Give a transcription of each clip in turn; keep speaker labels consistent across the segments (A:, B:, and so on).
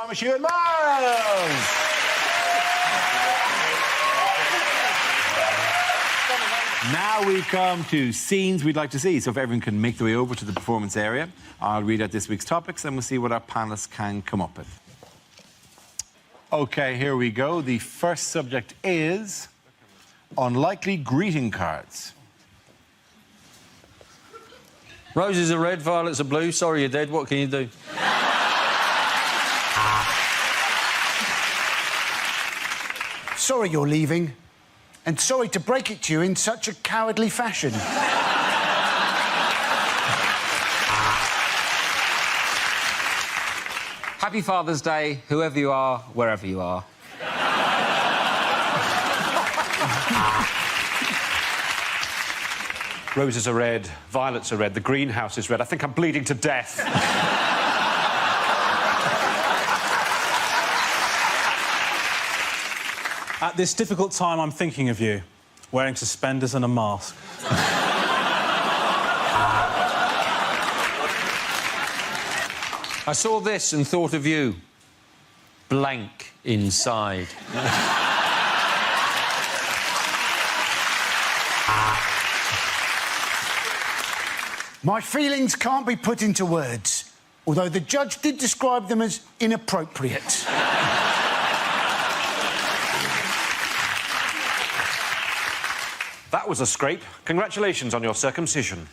A: Thomas, you and Miles. Now we come to scenes we'd like to see. So if everyone can make their way over to the performance area, I'll read out this week's topics and we'll see what our panellists can come up with. OK, here we go. The first subject is unlikely greeting cards.
B: Roses are red, violets are blue. Sorry you're dead, what can you do?
C: Sorry you're leaving, and sorry to break it to you in such a cowardly fashion.
D: Happy Father's Day, whoever you are, wherever you are.
E: Roses are red, violets are red, the greenhouse is red. I think I'm bleeding to death.
F: At this difficult time, I'm thinking of you, wearing suspenders and a mask.
B: I saw this and thought of you. Blank inside.
C: My feelings can't be put into words, although the judge did describe them as inappropriate.
E: That was a scrape. Congratulations on your circumcision.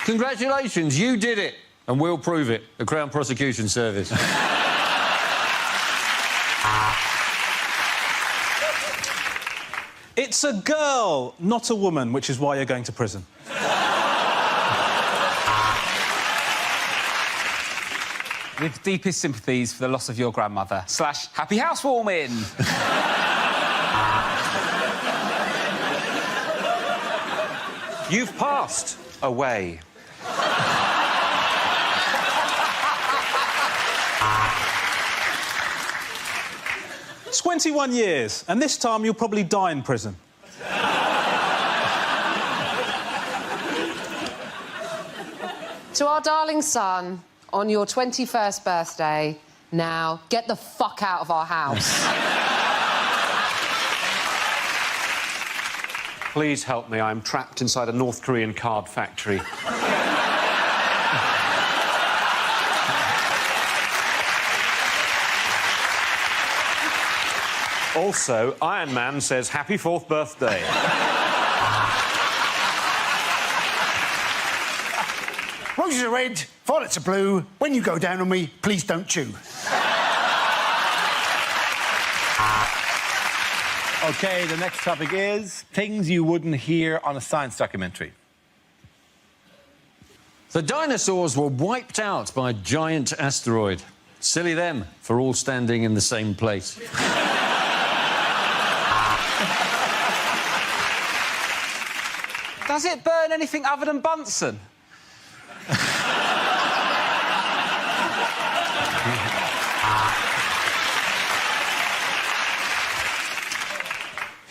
B: Congratulations, you did it. And we'll prove it. The Crown Prosecution Service.
F: It's a girl, not a woman, which is why you're going to prison.
D: With deepest sympathies for the loss of your grandmother. / happy housewarming!
E: You've passed away.
F: It's 21 years, and this time you'll probably die in prison.
G: To our darling son, on your 21st birthday, now get the fuck out of our house.
E: Please help me. I'm trapped inside a North Korean card factory. Also, Iron Man says happy 4th birthday.
C: Roses are red, violets are blue. When you go down on me, please don't chew.
A: OK, the next topic is things you wouldn't hear on a science documentary.
B: The dinosaurs were wiped out by a giant asteroid. Silly them for all standing in the same place.
D: Does it burn anything other than Bunsen?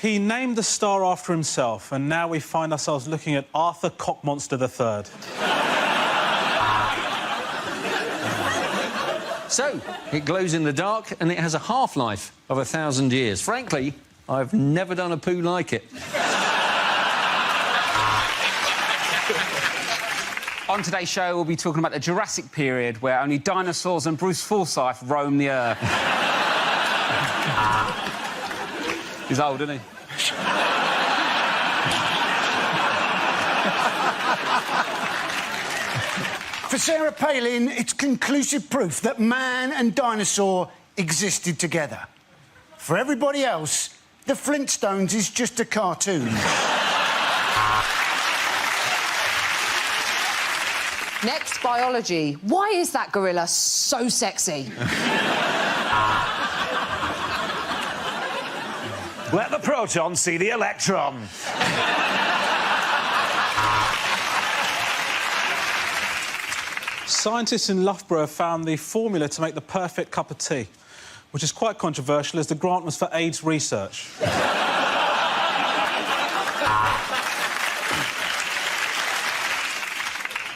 F: He named the star after himself, and now we find ourselves looking at Arthur Cockmonster III.
B: So, it glows in the dark and it has a half-life of 1,000 years. Frankly, I've never done a poo like it.
D: On today's show, we'll be talking about the Jurassic period, where only dinosaurs and Bruce Forsyth roam the earth. He's old, isn't he?
C: For Sarah Palin, it's conclusive proof that man and dinosaur existed together. For everybody else, the Flintstones is just a cartoon.
G: Next, biology. Why is that gorilla so sexy?
E: Let the proton see the electron.
F: Scientists in Loughborough have found the formula to make the perfect cup of tea, which is quite controversial as the grant was for AIDS research.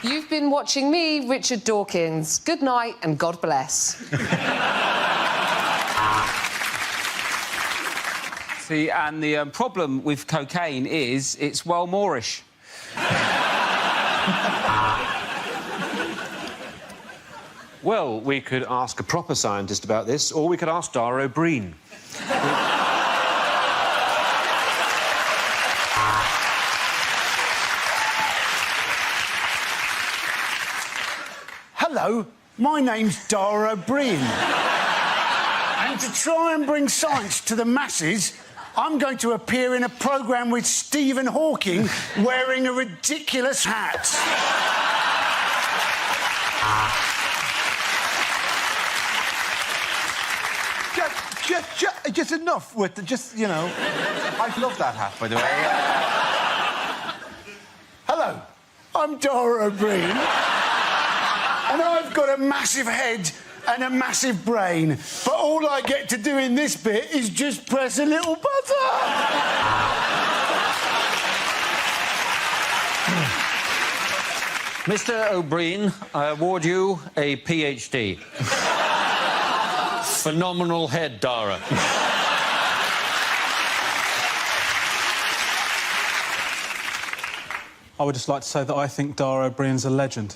G: You've been watching me, Richard Dawkins. Good night and God bless.
D: See, and the problem with cocaine is it's well Moorish.
E: Well, we could ask a proper scientist about this, or we could ask Dara O'Brien.
C: Hello, my name's Dara O'Brien. And to try and bring science to the masses, I'm going to appear in a programme with Stephen Hawking wearing a ridiculous hat.
A: Just enough with the, you know... I love that hat, by the way.
C: Hello, I'm Dara O'Brien. And I've got a massive head and a massive brain. But all I get to do in this bit is just press a little button.
B: Mr. O'Brien, I award you a PhD. Phenomenal head, Dara.
F: I would just like to say that I think Dara O'Brien's a legend.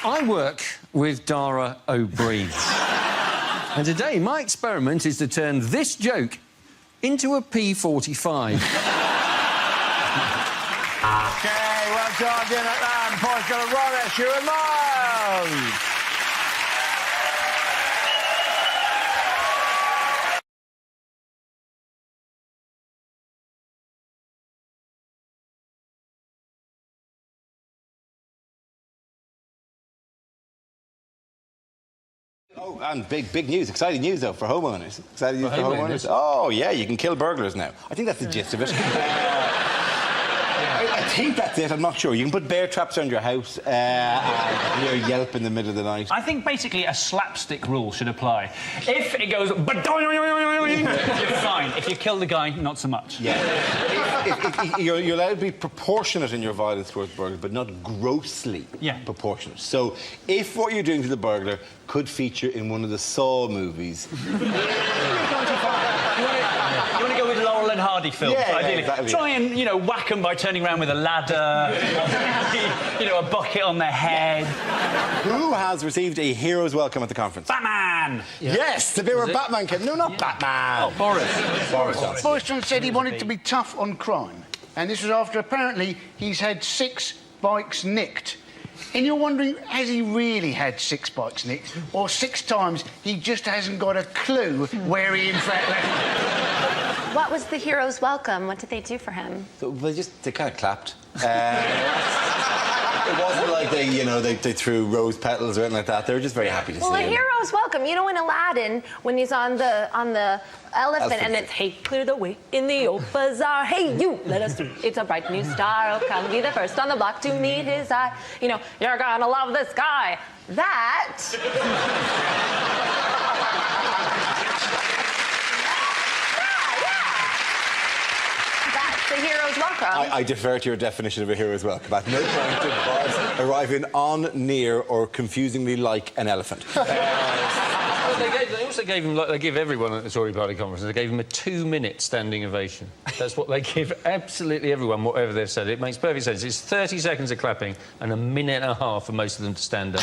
B: I work with Dara O'Brien. And today, my experiment is to turn this joke into a P45.
A: OK, well done, dinner. Paul's got a run at you and Miles. Oh, and big news, exciting news, though, for homeowners. Exciting news for homeowners. Oh, yeah, you can kill burglars now. I think that's the gist of it. I think that's it, I'm not sure. You can put bear traps around your house and hear yelp in the middle of the night.
H: I think basically a slapstick rule should apply. If it goes, you're fine. If you kill the guy, not so much.
A: Yeah. if you're allowed to be proportionate in your violence towards burglars, but not grossly proportionate. So, if what you're doing to the burglar could feature in one of the Saw movies...
H: You want to go with Laurel and Hardy films, ideally.
A: Exactly.
H: Try and, you know, whack them by turning around with a ladder, you know, a bucket on their head.
A: Who has received a hero's welcome at the conference?
H: Batman!
A: Yes, the bit where Batman came. No, not Batman.
H: Oh, Boris.
A: Boris Johnson.
C: Boris Johnson said he wanted to be tough on crime. And this was after, apparently, he's had 6 bikes nicked. And you're wondering, has he really had 6 bikes nicked? Or 6 times he just hasn't got a clue where he in fact left them?
I: What was the hero's welcome? What did they do for him?
A: So they kind of clapped. It wasn't like they threw rose petals or anything like that. They were just very happy to see him.
I: Well, a hero's welcome. You know, in Aladdin, when he's on the elephant, and it's, hey, clear the way in the old bazaar. Hey, you, let us through. It's a bright new star. Oh, come be the first on the block to meet his eye. You know, you're gonna love this guy. That... The hero's welcome.
A: I defer to your definition of a hero's welcome. At no point did Boris arriving on, near, or confusingly like an elephant.
B: They also gave him, like they give everyone at the Tory Party conference, they gave him a 2-minute standing ovation. That's what they give absolutely everyone, whatever they've said. It makes perfect sense. It's 30 seconds of clapping and a minute and a half for most of them to stand up.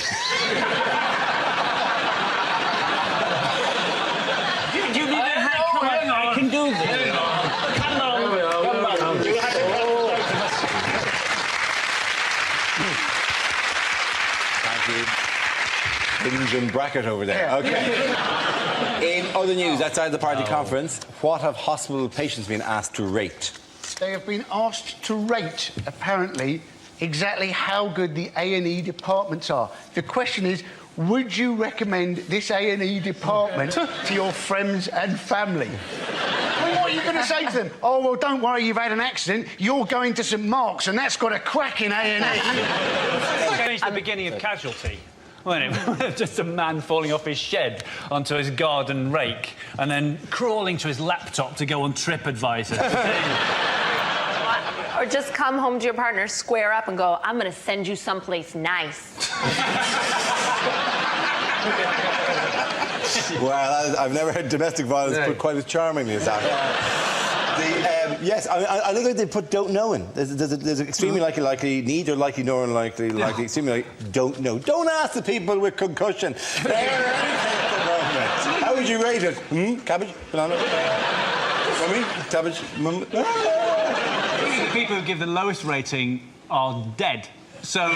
H: Do you need a hat? Come on, I can do this.
A: Hinge and bracket over there. OK. In other news, outside the party conference, what have hospital patients been asked to rate?
C: They have been asked to rate, apparently, exactly how good the A&E departments are. The question is, would you recommend this A&E department to your friends and family? Well, what are you going to say to them? Oh, well, don't worry, you've had an accident. You're going to St Mark's, and that's got a cracking A&E.
H: It's the beginning of Casualty. wasn't it? Just a man falling off his shed onto his garden rake and then crawling to his laptop to go on TripAdvisor.
I: Or just come home to your partner, square up and go, I'm going to send you someplace nice.
A: Well, I've never heard domestic violence put quite as charmingly as that. Yes, I think they put don't know in. There's extremely likely, neither likely nor unlikely, extremely likely, don't know. Don't ask the people with concussion. How would you rate it? Cabbage? Banana? Mummy? Cabbage?
H: The people who give the lowest rating are dead. So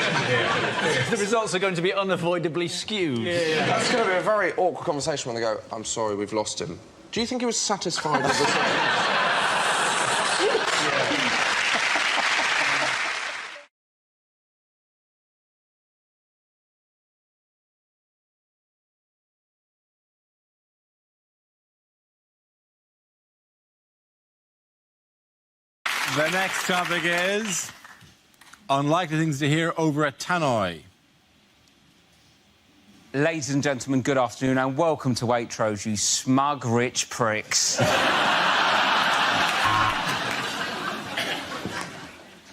H: the results are going to be unavoidably skewed.
J: That's going to be a very awkward conversation when they go, I'm sorry, we've lost him. Do you think he was satisfied with the
K: The next topic is unlikely things to hear over a tannoy.
D: Ladies and gentlemen, good afternoon and welcome to Waitrose, you smug, rich pricks.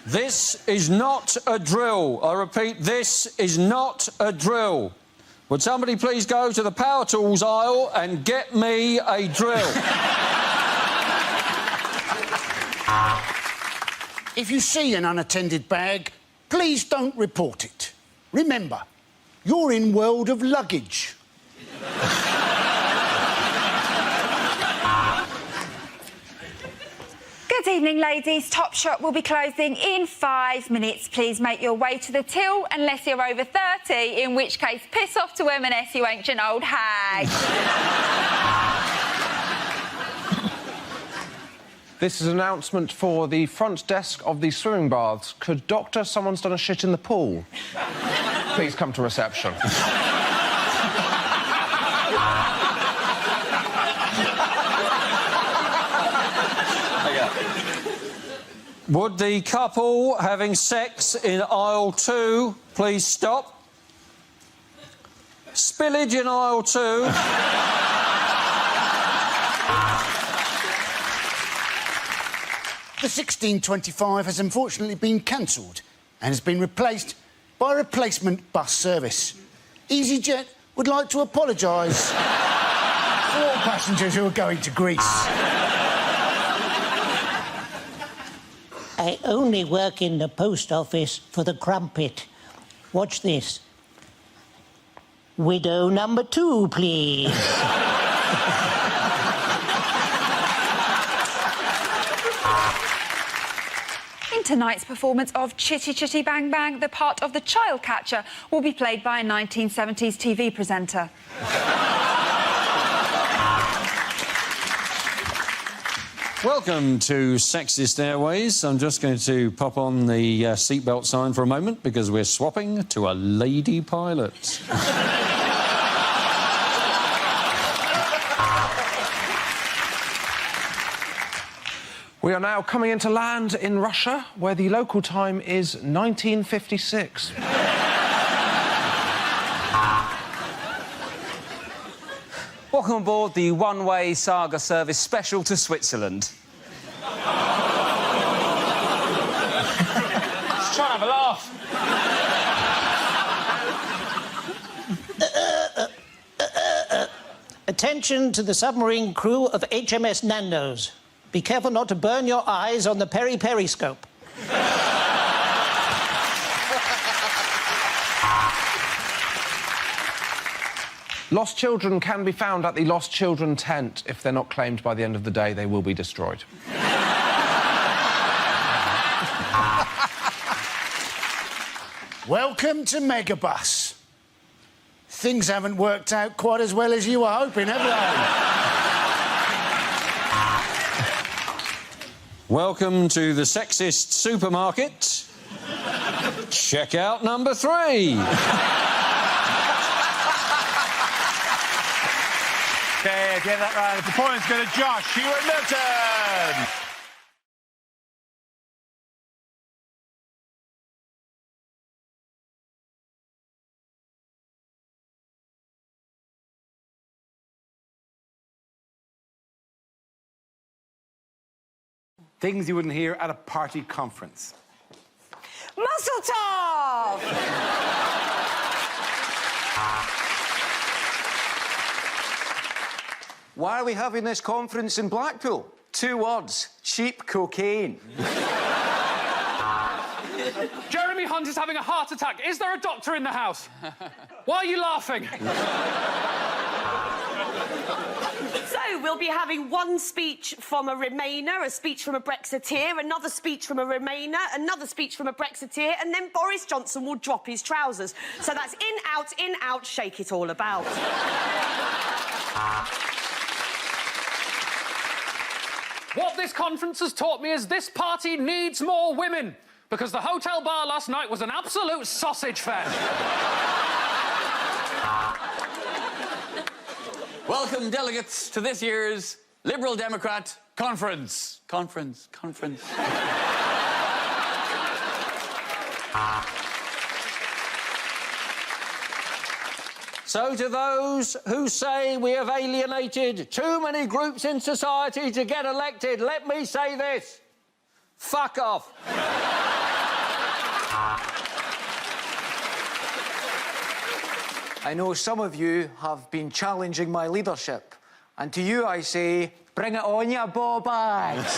B: This is not a drill. I repeat, this is not a drill. Would somebody please go to the power tools aisle and get me a drill?
C: If you see an unattended bag, please don't report it. Remember, you're in world of luggage.
L: Good evening, ladies. Topshop will be closing in 5 minutes. Please make your way to the till unless you're over 30, in which case piss off to M&S, you ancient old hag.
J: This is an announcement for the front desk of the swimming baths. Could doctor, someone's done a shit in the pool? Please come to reception.
B: Would the couple having sex in aisle 2 please stop? Spillage in aisle 2.
C: The 1625 has unfortunately been cancelled and has been replaced by a replacement bus service. EasyJet would like to apologise for all passengers who are going to Greece.
M: I only work in the post office for the crumpet. Watch this. Widow number 2, please.
L: In tonight's performance of Chitty Chitty Bang Bang, the part of the child catcher will be played by a 1970s TV presenter.
B: Welcome to Sexist Airways. I'm just going to pop on the seatbelt sign for a moment because we're swapping to a lady pilot.
J: We are now coming into land in Russia, where the local time is 1956.
D: Welcome aboard the one-way saga service special to Switzerland.
H: Just trying to have a laugh.
M: Attention to the submarine crew of HMS Nando's. Be careful not to burn your eyes on the periscope.
J: Lost children can be found at the Lost Children tent. If they're not claimed by the end of the day, they will be destroyed.
C: Welcome to Megabus. Things haven't worked out quite as well as you were hoping, have they?
B: Welcome to the sexist supermarket. Checkout number 3.
K: Okay, get that right. The point's going to Josh Hewitt-Milton.
A: Things you wouldn't hear at a party conference.
L: Muscle top!
N: Why are we having this conference in Blackpool? 2 words. Cheap cocaine.
D: Jeremy Hunt is having a heart attack. Is there a doctor in the house? Why are you laughing?
O: So, we'll be having one speech from a Remainer, a speech from a Brexiteer, another speech from a Remainer, another speech from a Brexiteer, and then Boris Johnson will drop his trousers. So that's in, out, shake it all about.
D: What this conference has taught me is this party needs more women, because the hotel bar last night was an absolute sausage fest.
P: Welcome, delegates, to this year's Liberal Democrat Conference. Conference.
B: So to those who say we have alienated too many groups in society to get elected, let me say this. Fuck off.
N: I know some of you have been challenging my leadership, and to you I say, bring it on, ya ball bags.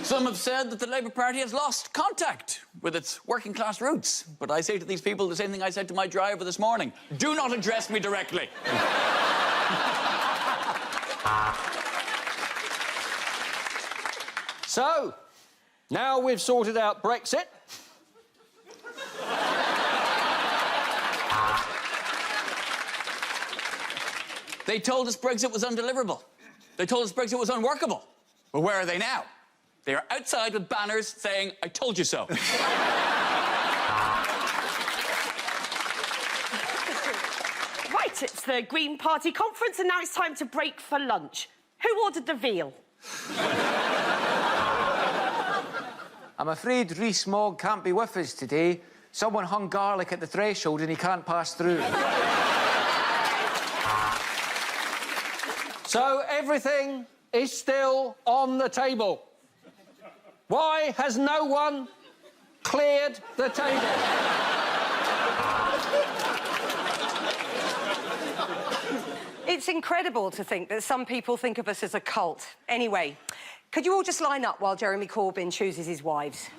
P: Some have said that the Labour Party has lost contact with its working-class roots. But I say to these people the same thing I said to my driver this morning. Do not address me directly.
B: So, now we've sorted out Brexit.
P: They told us Brexit was undeliverable. They told us Brexit was unworkable. Well, where are they now? They are outside with banners saying, I told you so.
O: Right, it's the Green Party conference, and now it's time to break for lunch. Who ordered the veal?
N: I'm afraid Rhys Mogg can't be with us today. Someone hung garlic at the threshold and he can't pass through.
B: So everything is still on the table. Why has no one cleared the table?
Q: It's incredible to think that some people think of us as a cult. Anyway, could you all just line up while Jeremy Corbyn chooses his wives?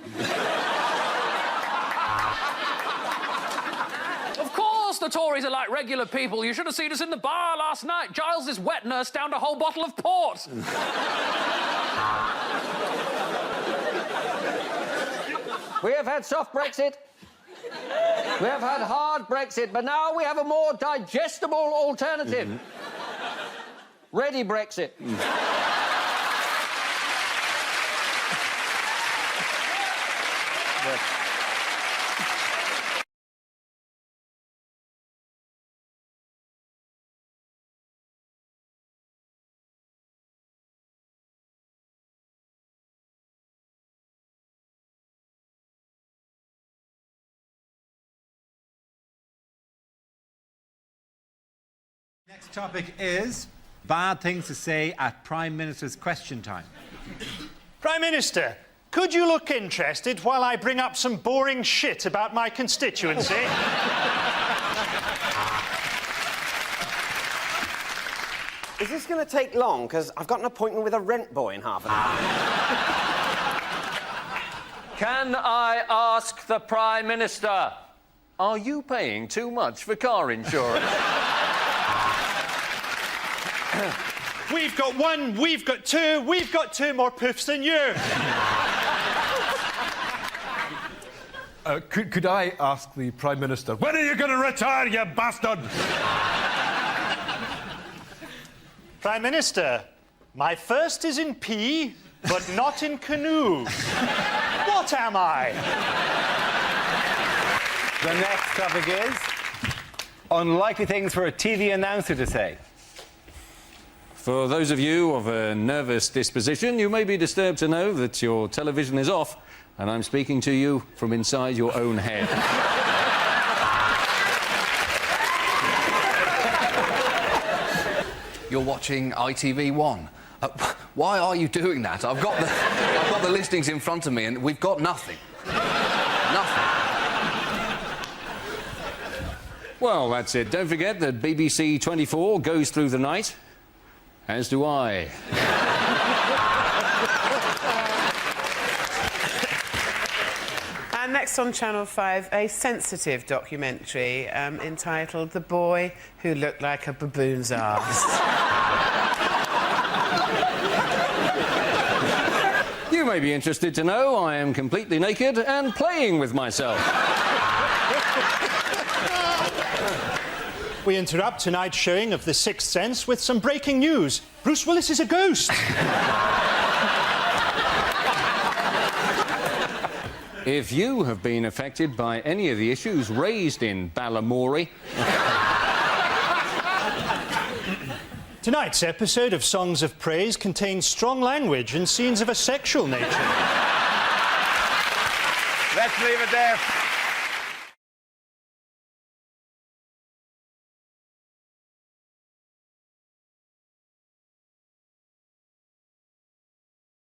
D: Of course the Tories are like regular people. You should have seen us in the bar last night. Giles' wet nurse downed a whole bottle of port.
B: We have had soft Brexit. We have had hard Brexit, but now we have a more digestible alternative. Ready Brexit.
K: Next topic is bad things to say at Prime Minister's question time.
R: Prime Minister, could you look interested while I bring up some boring shit about my constituency?
S: Is this going to take long? Because I've got an appointment with a rent boy in half an hour.
B: Can I ask the Prime Minister, are you paying too much for car insurance?
R: We've got one, we've got two more poofs than you.
T: Could I ask the Prime Minister, when are you going to retire, you bastard?
R: Prime Minister, my first is in P, but not in canoe. What am I?
A: The next topic is unlikely things for a TV announcer to say.
B: For those of you of a nervous disposition, you may be disturbed to know that your television is off and I'm speaking to you from inside your own head.
U: you're watching ITV1. Why are you doing that? I've got the listings in front of me, and we've got nothing. Nothing.
B: Well, that's it. Don't forget that BBC 24 goes through the night, as do I.
V: And next on Channel 5, a sensitive documentary entitled The Boy Who Looked Like a Baboon's Arse.
B: You may be interested to know I am completely naked and playing with myself.
R: We interrupt tonight's showing of The Sixth Sense with some breaking news. Bruce Willis is a ghost.
B: If you have been affected by any of the issues raised in Balamory...
R: Tonight's episode of Songs of Praise contains strong language and scenes of a sexual nature.
K: Let's leave it there.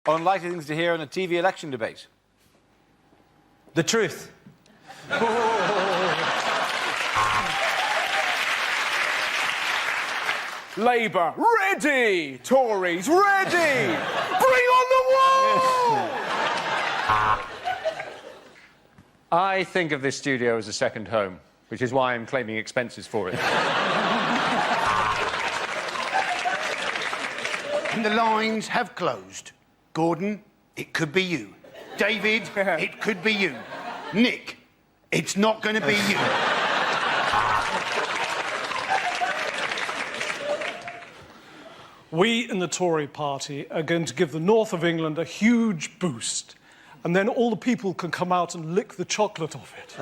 K: Unlikely things to hear in a TV election debate.
T: The truth.
J: Labour, ready! Tories, ready! Bring on the wall!
B: I think of this studio as a second home, which is why I'm claiming expenses for it.
C: And the lines have closed. Gordon, it could be you. David, it could be you. Nick, it's not going to be you.
F: We in the Tory party are going to give the north of England a huge boost, and then all the people can come out and lick the chocolate off it.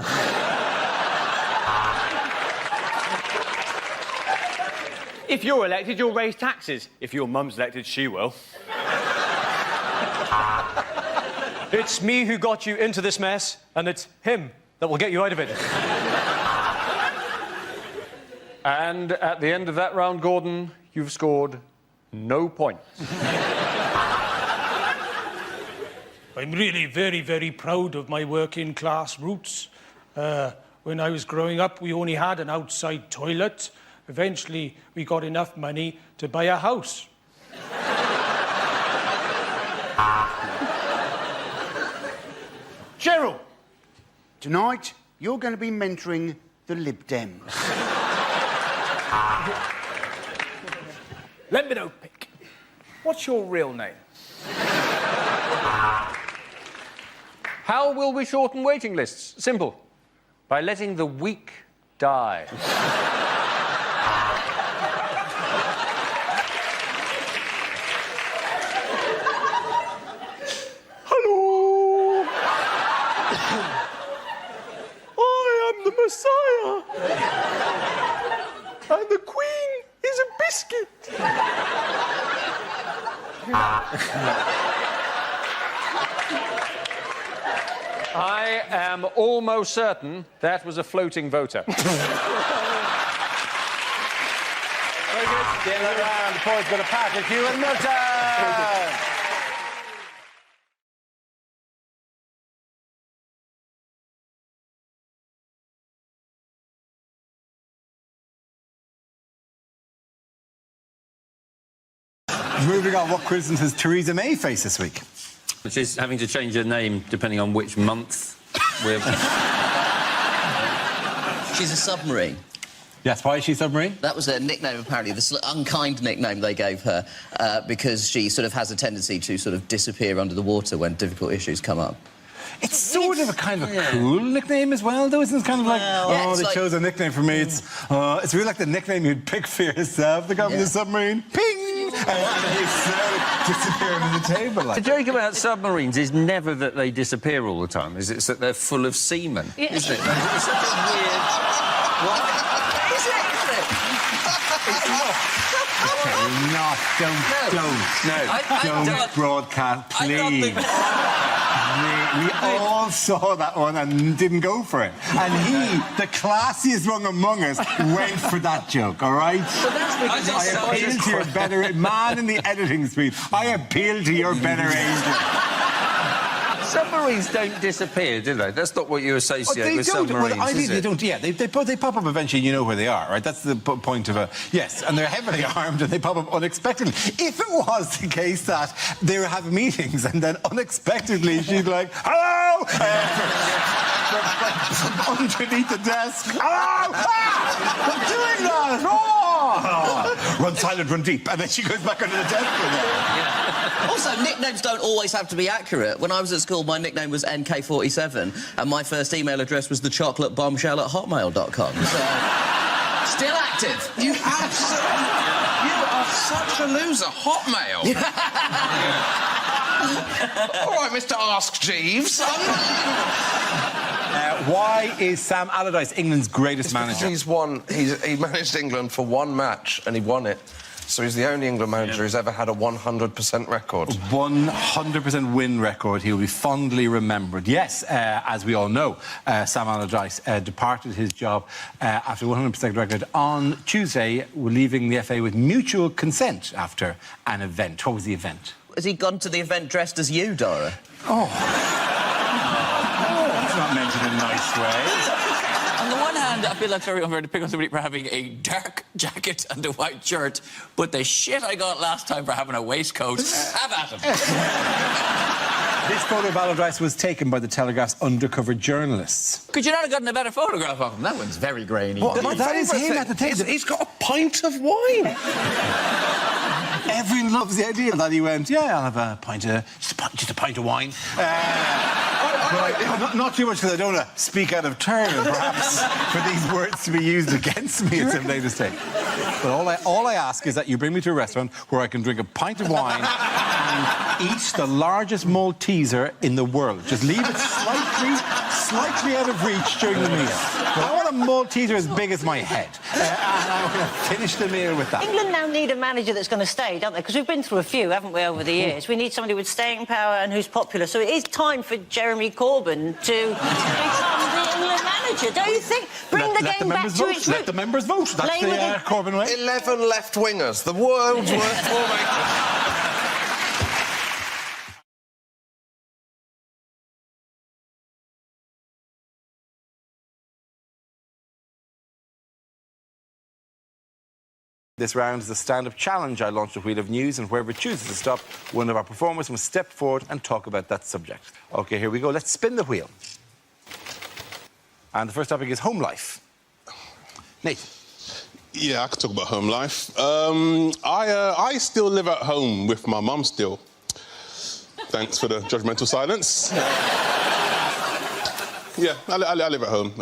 H: If you're elected, you'll raise taxes. If your mum's elected, she will. It's me who got you into this mess, and it's him that will get you out of it.
B: And at the end of that round, Gordon, you've scored no points.
M: I'm really very, very proud of my working class roots. When I was growing up, we only had an outside toilet. Eventually, we got enough money to buy a house.
C: Cheryl, tonight you're going to be mentoring the Lib Dems.
H: Let me know, Pick. What's your real name?
B: How will we shorten waiting lists? Simple. By letting the weak die.
M: Hello! I am the Messiah! And the Queen is a biscuit!
B: I am almost certain that was a floating voter.
K: Very good. The end of the round, the points go to Patrick, Hugh and Milton.
A: Moving on, what quizzes has Theresa May faced this week?
B: Which is having to change her name depending on which month we're...
W: She's a submarine.
A: Yes, why is she submarine?
W: That was her nickname, apparently, the unkind nickname they gave her, because she sort of has a tendency to sort of disappear under the water when difficult issues come up.
A: It's sort of a kind of a cool nickname as well, though, isn't it? It's kind of like, they chose a nickname for me. It's really like the nickname you'd pick for yourself. The guy with the submarine, ping! And he's disappearing on the table. Like.
B: The joke about submarines is never that they disappear all the time, is it's that they're full of semen, isn't it? It's such a weird... What?
W: Is it?
A: It's not. Don't.
W: I
A: Don't broadcast, please.
K: We all saw that one and didn't go for it. And he, the classiest one among us, went for that joke, all right?
W: But that's because
K: I appeal to your better... Man in the editing suite, I appeal to your better angel.
B: Submarines don't disappear, do they? That's not what you associate with submarines,
K: Well,
B: is it?
K: they don't. Yeah, they pop up eventually. You know where they are, right? That's the point of a yes. And they're heavily armed, and they pop up unexpectedly. If it was the case that they have meetings, and then unexpectedly she'd be like, "Hello," underneath the desk. "Hello, I'm doing that." Oh! Run silent, run deep, and then she goes back under the desk again.
W: Also, nicknames don't always have to be accurate. When I was at school, my nickname was NK47, and my first email address was thechocolateBombshell@hotmail.com. So, still active.
J: You are such a loser. Hotmail. All right, Mr. Ask Jeeves.
K: Why is Sam Allardyce England's greatest manager?
J: He managed England for one match and he won it. So he's the only England manager who's ever had a 100% record.
K: 100% win record. He'll be fondly remembered. Yes, as we all know, Sam Allardyce departed his job after 100% record on Tuesday, leaving the FA with mutual consent after an event. What was the event?
W: Has he gone to the event dressed as you, Dora?
K: Oh. It's not meant in a nice way.
P: On the one hand, I feel that's very unfair to pick on somebody for having a dark jacket and a white shirt, but the shit I got last time for having a waistcoat, have at him.
K: This photo of Allardyce was taken by the Telegraph's undercover journalists.
P: Could you not have gotten a better photograph of him? That one's very grainy.
K: That is him at the table.
J: He's got a pint of wine.
K: Everyone loves the idea that he went, yeah, I'll have a pint of... just a pint of wine. Not too much, because I don't want to speak out of turn, perhaps, for these words to be used against me at some later stage. But all I ask is that you bring me to a restaurant where I can drink a pint of wine and eat the largest Malteser in the world. Just leave it slightly out of reach during the meal. But I want a Malteser as big as my head. And I want to finish the meal with that.
E: England now need a manager that's going to stay, don't they? Because we've been through a few, haven't we, over the years? We need somebody with staying power and who's popular. So it is time for Jeremy Corbyn to become the England manager, don't you think? Bring the game back to its roots.
K: Let the members vote. That's the Corbyn way.
J: 11 left-wingers. The world's worst formation.
A: This round is a stand-up challenge. I launched a wheel of news, and wherever it chooses to stop, one of our performers must step forward and talk about that subject. OK, here we go. Let's spin the wheel. And the first topic is home life. Nathan.
G: Yeah, I could talk about home life. I still live at home with my mum still. Thanks for the judgmental silence. Yeah, I live at home.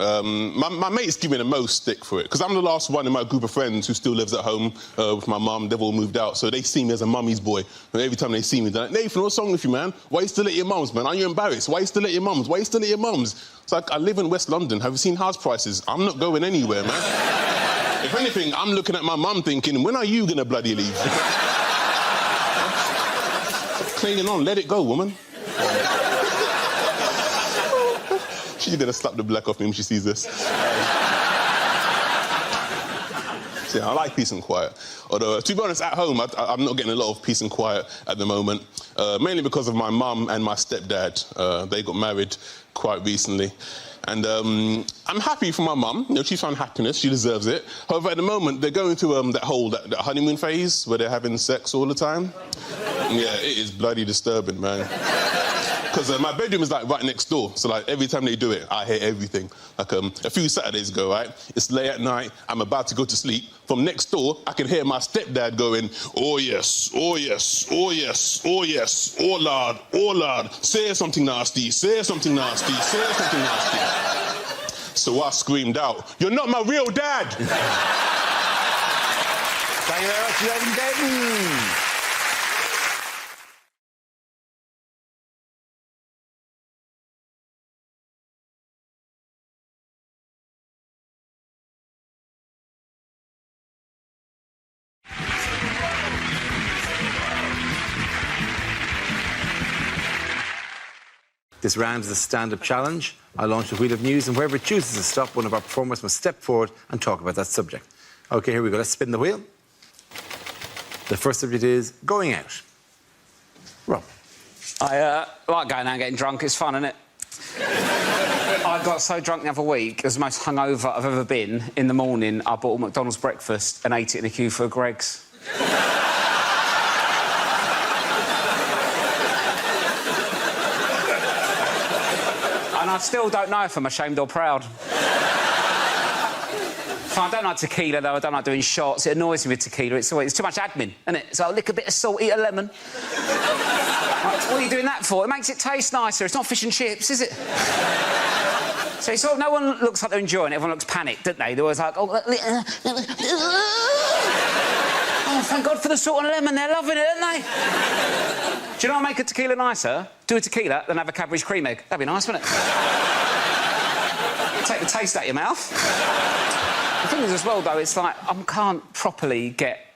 G: My mates give me the most stick for it, because I'm the last one in my group of friends who still lives at home with my mum. They've all moved out, so they see me as a mummy's boy. And every time they see me, they're like, Nathan, what's wrong with you, man? Why are you still at your mum's, man? Are you embarrassed? Why are you still at your mum's? Why are you still at your mum's? It's like, I live in West London. Have you seen house prices? I'm not going anywhere, man. If anything, I'm looking at my mum thinking, when are you going to bloody leave? Clinging on, let it go, woman. She's going to slap the black off me when she sees this. So, yeah, I like peace and quiet. Although, to be honest, at home, I'm not getting a lot of peace and quiet at the moment, mainly because of my mum and my stepdad. They got married quite recently. And I'm happy for my mum. You know, she found happiness. She deserves it. However, at the moment, they're going through that honeymoon phase where they're having sex all the time. Yeah, it is bloody disturbing, man. Because my bedroom is, like, right next door. So, like, every time they do it, I hear everything. Like, a few Saturdays ago, right? It's late at night. I'm about to go to sleep. From next door, I can hear my stepdad going, oh, yes, oh, yes, oh, yes, oh, yes, oh, Lord, say something nasty, say something nasty, say something nasty. So I screamed out, you're not my real dad!
A: Thank you very much, Devin. This round is a stand-up challenge. I launch the wheel of news, and wherever it chooses to stop, one of our performers must step forward and talk about that subject. OK, here we go. Let's spin the wheel. The first subject is going out. Rob.
I: I like going out and getting drunk. It's fun, isn't it? I got so drunk the other week. It was the most hungover I've ever been. In the morning, I bought a McDonald's breakfast and ate it in a queue for a Greggs. And I still don't know if I'm ashamed or proud. I don't like tequila, though. I don't like doing shots. It annoys me with tequila. It's too much admin, isn't it? So I'll lick a bit of salt, eat a lemon. What are you doing that for? It makes it taste nicer. It's not fish and chips, is it? So it's sort of, no one looks like they're enjoying it. Everyone looks panicked, don't they? They're always like, oh, thank God for the salt and lemon. They're loving it, aren't they? Do you know what make a tequila nicer? Do a tequila, then have a Cadbury's cream egg. That'd be nice, wouldn't it? Take the taste out of your mouth. The thing is, as well, though, it's like I can't properly get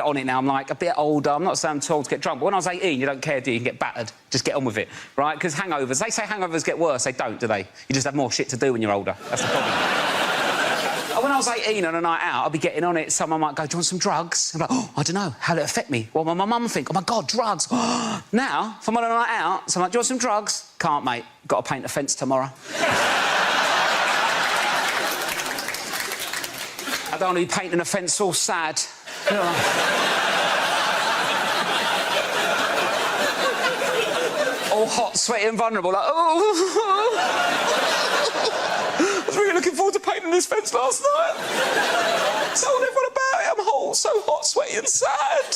I: on it now. I'm like a bit older. I'm not saying I'm too old to get drunk, but when I was 18, you don't care, do you? You can get battered. Just get on with it, right? Because hangovers, they say hangovers get worse. They don't, do they? You just have more shit to do when you're older. That's the problem. When I was 18 on a night out, I'd be getting on it. Someone might go, do you want some drugs? I'm like, oh, I don't know. How'd it affect me? Well, my mum think, oh, my God, drugs. Now, if I'm on a night out, so I'm like, do you want some drugs? Can't, mate. Got to paint a fence tomorrow. I don't want to be painting a fence all sad. You know, all hot, sweaty and vulnerable, like, oh. I was really looking forward to painting this fence last night. Told everyone about it. I'm so hot, sweaty and sad.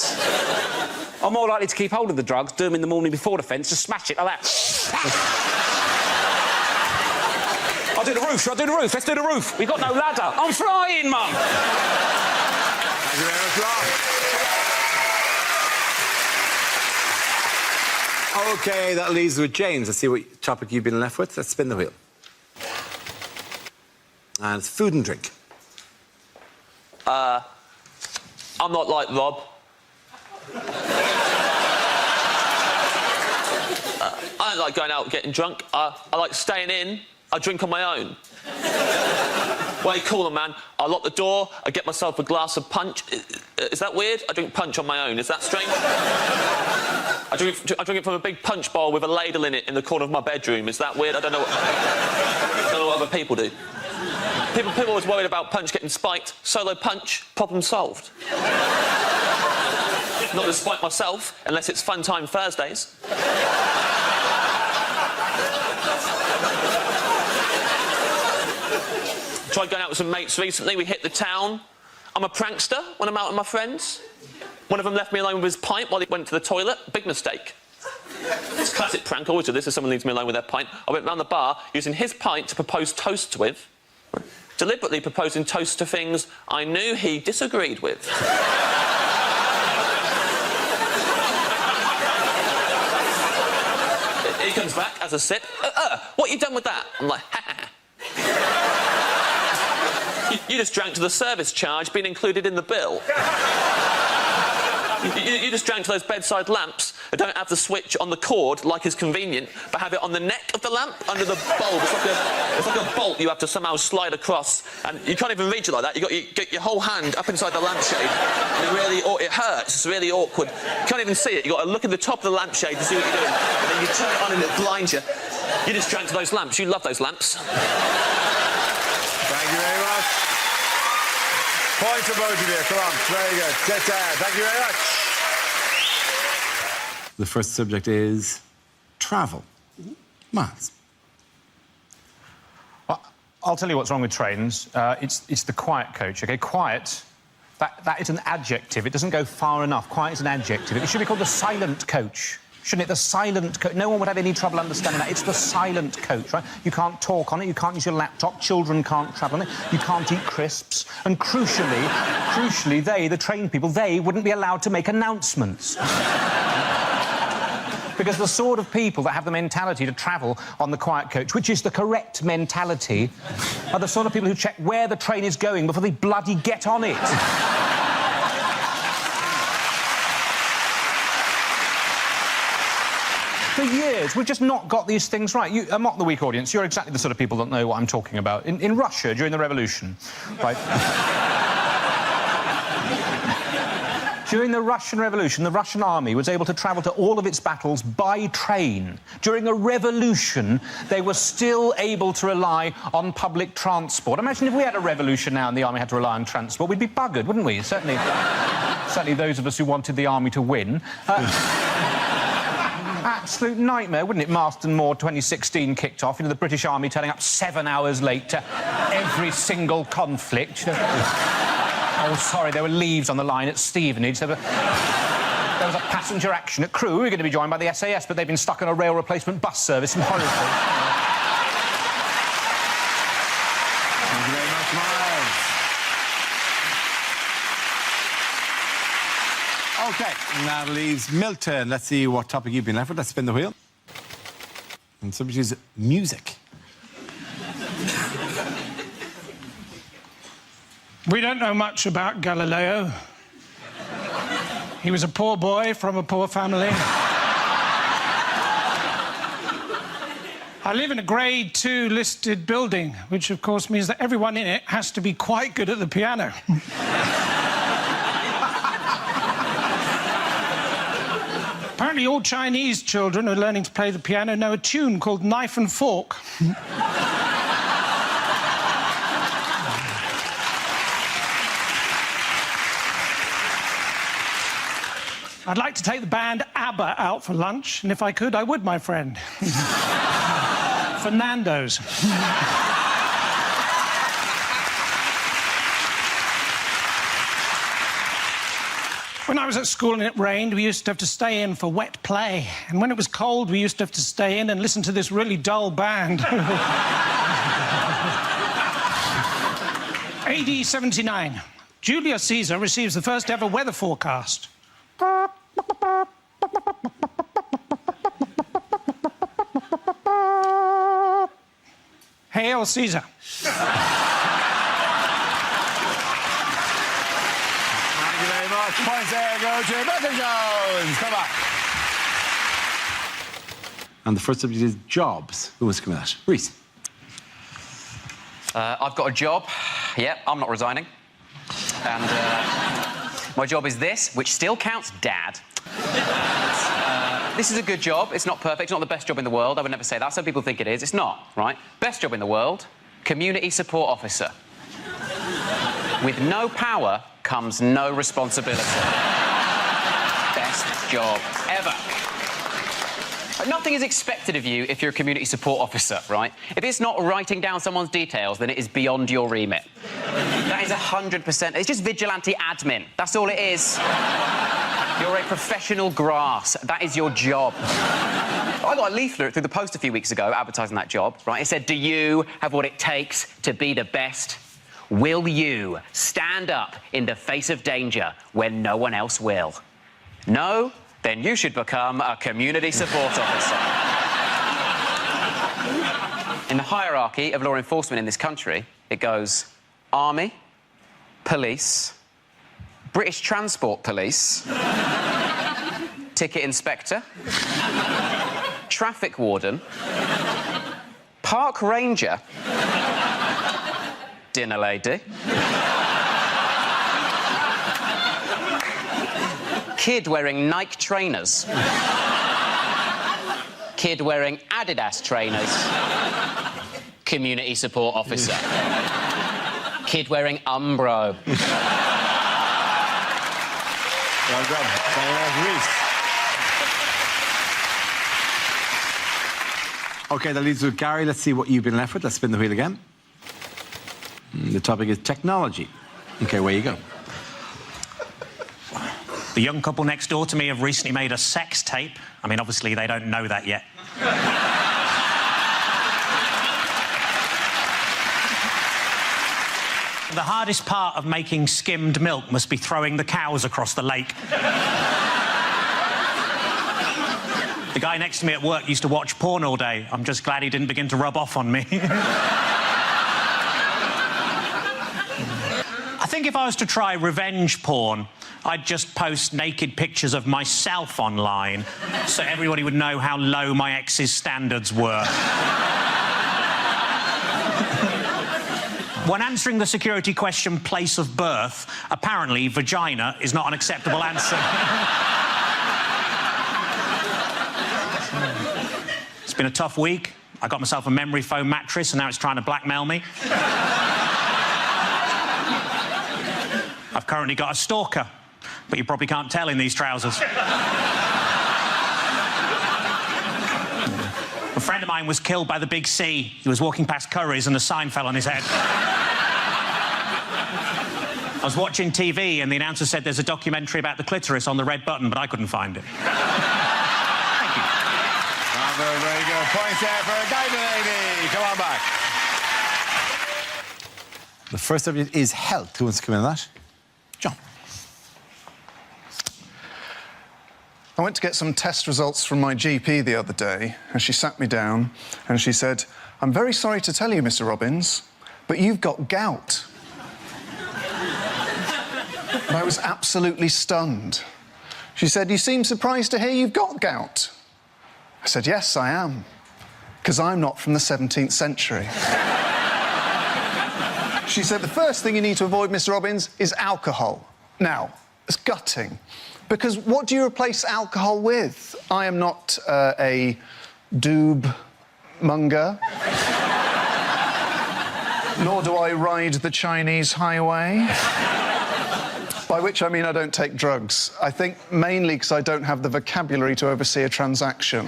I: I'm more likely to keep hold of the drugs, do them in the morning before the fence, just smash it like that. I'll do the roof. Shall I do the roof? Let's do the roof. We've got no ladder. I'm flying, Mum.
A: Thank you very much, Rob. OK, that leaves with James. Let's see what topic you've been left with. Let's spin the wheel. And it's food and drink.
L: I'm not like Rob. I don't like going out and getting drunk. I like staying in. I drink on my own. Way cooler, man. I lock the door, I get myself a glass of punch. Is that weird? I drink punch on my own. Is that strange? I drink it from a big punch bowl with a ladle in it in the corner of my bedroom. Is that weird? I don't know what other people do. People are always worried about punch getting spiked. Solo punch, problem solved. Not to spike myself, unless it's Fun Time Thursdays. Tried going out with some mates recently. We hit the town. I'm a prankster when I'm out with my friends. One of them left me alone with his pint while he went to the toilet. Big mistake. It's a classic prank. I always do this if someone leaves me alone with their pint. I went round the bar using his pint to propose toasts with. Deliberately proposing toasts to things I knew he disagreed with. He comes back, has a sip. What you done with that? I'm like, ha ha. You just drank to the service charge being included in the bill. You just drank to those bedside lamps that don't have the switch on the cord like is convenient, but have it on the neck of the lamp under the bulb. It's like a bolt you have to somehow slide across, and you can't even reach it like that. You get your whole hand up inside the lampshade, and it hurts. It's really awkward. You can't even see it. You got to look at the top of the lampshade to see what you're doing, and then you turn it on and it blinds you. You just drank to those lamps. You love those lamps.
A: Thank you very much. Points for both of you. Come on, very good. Thank you very much. The first subject is travel. Miles.
O: Well, I'll tell you what's wrong with trains. It's the quiet coach, OK? Quiet, that is an adjective. It doesn't go far enough. Quiet is an adjective. It should be called the silent coach. Shouldn't it? The silent coach. No one would have any trouble understanding that. It's the silent coach, right? You can't talk on it, you can't use your laptop, children can't travel on it, you can't eat crisps, and crucially, they, the train people, they wouldn't be allowed to make announcements. Because the sort of people that have the mentality to travel on the quiet coach, which is the correct mentality, are the sort of people who check where the train is going before they bloody get on it. For years, we've just not got these things right. Mock the weak audience, you're exactly the sort of people that know what I'm talking about. In Russia, during the revolution, right? During the Russian Revolution, the Russian army was able to travel to all of its battles by train. During a revolution, they were still able to rely on public transport. Imagine if we had a revolution now and the army had to rely on transport, we'd be buggered, wouldn't we? Certainly those of us who wanted the army to win. Absolute nightmare, wouldn't it? Marston Moor 2016 kicked off, the British Army turning up 7 hours late to every single conflict. Oh, sorry, there were leaves on the line at Stevenage. There was a passenger action at Crewe. We were going to be joined by the SAS, but they've been stuck on a rail replacement bus service in Horrified.
K: Thank you very much, Miles. OK, now leaves Milton. Let's see what topic you've been left with. Let's spin the wheel. And subject is music.
M: We don't know much about Galileo. He was a poor boy from a poor family. I live in a Grade 2 listed building, which of course means that everyone in it has to be quite good at the piano. Apparently all Chinese children who are learning to play the piano know a tune called Knife and Fork. I'd like to take the band ABBA out for lunch, and if I could, I would, my friend. For Nando's. When I was at school and it rained, we used to have to stay in for wet play. And when it was cold, we used to have to stay in and listen to this really dull band. AD 79. Julius Caesar receives the first ever weather forecast. Hail Caesar.
K: Thank you very much. Points there go to Milton Jones. Come on. And the first subject is jobs. Who wants to come at? Reese.
D: I've got a job. Yep, I'm not resigning. And my job is this, which still counts, Dad. This is a good job. It's not perfect. It's not the best job in the world. I would never say that. Some people think it is. It's not, right? Best job in the world, community support officer. With no power comes no responsibility. Best job ever. Nothing is expected of you if you're a community support officer, right? If it's not writing down someone's details, then it is beyond your remit. That is 100%. It's just vigilante admin. That's all it is. You're a professional grass. That is your job. I got a leaflet through the post a few weeks ago advertising that job, right? It said, do you have what it takes to be the best? Will you stand up in the face of danger when no one else will? No? Then you should become a community support officer. In the hierarchy of law enforcement in this country, it goes Army, Police, British Transport Police, Ticket Inspector, Traffic Warden, Park Ranger, Dinner Lady, Kid wearing Nike trainers, Kid wearing Adidas trainers, Community Support Officer, Kid wearing Umbro.
K: Well done. Reese. OK, that leaves with Gary. Let's see what you've been left with. Let's spin the wheel again. The topic is technology. OK, where you go.
N: The young couple next door to me have recently made a sex tape. I mean, obviously, they don't know that yet. The hardest part of making skimmed milk must be throwing the cows across the lake. The guy next to me at work used to watch porn all day. I'm just glad he didn't begin to rub off on me. I think if I was to try revenge porn, I'd just post naked pictures of myself online so everybody would know how low my ex's standards were. When answering the security question, place of birth, apparently vagina is not an acceptable answer. It's been a tough week. I got myself a memory foam mattress and now it's trying to blackmail me. I've currently got a stalker, but you probably can't tell in these trousers. A friend of mine was killed by the big C. He was walking past Curry's and a sign fell on his head. I was watching TV and the announcer said there's a documentary about the clitoris on the red button, but I couldn't find it. Thank you.
K: Very, very good. Points there for a guy lady. Come on back. The first subject is health. Who wants to come in on that? John.
Q: I went to get some test results from my GP the other day, and she sat me down and she said, "I'm very sorry to tell you, Mr. Robbins, but you've got gout." And I was absolutely stunned. She said, "You seem surprised to hear you've got gout." I said, "Yes, I am, because I'm not from the 17th century." She said, "The first thing you need to avoid, Mr. Robbins, is alcohol." Now, it's gutting. Because what do you replace alcohol with? I am not a doob monger. Nor do I ride the Chinese highway. By which I mean I don't take drugs. I think mainly because I don't have the vocabulary to oversee a transaction.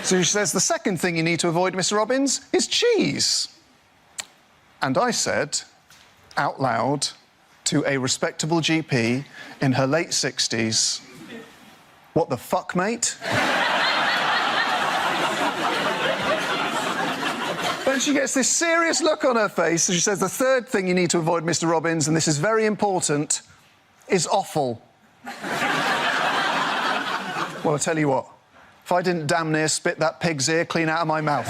Q: So she says, "The second thing you need to avoid, Mr. Robbins, is cheese." And I said, out loud, to a respectable GP in her late 60s, "What the fuck, mate?" Then she gets this serious look on her face, and she says, "The third thing you need to avoid, Mr. Robbins, and this is very important, is offal." Well, I'll tell you what, if I didn't damn near spit that pig's ear clean out of my mouth.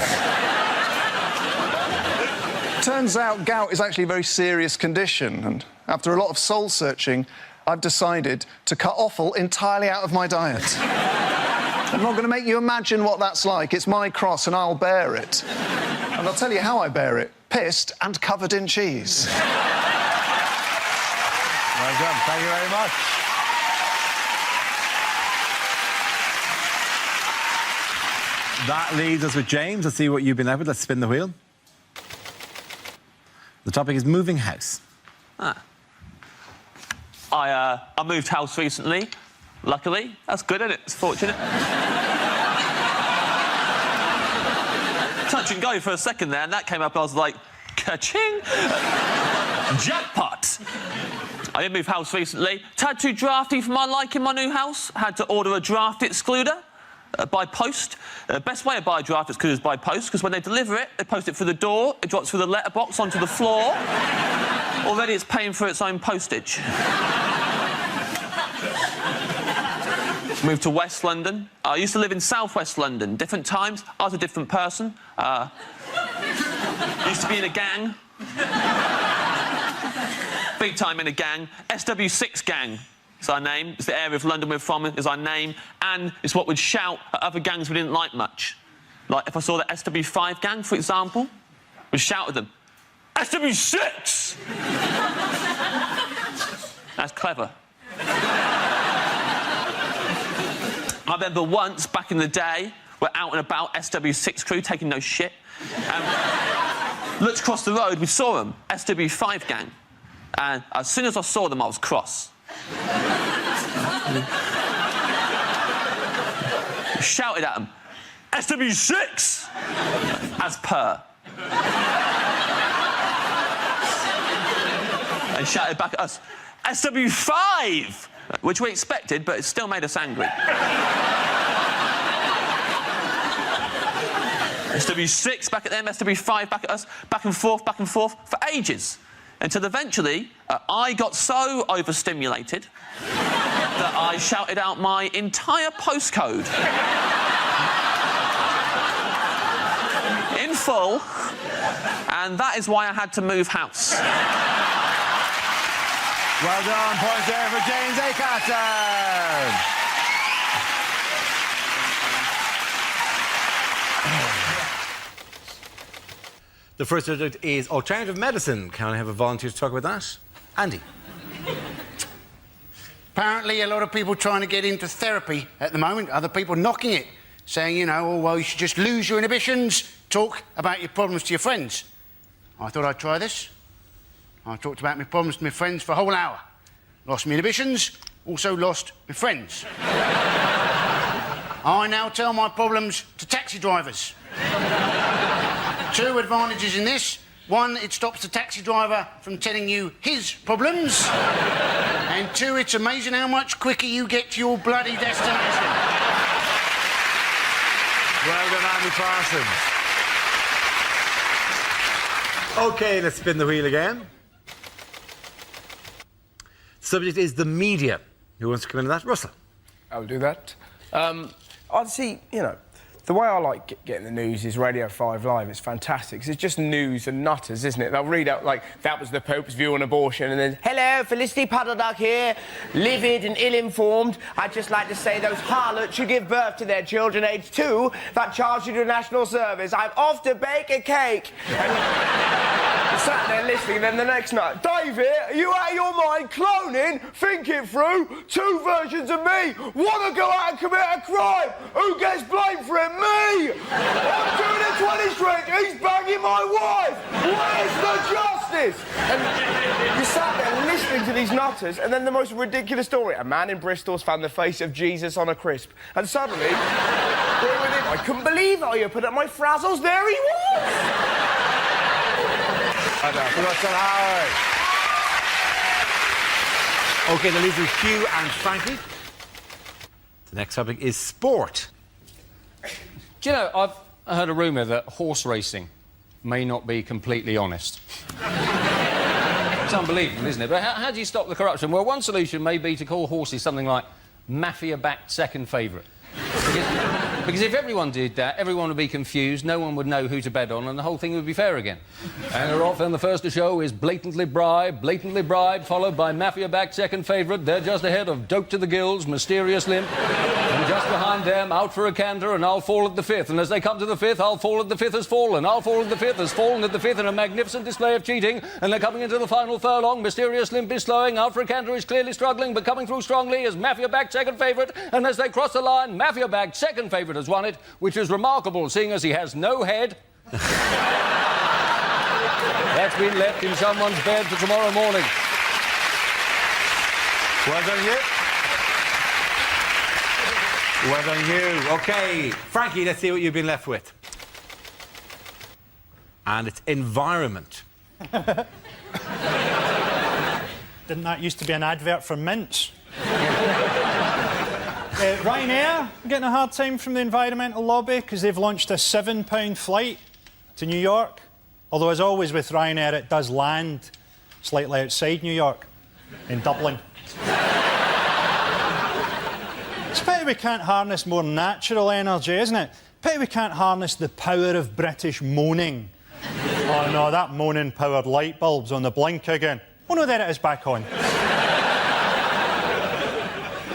Q: Turns out gout is actually a very serious condition, and after a lot of soul-searching, I've decided to cut offal entirely out of my diet. I'm not going to make you imagine what that's like. It's my cross, and I'll bear it. And I'll tell you how I bear it. Pissed and covered in cheese.
K: Well done. Thank you very much. That leaves us with James. Let's see what you've been left with. Let's spin the wheel. The topic is moving house.
L: I moved house recently. Luckily. That's good, isn't it? It's fortunate. Touch and go for a second there, and that came up, and I was like, ka-ching! Jackpot! I did move house recently. Tad too drafty for my liking, my new house. Had to order a draft excluder. By post. Best way to buy a draft excluder is by post, because when they deliver it, they post it through the door, it drops through the letterbox onto the floor. Already it's paying for its own postage. Moved to West London. I used to live in South West London. Different times, I was a different person. Used to be in a gang. Big time in a gang. SW6 gang. Is our name. It's the area of London we're from, is our name, and it's what we'd shout at other gangs we didn't like much. Like, if I saw the SW5 gang, for example, we'd shout at them, SW6! That's clever. I remember once, back in the day, we're out and about, SW6 crew, taking no shit. Looked across the road, we saw them, SW5 gang. And as soon as I saw them, I was cross. Shouted at them, SW6! As per. They shouted back at us, SW5! Which we expected, but it still made us angry. SW6 back at them, SW5 back at us, back and forth for ages. Until eventually, I got so overstimulated that I shouted out my entire postcode in full, and that is why I had to move house.
K: Well done. Points there for James Acaster. The first subject is alternative medicine. Can I have a volunteer to talk about that? Andy.
C: Apparently, a lot of people trying to get into therapy at the moment. Other people knocking it, saying, you know, oh, well, you should just lose your inhibitions, talk about your problems to your friends. I thought I'd try this. I talked about my problems to my friends for a whole hour. Lost my inhibitions, also lost my friends. I now tell my problems to taxi drivers. 2 advantages in this. 1, it stops the taxi driver from telling you his problems. And 2, it's amazing how much quicker you get to your bloody destination.
K: Well done, Andy Parsons. OK, let's spin the wheel again. Subject is the media. Who wants to come into that? Russell.
S: I'll do that. I'd see, you know, the way I like getting the news is Radio 5 Live. It's fantastic, 'cause it's just news and nutters, isn't it? They'll read out, like, that was the Pope's view on abortion, and then, hello, Felicity Puddleduck here, livid and ill-informed. I'd just like to say those harlots should give birth to their children aged 2 that charge you to national service. I'm off to bake a cake. And sat there listening, and then the next night, David, are you out of your mind? Cloning? Think it through. 2 versions of me. Want to go out and commit a crime? Who gets blamed for it? Me! I'm doing a 20 string. He's banging my wife. Where's the justice? And you sat there listening to these nutters, and then the most ridiculous story. A man in Bristol's found the face of Jesus on a crisp. And suddenly, there with it, I couldn't believe I opened up my frazzles. There he was!
K: Russell Howard. OK, the leaders are Hugh and Frankie. The next topic is sport.
B: Do you know, I've heard a rumour that horse racing may not be completely honest. It's unbelievable, isn't it? But how do you stop the corruption? Well, one solution may be to call horses something like mafia-backed second favourite. Because if everyone did that, everyone would be confused, no one would know who to bet on, and the whole thing would be fair again. And they're off, and the first to show is blatantly bribed, followed by mafia-backed second favourite. They're just ahead of Dope to the Gills, Mysterious Limp, and just behind them, Out for a Canter, and I'll Fall at the Fifth. And as they come to the fifth, I'll Fall at the Fifth has fallen. I'll Fall at the Fifth has fallen at the fifth in a magnificent display of cheating, and they're coming into the final furlong. Mysterious Limp is slowing, Out for a Canter is clearly struggling, but coming through strongly is mafia-backed second favourite, and as they cross the line, mafia-backed second favourite has won it, which is remarkable, seeing as he has no head. That's been left in someone's bed for tomorrow morning.
K: Well done, you. Well done, you. OK, Frankie, let's see what you've been left with. And it's environment.
R: Didn't that used to be an advert for mints? Ryanair getting a hard time from the environmental lobby because they've launched a £7 flight to New York. Although, as always with Ryanair, it does land slightly outside New York, in Dublin. It's a pity we can't harness more natural energy, isn't it? Pity we can't harness the power of British moaning. Oh no, that moaning-powered light bulb's on the blink again. Oh no, there it is, back on.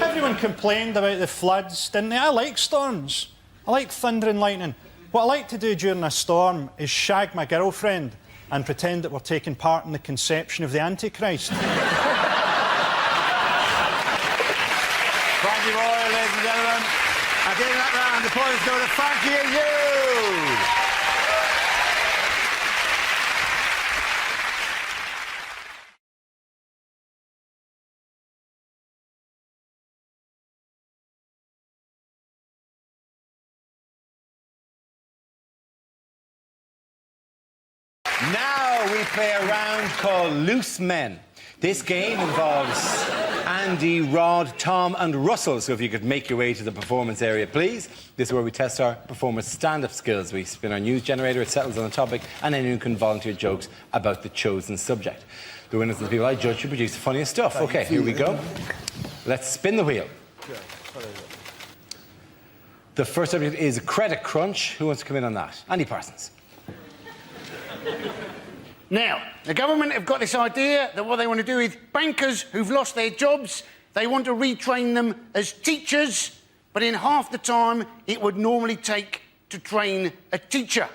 R: Everyone complained about the floods, didn't they? I like storms. I like thunder and lightning. What I like to do during a storm is shag my girlfriend and pretend that we're taking part in the conception of the Antichrist.
K: Frankie Royal, ladies and gentlemen. At the end of that round, the points go to Frankie and you. Now we play a round called Loose Men. This game involves Andy, Rod, Tom and Russell. So if you could make your way to the performance area, please. This is where we test our performers' stand-up skills. We spin our news generator, it settles on a topic, and anyone can volunteer jokes about the chosen subject. The winners and the people I judge should produce the funniest stuff. OK, here we go. Let's spin the wheel. The first subject is credit crunch. Who wants to come in on that? Andy Parsons.
C: Now, the government have got this idea that what they want to do is bankers who've lost their jobs, they want to retrain them as teachers, but in half the time it would normally take to train a teacher.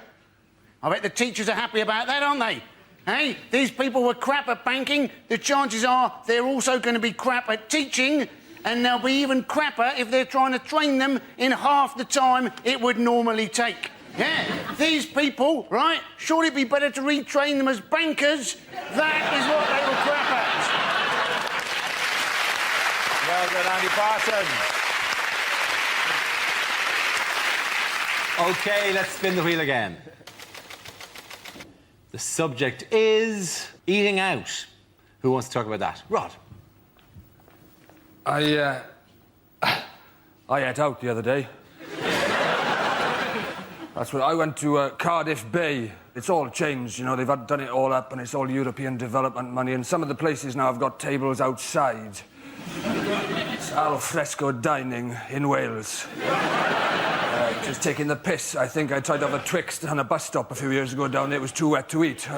C: I bet the teachers are happy about that, aren't they? Hey, these people were crap at banking. The chances are they're also going to be crap at teaching, and they'll be even crapper if they're trying to train them in half the time it would normally take. Yeah, these people, right, surely it'd be better to retrain them as bankers. That is what they were crap at.
A: Well done, Andy Parsons. OK, let's spin the wheel again. The subject is eating out. Who wants to talk about that? Rod.
T: I ate out the other day. That's what I went to Cardiff Bay. It's all changed, you know. They've done it all up, and it's all European development money. And some of the places now have got tables outside. It's al fresco dining in Wales. Just taking the piss. I think I tried to have a Twixt on a bus stop a few years ago down there. It was too wet to eat. So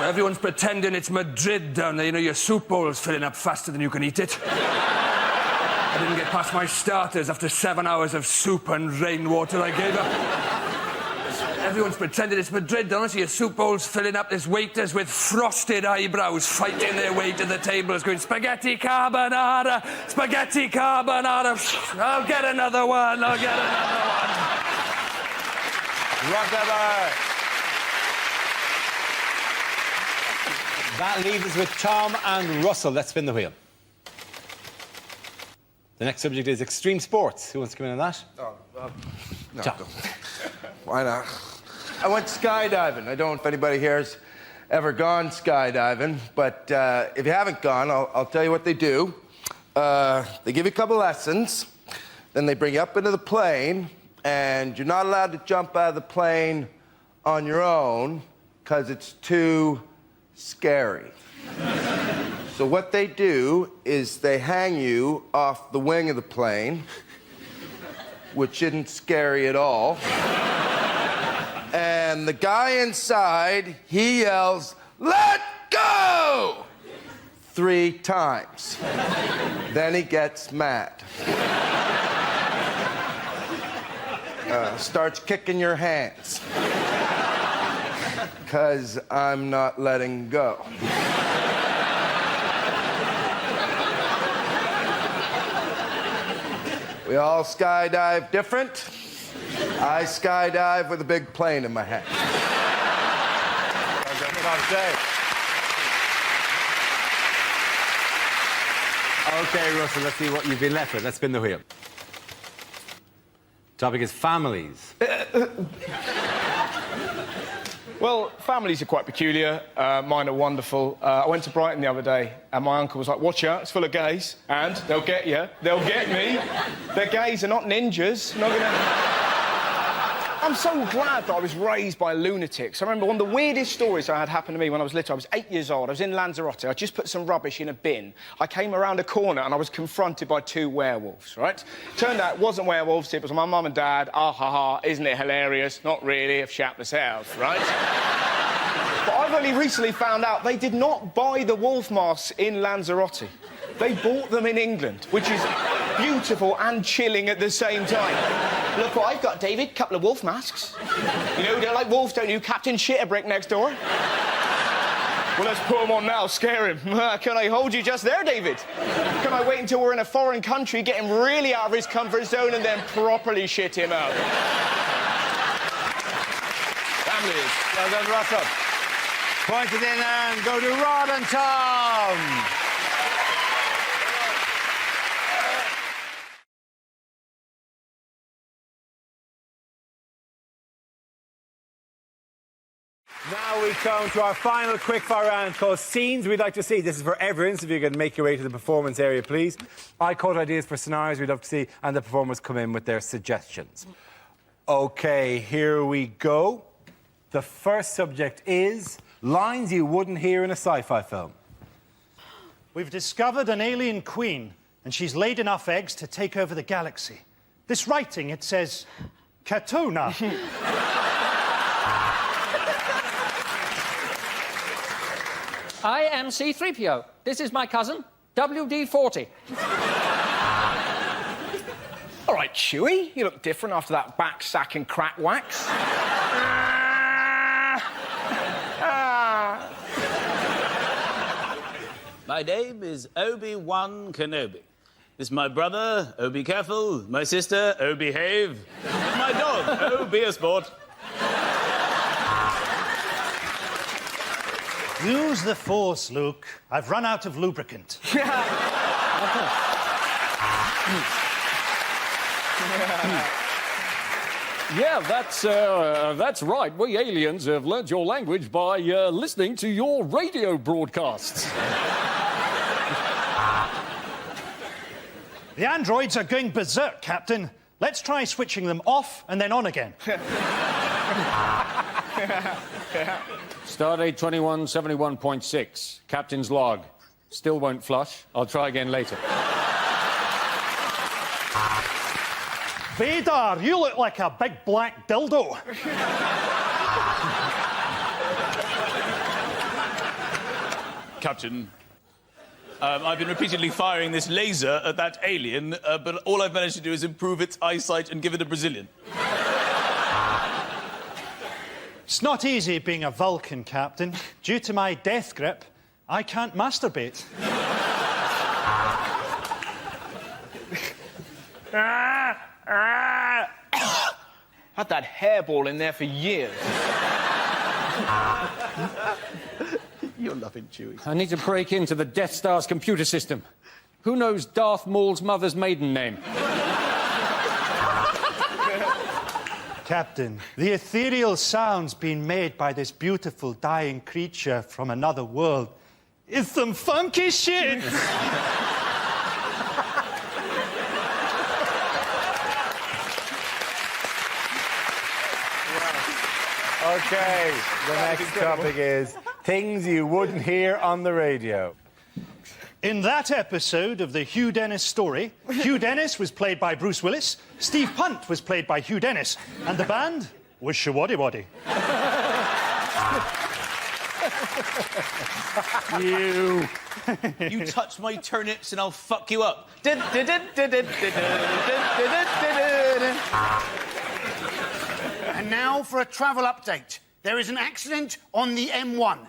T: everyone's pretending it's Madrid down there. You know, your soup bowl's filling up faster than you can eat it. I didn't get past my starters after 7 hours of soup and rainwater I gave up. Everyone's pretending it's Madrid, don't you? Your soup bowl's filling up. There's waiters with frosted eyebrows fighting their way to the tables going, spaghetti carbonara, spaghetti carbonara. I'll get another one, I'll get another one.
A: Rock'n'roll. That leaves us with Tom and Russell. Let's spin the wheel. The next subject is extreme sports. Who wants to come in on that?
U: No,
A: Tom.
U: Why not? I went skydiving. I don't know if anybody here has ever gone skydiving, but if you haven't gone, I'll tell you what they do. They give you a couple lessons, then they bring you up into the plane, and you're not allowed to jump out of the plane on your own because it's too scary. So what they do is they hang you off the wing of the plane, which isn't scary at all. And the guy inside, he yells, "Let go!" 3 times. Then he gets mad. Starts kicking your hands. 'Cause I'm not letting go. We all skydive different. I skydive with a big plane in my hand.
A: OK, Russell, let's see what you've been left with. Let's spin the wheel. Topic is families.
S: Well, families are quite peculiar. Mine are wonderful. I went to Brighton the other day, and my uncle was like, "Watch out, it's full of gays, and they'll get you. They'll get me. They're gays, they're not ninjas. Not gonna..." I'm so glad that I was raised by lunatics. I remember one of the weirdest stories I had happen to me when I was little. I was 8 years old. I was in Lanzarote. I just put some rubbish in a bin. I came around a corner and I was confronted by 2 werewolves, right? Turned out it wasn't werewolves, it was my mum and dad. Ah, ha, ha, isn't it hilarious? Not really, I've shat myself, right? But I've only recently found out they did not buy the wolf masks in Lanzarote. They bought them in England, which is beautiful and chilling at the same time. Look what I've got, David. Couple of wolf masks. You know, you don't like wolves, don't you? Captain Shitterbrick next door. Well, let's put him on now, scare him. Can I hold you just there, David? Can I wait until we're in a foreign country, get him really out of his comfort zone, and then properly shit him out? Families.
A: Well done, Russell. Point it in and go to Rod and Tom. Now we come to our final quickfire round called Scenes We'd Like to See. This is for everyone, so if you can make your way to the performance area, please. I quote ideas for scenarios we'd love to see, and the performers come in with their suggestions. OK, here we go. The first subject is lines you wouldn't hear in a sci-fi film.
R: We've discovered an alien queen, and she's laid enough eggs to take over the galaxy. This writing, it says, Katona.
F: I am C-3PO. This is my cousin, WD-40.
S: All right, Chewie, you look different after that back sack and crack wax.
H: My name is Obi-Wan Kenobi. This is my brother, Oh Be Careful, my sister, Oh Behave, and my dog, Oh Be a Sport.
R: Use the Force, Luke. I've run out of lubricant.
F: Yeah, that's right. We aliens have learnt your language by listening to your radio broadcasts.
R: The androids are going berserk, Captain. Let's try switching them off and then on again.
F: Stardate 2171.6. Captain's log. Still won't flush. I'll try again later.
R: Vader, you look like a big black dildo.
H: Captain, I've been repeatedly firing this laser at that alien, but all I've managed to do is improve its eyesight and give it a Brazilian.
R: It's not easy being a Vulcan, Captain. Due to my death grip, I can't masturbate.
S: Had that hairball in there for years.
H: You're loving Chewie.
F: I need to break into the Death Star's computer system. Who knows Darth Maul's mother's maiden name?
R: Captain, the ethereal sounds being made by this beautiful dying creature from another world is some funky shit.
V: OK, the next topic is things you wouldn't hear on the radio.
R: In that episode of the Hugh Dennis story, Hugh Dennis was played by Bruce Willis, Steve Punt was played by Hugh Dennis, and the band was Shawaddy Waddy.
H: You touch my turnips and I'll fuck you up.
C: And now for a travel update. There is an accident on the M1.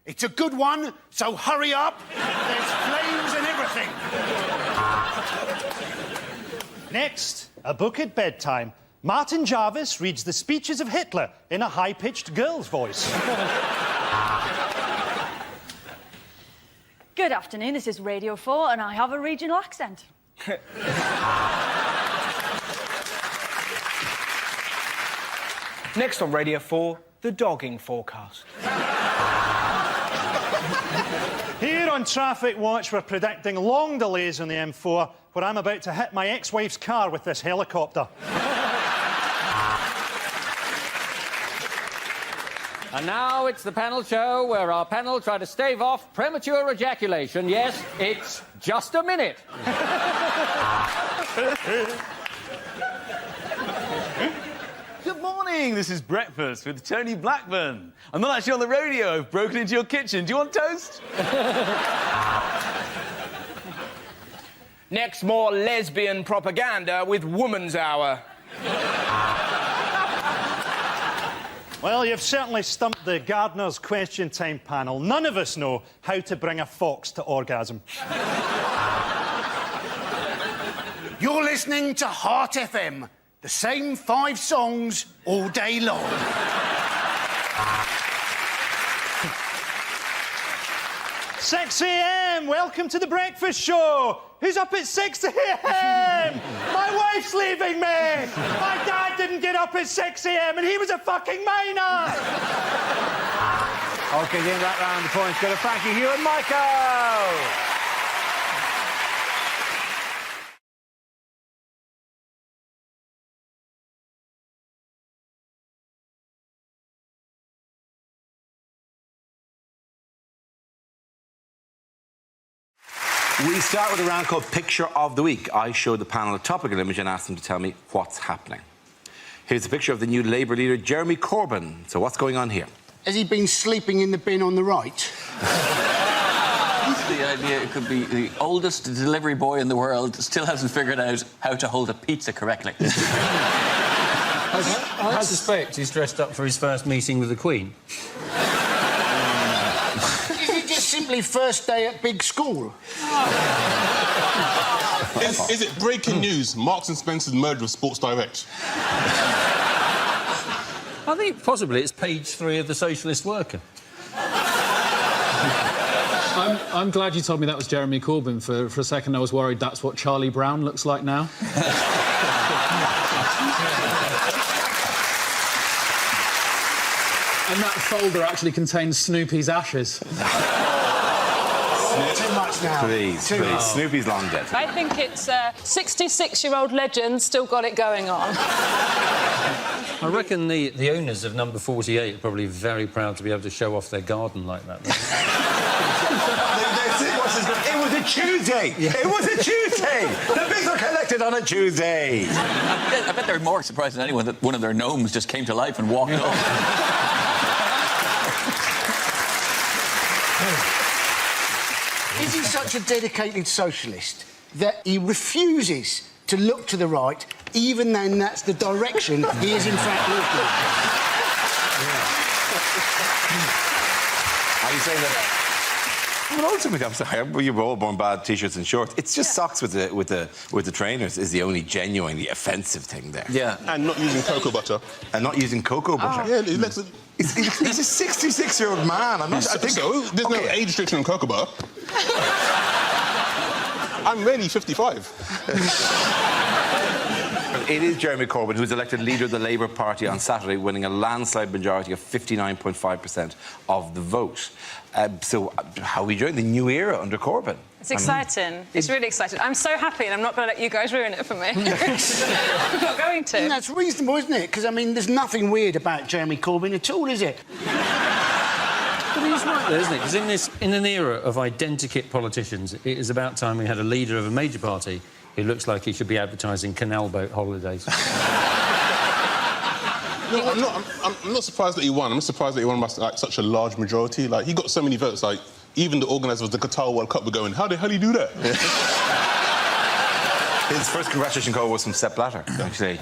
C: It's a good one, so hurry up. There's flames and everything.
R: Next, a book at bedtime. Martin Jarvis reads the speeches of Hitler in a high-pitched girl's voice.
X: Good afternoon, this is Radio 4 and I have a regional accent.
S: Next on Radio 4, the dogging forecast.
R: Here on Traffic Watch, we're predicting long delays on the M4, where I'm about to hit my ex-wife's car with this helicopter.
F: And now it's the panel show where our panel try to stave off premature ejaculation. Yes, it's just a minute.
H: Good morning, this is Breakfast with Tony Blackburn. I'm not actually on the radio, I've broken into your kitchen. Do you want toast?
S: Next, more lesbian propaganda with Woman's Hour.
R: Well, you've certainly stumped the Gardener's Question Time panel. None of us know how to bring a fox to orgasm.
C: You're listening to Heart FM. The same 5 songs all day long.
R: "6 a.m, welcome to the breakfast show. Who's up at 6 a.m? My wife's leaving me. My dad didn't get up at 6 a.m. and he was a fucking minor.
V: OK, in that round, the points go to Frankie, Hugh and Michael.
A: We start with a round called Picture of the Week. I show the panel a topical image and ask them to tell me what's happening. Here's a picture of the new Labour leader, Jeremy Corbyn. So what's going on here?
C: Has he been sleeping in the bin on the right?
E: the idea it could be the oldest delivery boy in the world still hasn't figured out how to hold a pizza correctly.
B: I suspect he's dressed up for his first meeting with the Queen.
C: Is it just simply first day at big school?
G: Is it breaking news? Marks and Spencer's merger with Sports Direct.
B: I think possibly it's page 3 of The Socialist Worker.
J: I'm glad you told me that was Jeremy Corbyn. For a second, I was worried that's what Charlie Brown looks like now. And that folder actually contains Snoopy's ashes.
C: Too much now.
A: Please. Snoopy's long dead.
P: I think it's a 66-year-old legend still got it going on.
B: I reckon the owners of number 48 are probably very proud to be able to show off their garden like that.
A: It was a Tuesday! It was a Tuesday! The bigs are collected on a Tuesday!
E: I bet they're more surprised than anyone that one of their gnomes just came to life and walked off.
C: Is he such a dedicated socialist that he refuses to look to the right, even then that's the direction he is in fact looking?
A: Are you saying that? Well, ultimately, I'm sorry, we were all born bad T-shirts and shorts. It's just socks with the trainers is the only genuinely offensive thing there.
G: Yeah, and not using cocoa butter.
A: And not using cocoa butter.
G: Yeah, he's a
A: 66-year-old man. I think
G: so. There's no age restriction on cocoa butter. I'm really 55.
A: It is Jeremy Corbyn who's elected leader of the Labour Party on Saturday, winning a landslide majority of 59.5% of the vote. So how are we doing? The new era under Corbyn?
P: It's exciting. It's really exciting. I'm so happy, and I'm not going to let you guys ruin it for me. I'm not going to.
C: And that's reasonable, isn't it? Because, I mean, there's nothing weird about Jeremy Corbyn at all, is it?
B: But he's right there, isn't it? Because in an era of identikit politicians, it is about time we had a leader of a major party who looks like he should be advertising canal boat holidays.
G: No, I'm not surprised that he won. I'm surprised that he won by such a large majority. Like, he got so many votes, like, even the organisers of the Qatar World Cup were going, how the hell do you do that?
A: His first congratulation call was from Sepp Blatter, actually.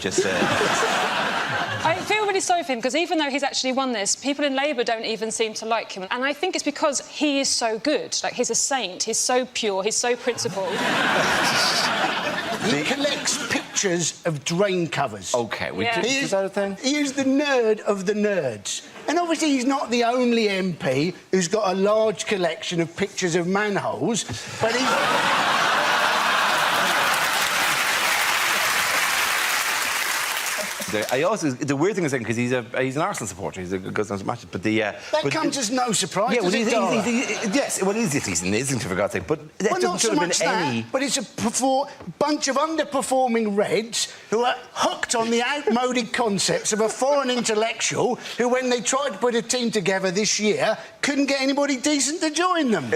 P: I feel really sorry for him, because even though he's actually won this, people in Labour don't even seem to like him. And I think it's because he is so good. Like, he's a saint. He's so pure. He's so principled.
C: He collects pictures of drain covers.
A: OK,
C: is that a thing? He is the nerd of the nerds. And obviously he's not the only MP who's got a large collection of pictures of manholes, but he's...
A: The weird thing is because he's an Arsenal supporter, he goes down to matches, but
C: that comes as no surprise.
A: Yeah, well,
C: it,
A: yes, well, he's in Islington, for God's sake, but that
C: well, not so much that, but it's a bunch of underperforming Reds who are hooked on the outmoded concepts of a foreign intellectual who, when they tried to put a team together this year, couldn't get anybody decent to join them.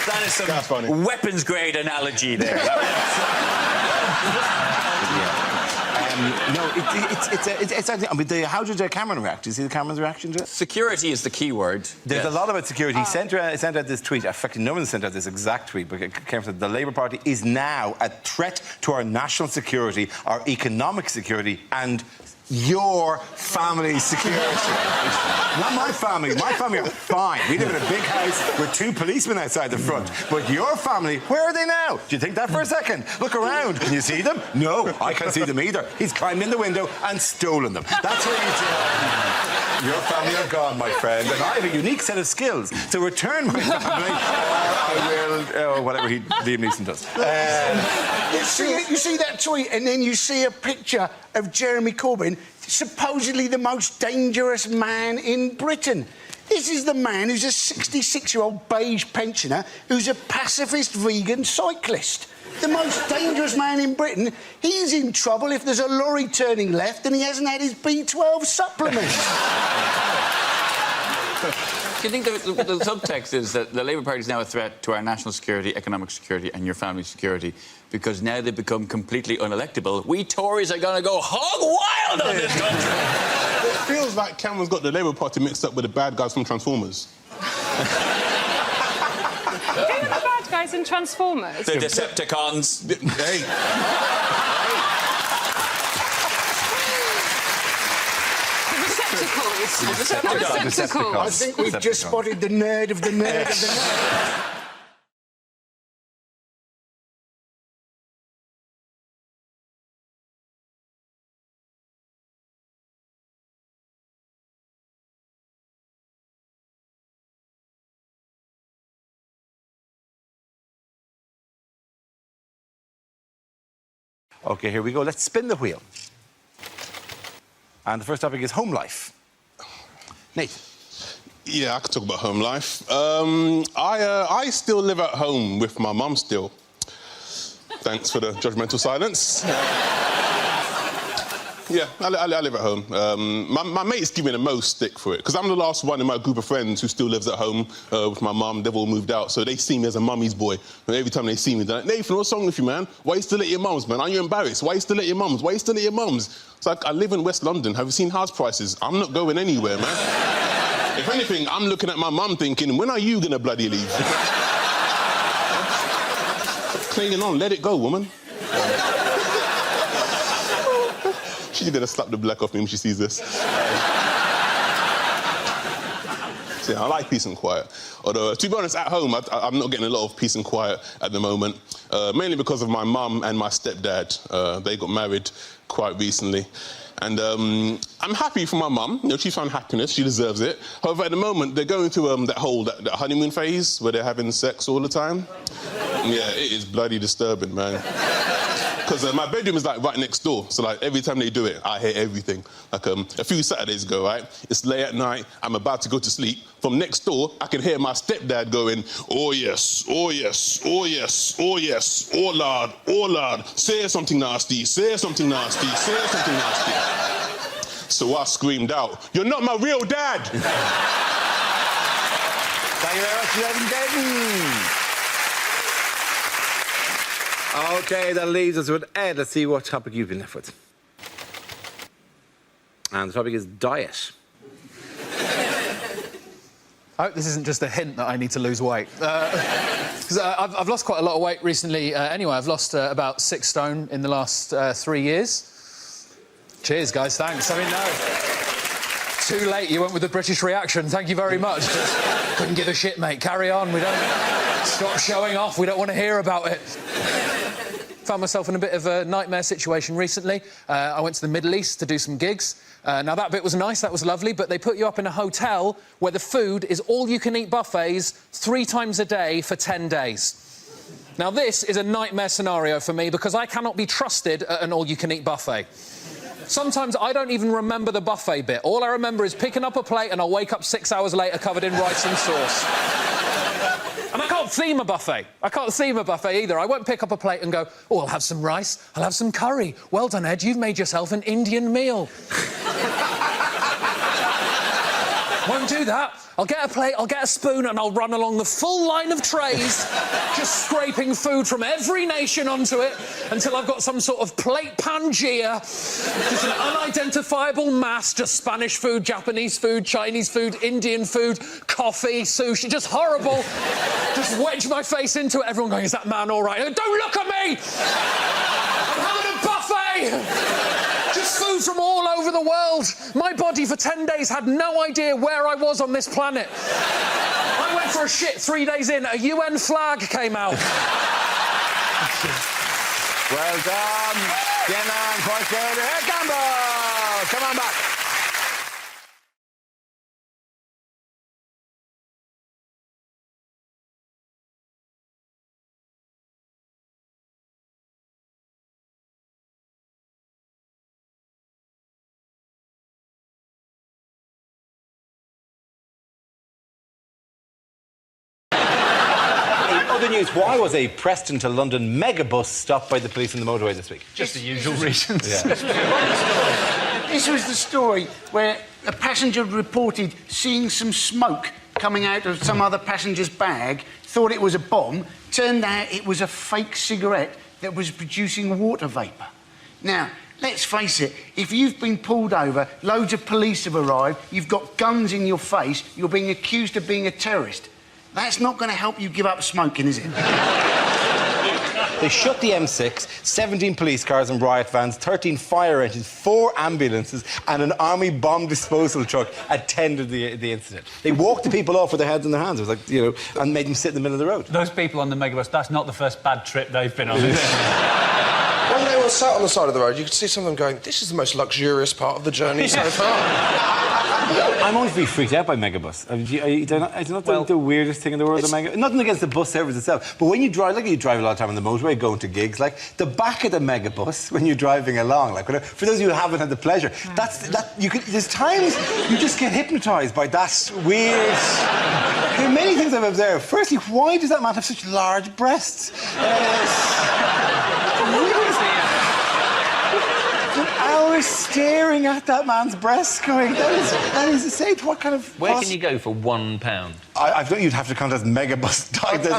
E: That is some weapons-grade analogy there.
A: How did Cameron react? Did you see the Cameron's reaction to it?
E: Security is the key word.
A: There's a lot about security. He sent out this tweet. In fact, no one sent out this exact tweet, but it came from the Labour Party is now a threat to our national security, our economic security, and your family's security. Not my family. My family are fine. We live in a big house with 2 policemen outside the front. But your family, where are they now? Do you think that for a second? Look around. Can you see them? No, I can't see them either. He's climbed in the window and stolen them. That's what he's doing. Your family are gone, my friend, and I have a unique set of skills to return my family. I will, whatever Liam Neeson does.
C: You see that tweet, and then you see a picture of Jeremy Corbyn, supposedly the most dangerous man in Britain. This is the man who's a 66-year-old beige pensioner who's a pacifist vegan cyclist. The most dangerous man in Britain. He's in trouble if there's a lorry turning left and he hasn't had his B12 supplement.
E: Do you think the subtext is that the Labour Party is now a threat to our national security, economic security and your family's security because now they've become completely unelectable? We Tories are going to go hog wild on this country!
G: It feels like Cameron's got the Labour Party mixed up with the bad guys from Transformers.
P: Who are the bad guys in Transformers?
E: The Decepticons.
G: Hey.
P: Receptacles.
C: I think we've just spotted the nerd of the nerd of the nerd.
A: OK, here we go. Let's spin the wheel. And the first topic is home life. Nate.
G: Yeah, I could talk about home life. I still live at home with my mum still. Thanks for the judgmental silence. Yeah, I live at home. My mates give me the most stick for it, because I'm the last one in my group of friends who still lives at home with my mum. They've all moved out, so they see me as a mummy's boy. And every time they see me, they're like, Nathan, what's wrong with you, man? Why are you still at your mum's, man? Aren't you embarrassed? Why are you still at your mum's? Why are you still at your mum's? It's like, I live in West London. Have you seen house prices? I'm not going anywhere, man. If anything, I'm looking at my mum thinking, when are you going to bloody leave? Clinging on, let it go, woman. She's gonna slap the black off me when she sees this. So, yeah, I like peace and quiet. Although, to be honest, at home, I'm not getting a lot of peace and quiet at the moment, mainly because of my mum and my stepdad. They got married quite recently. And I'm happy for my mum. You know, she's found happiness. She deserves it. However, at the moment, they're going through that honeymoon phase where they're having sex all the time. Yeah, it is bloody disturbing, man. Because my bedroom is, like, right next door. So, like, every time they do it, I hear everything. Like, a few Saturdays ago, right? It's late at night. I'm about to go to sleep. From next door, I can hear my stepdad going, oh, yes, oh, yes, oh, yes, oh, yes, oh, Lord, say something nasty, say something nasty, say something nasty. So I screamed out, you're not my real dad!
A: Thank you very much, Devin. OK, that leaves us with Ed. Let's see what topic you've been left with. And the topic is diet.
J: I hope this isn't just a hint that I need to lose weight. Because I've lost quite a lot of weight recently anyway. I've lost about 6 stone in the last 3 years. Cheers, guys, thanks. I mean, no. Too late, you went with the British reaction. Thank you very much. Just couldn't give a shit, mate. Carry on. We don't... Stop showing off. We don't want to hear about it. Found myself in a bit of a nightmare situation recently. I went to the Middle East to do some gigs. Now, that bit was nice, that was lovely, but they put you up in a hotel where the food is all-you-can-eat buffets 3 times a day for 10 days. Now, this is a nightmare scenario for me because I cannot be trusted at an all-you-can-eat buffet. Sometimes I don't even remember the buffet bit. All I remember is picking up a plate and I'll wake up 6 hours later covered in rice and sauce. And I can't theme a buffet. I can't theme a buffet either. I won't pick up a plate and go, oh, I'll have some rice, I'll have some curry. Well done, Ed, you've made yourself an Indian meal. Won't do that. I'll get a plate, I'll get a spoon, and I'll run along the full line of trays, just scraping food from every nation onto it until I've got some sort of plate Pangea, just an unidentifiable mass, just Spanish food, Japanese food, Chinese food, Indian food, coffee, sushi, just horrible. Just wedge my face into it, everyone going, is that man all right? Don't look at me! I'm having a buffet! Just food from all over the world. My body for 10 days had no idea where I was on this planet. I went for a shit 3 days in, a UN flag came out.
A: Well done. Jenna and Porter Campbell. Come on back. Other news, why was a Preston to London megabus stopped by the police on the motorway this week?
J: Just the usual reasons.
C: Yeah. This was the story where a passenger reported seeing some smoke coming out of some other passenger's bag, thought it was a bomb, turned out it was a fake cigarette that was producing water vapour. Now, let's face it, if you've been pulled over, loads of police have arrived, you've got guns in your face, you're being accused of being a terrorist. That's not going to help you give up smoking, is it?
A: They shut the M6, 17 police cars and riot vans, 13 fire engines, 4 ambulances and an army bomb disposal truck attended the incident. They walked the people off with their heads in their hands. It was like, you know, and made them sit in the middle of the road.
I: Those people on the megabus, that's not the first bad trip they've been on.
U: When they were sat on the side of the road, you could see some of them going, this is the most luxurious part of the journey so far.
A: I'm always really freaked out by megabus. It's not the weirdest thing in the world, the megabus. Nothing against the bus service itself, but when you drive, like you drive a lot of time on the motorway, going to gigs, like the back of the megabus when you're driving along, like for those of you who haven't had the pleasure, there's times you just get hypnotised by that weird. There are many things I've observed. Firstly, why does that man have such large breasts? Hours staring at that man's breasts going, that is insane. What kind of...
B: Where can you go for £1?
A: I thought you'd have to contact Megabus.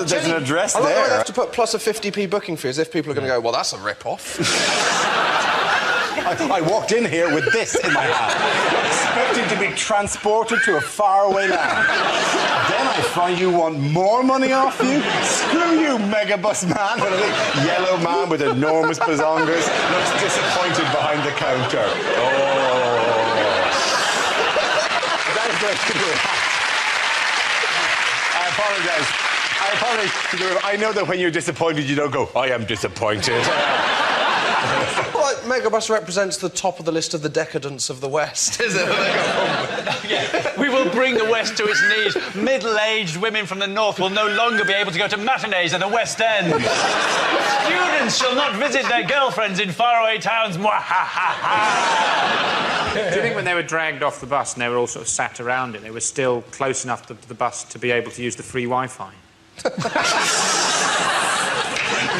A: There's an address there.
U: I'd have to put plus a 50p booking fee as if people are going to go, well, that's a rip-off.
A: I walked in here with this in my hand, expecting to be transported to a faraway land. Then I find you want more money off you? Screw you, Megabus man. With a big yellow man with enormous bazongas looks disappointed behind the counter. That's great. I apologise. I know that when you're disappointed, you don't go, I am disappointed.
U: Well, Megabus represents the top of the list of the decadence of the West, is it?
I: Yeah. We will bring the West to its knees. Middle-aged women from the North will no longer be able to go to matinees at the West End. Students shall not visit their girlfriends in faraway towns.
M: Do you think when they were dragged off the bus and they were all sort of sat around it, they were still close enough to the bus to be able to use the free Wi-Fi?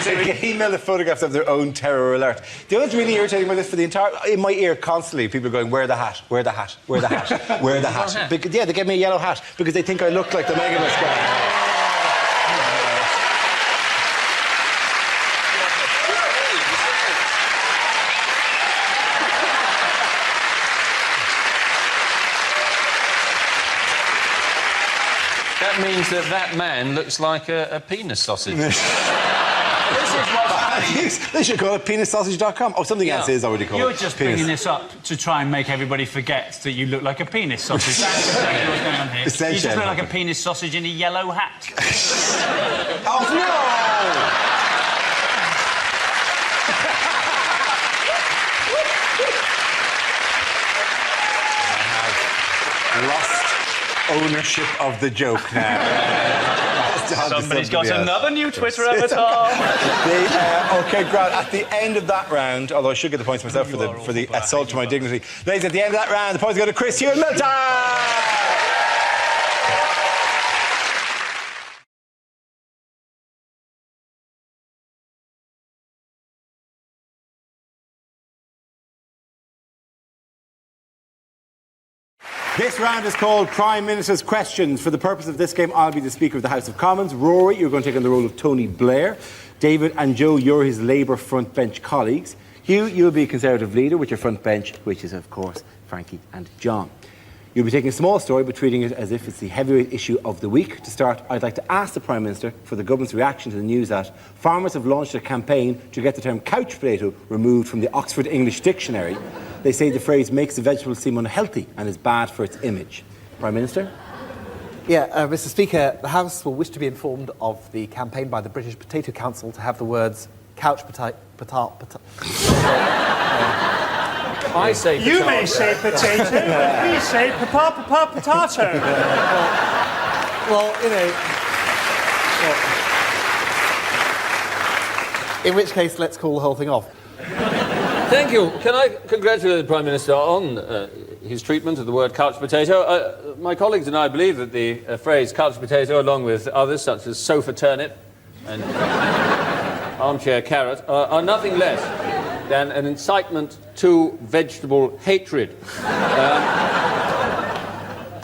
A: They email the photographs of their own terror alert. You know what's really irritating about this? For the entire... In my ear, constantly, people are going, wear the hat, wear the hat, wear the hat, wear the hat. Because, yeah, they give me a yellow hat because they think I look like the Megabus guy.
B: That means that man looks like a penis sausage.
A: They should call it penissausage.com. Oh, something else is already called.
I: You're just bringing this up to try and make everybody forget that you look like a penis sausage. That's exactly what's going on here. You just look like a penis sausage in a yellow hat.
A: Oh, no! I have lost ownership of the joke now.
I: Somebody's got another new Twitter avatar.
A: OK, Grant, at the end of that round, although I should get the points myself for the assault to my dignity, ladies, at the end of that round, the points go to Chris Hugh and Milton! This round is called Prime Minister's Questions. For the purpose of this game, I'll be the Speaker of the House of Commons. Rory, you're going to take on the role of Tony Blair. David and Joe, you're his Labour front bench colleagues. Hugh, you'll be a Conservative leader with your front bench, which is, of course, Frankie and John. You'll be taking a small story but treating it as if it's the heavyweight issue of the week. To start, I'd like to ask the Prime Minister for the government's reaction to the news that farmers have launched a campaign to get the term couch potato removed from the Oxford English Dictionary. They say the phrase makes the vegetable seem unhealthy and is bad for its image. Prime Minister?
O: Yeah, Mr. Speaker, the House will wish to be informed of the campaign by the British Potato Council to have the words couch potato...
B: I say potato.
R: You may say potato, we say potato.
O: Well, you know... Well, in which case, let's call the whole thing off.
B: Thank you. Can I congratulate the Prime Minister on his treatment of the word couch potato? My colleagues and I believe that the phrase couch potato, along with others such as sofa turnip and armchair carrot, are nothing less than an incitement to vegetable hatred.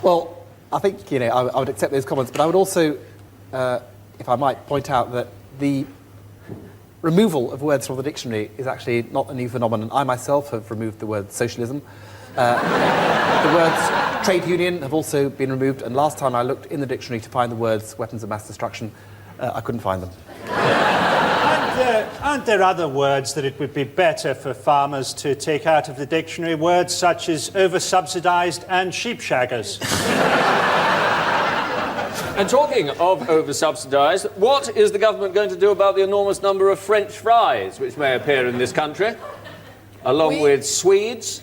O: Well, I think, you know, I would accept those comments, but I would also, if I might, point out that the removal of words from the dictionary is actually not a new phenomenon. I myself have removed the word socialism. The words trade union have also been removed, and last time I looked in the dictionary to find the words weapons of mass destruction, I couldn't find them.
R: Aren't there other words that it would be better for farmers to take out of the dictionary? Words such as over-subsidised and sheep-shaggers.
F: And talking of over-subsidised, what is the government going to do about the enormous number of French fries which may appear in this country, along with Swedes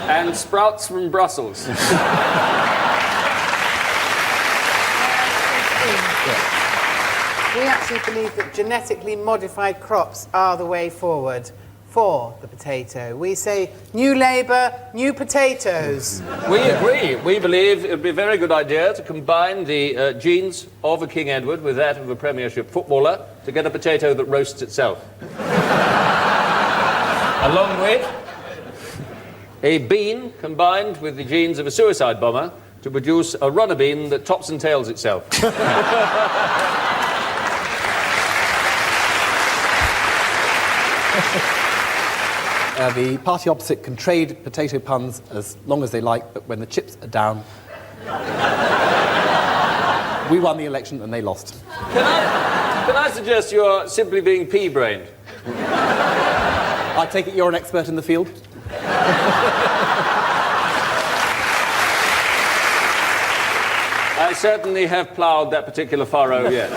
F: and sprouts from Brussels?
D: We actually believe that genetically modified crops are the way forward for the potato. We say, new Labour, new potatoes.
F: We agree. We believe it would be a very good idea to combine the genes of a King Edward with that of a Premiership footballer to get a potato that roasts itself. Along with a bean combined with the genes of a suicide bomber to produce a runner bean that tops and tails itself.
O: The party opposite can trade potato puns as long as they like, but when the chips are down, we won the election and they lost.
F: Can I suggest you're simply being pea-brained?
O: I take it you're an expert in the field?
F: I certainly have ploughed that particular furrow yet.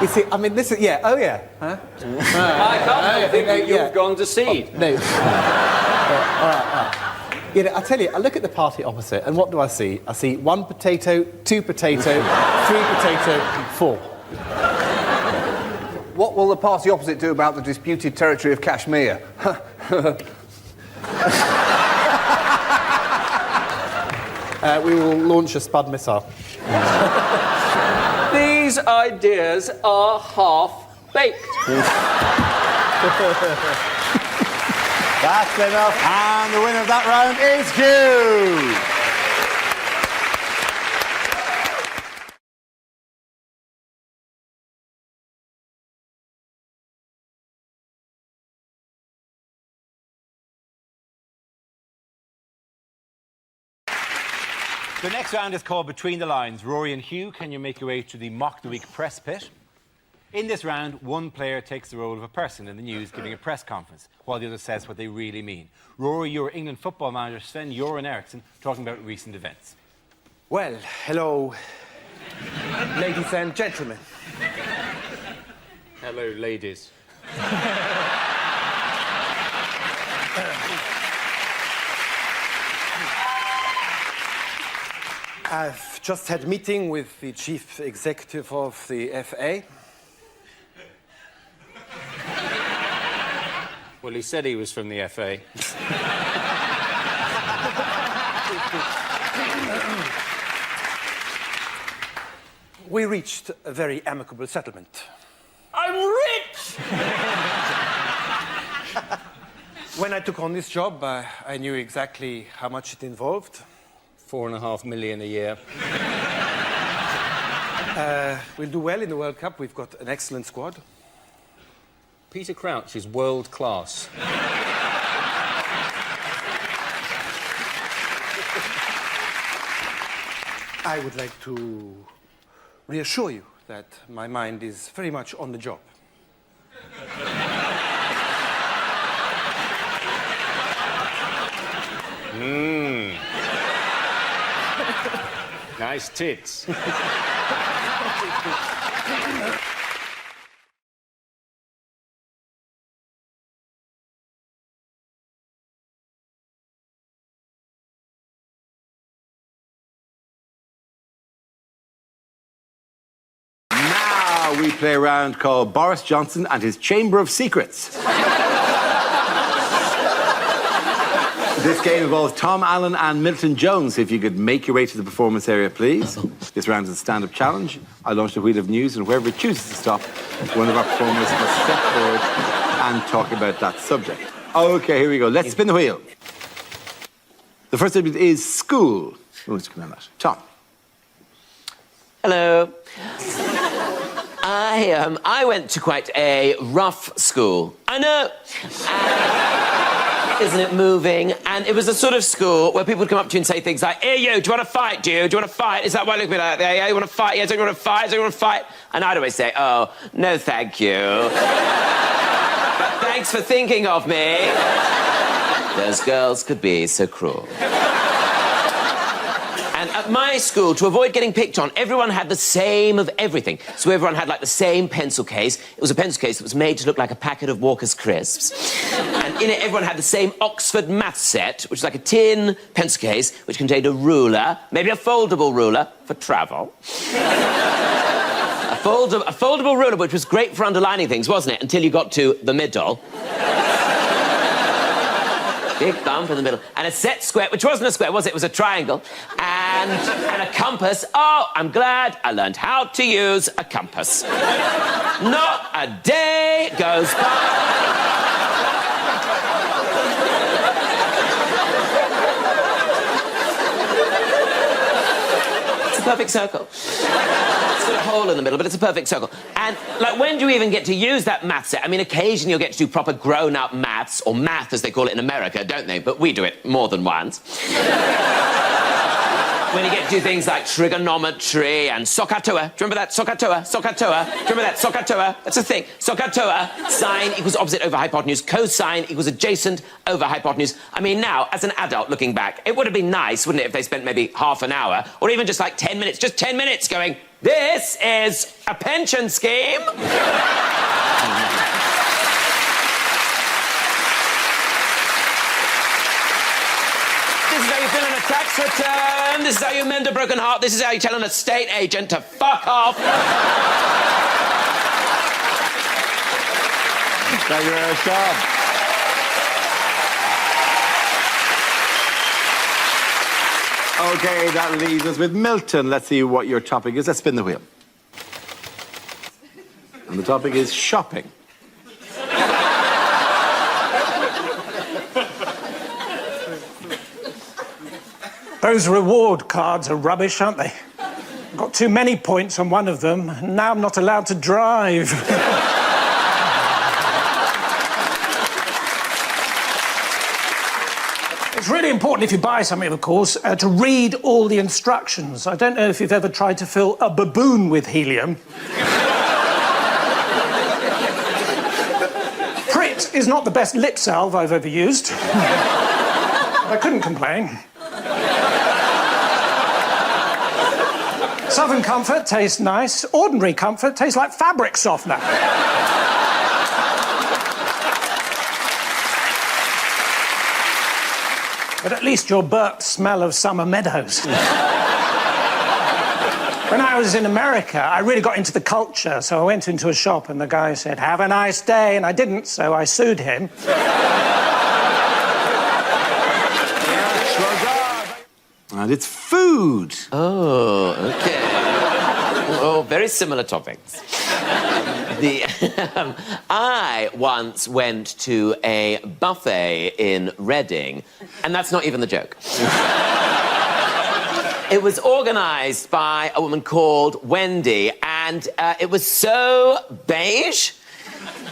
O: You see, I mean, this is... Yeah, oh yeah. Huh?
F: I can't think that you've gone to seed.
O: Oh, no. All right. You know, I tell you, I look at the party opposite, and what do I see? I see 1 potato, 2 potato, 3 potato, 4.
N: What will the party opposite do about the disputed territory of Kashmir?
O: We will launch a Spud missile.
F: These ideas are half-baked.
A: That's enough. And the winner of that round is Hugh. The next round is called Between the Lines. Rory and Hugh, can you make your way to the Mock of the Week press pit? In this round, one player takes the role of a person in the news giving a press conference, while the other says what they really mean. Rory, you're England football manager Sven-Göran Eriksson, talking about recent events.
U: Well, hello, ladies and gentlemen.
B: Hello, ladies.
U: I've just had a meeting with the chief executive of the FA.
B: Well, he said he was from the FA.
U: We reached a very amicable settlement.
B: I'm rich!
U: When I took on this job, I knew exactly how much it involved.
B: $4.5 million a year.
U: We'll do well in the World Cup. We've got an excellent squad.
B: Peter Crouch is world class.
U: I would like to reassure you that my mind is very much on the job.
B: Mmm. Nice tits.
A: Now we play a round called Boris Johnson and his Chamber of Secrets. This game involves Tom Allen and Milton Jones. If you could make your way to the performance area, please. This round is a stand-up challenge. I launch the wheel of news, and wherever it chooses to stop, one of our performers must step forward and talk about that subject. OK, here we go. Let's spin the wheel. The first subject is school. Who wants to come on that? Tom.
K: Hello. I went to quite a rough school. I know. Isn't it moving? And it was a sort of school where people would come up to you and say things like, "Hey, you, do you want to fight, do you? Do you want to fight? Is that why you look at me like that? Yeah, you want to fight? Yeah, don't you want to fight? Don't you want to fight?" And I'd always say, "Oh, no, thank you. But thanks for thinking of me." Those girls could be so cruel. And at my school, to avoid getting picked on, everyone had the same of everything. So everyone had, like, the same pencil case. It was a pencil case that was made to look like a packet of Walker's Crisps. And in it, everyone had the same Oxford math set, which is like a tin pencil case, which contained a ruler, maybe a foldable ruler for travel. A foldable ruler, which was great for underlining things, wasn't it? Until you got to the middle. Big bump in the middle. And a set square, which wasn't a square, was it? It was a triangle. And a compass. Oh, I'm glad I learned how to use a compass. Not a day goes by. It's a perfect circle. It's got a hole in the middle, but it's a perfect circle. And, like, when do you even get to use that math set? I mean, occasionally you'll get to do proper grown-up maths, or math, as they call it in America, don't they? But we do it more than once. When you get to do things like trigonometry and SOHCAHTOA. Do you remember that? SOHCAHTOA, SOHCAHTOA. Do you remember that? SOHCAHTOA. That's a thing. SOHCAHTOA. Sine equals opposite over hypotenuse. Cosine equals adjacent over hypotenuse. I mean, now, as an adult looking back, it would have been nice, wouldn't it, if they spent maybe half an hour, or even just like 10 minutes, just 10 minutes going, "This is a pension scheme." This is how you fill in a tax return. This is how you mend a broken heart. This is how you tell an estate agent to fuck off.
A: Thank you very much, Tom. OK, that leaves us with Milton. Let's see what your topic is. Let's spin the wheel. And the topic is shopping.
L: Those reward cards are rubbish, aren't they? Got too many points on one of them, and now I'm not allowed to drive. It's really important if you buy something, of course, to read all the instructions. I don't know if you've ever tried to fill a baboon with helium. Prit is not the best lip salve I've ever used. I couldn't complain. Southern Comfort tastes nice. Ordinary Comfort tastes like fabric softener. But at least your burps smell of summer meadows. When I was in America, I really got into the culture, so I went into a shop and the guy said, "Have a nice day," and I didn't, so I sued him.
A: And it's food.
K: Oh, OK. Oh, very similar topics. I once went to a buffet in Reading, and that's not even the joke. It was organised by a woman called Wendy, and it was so beige.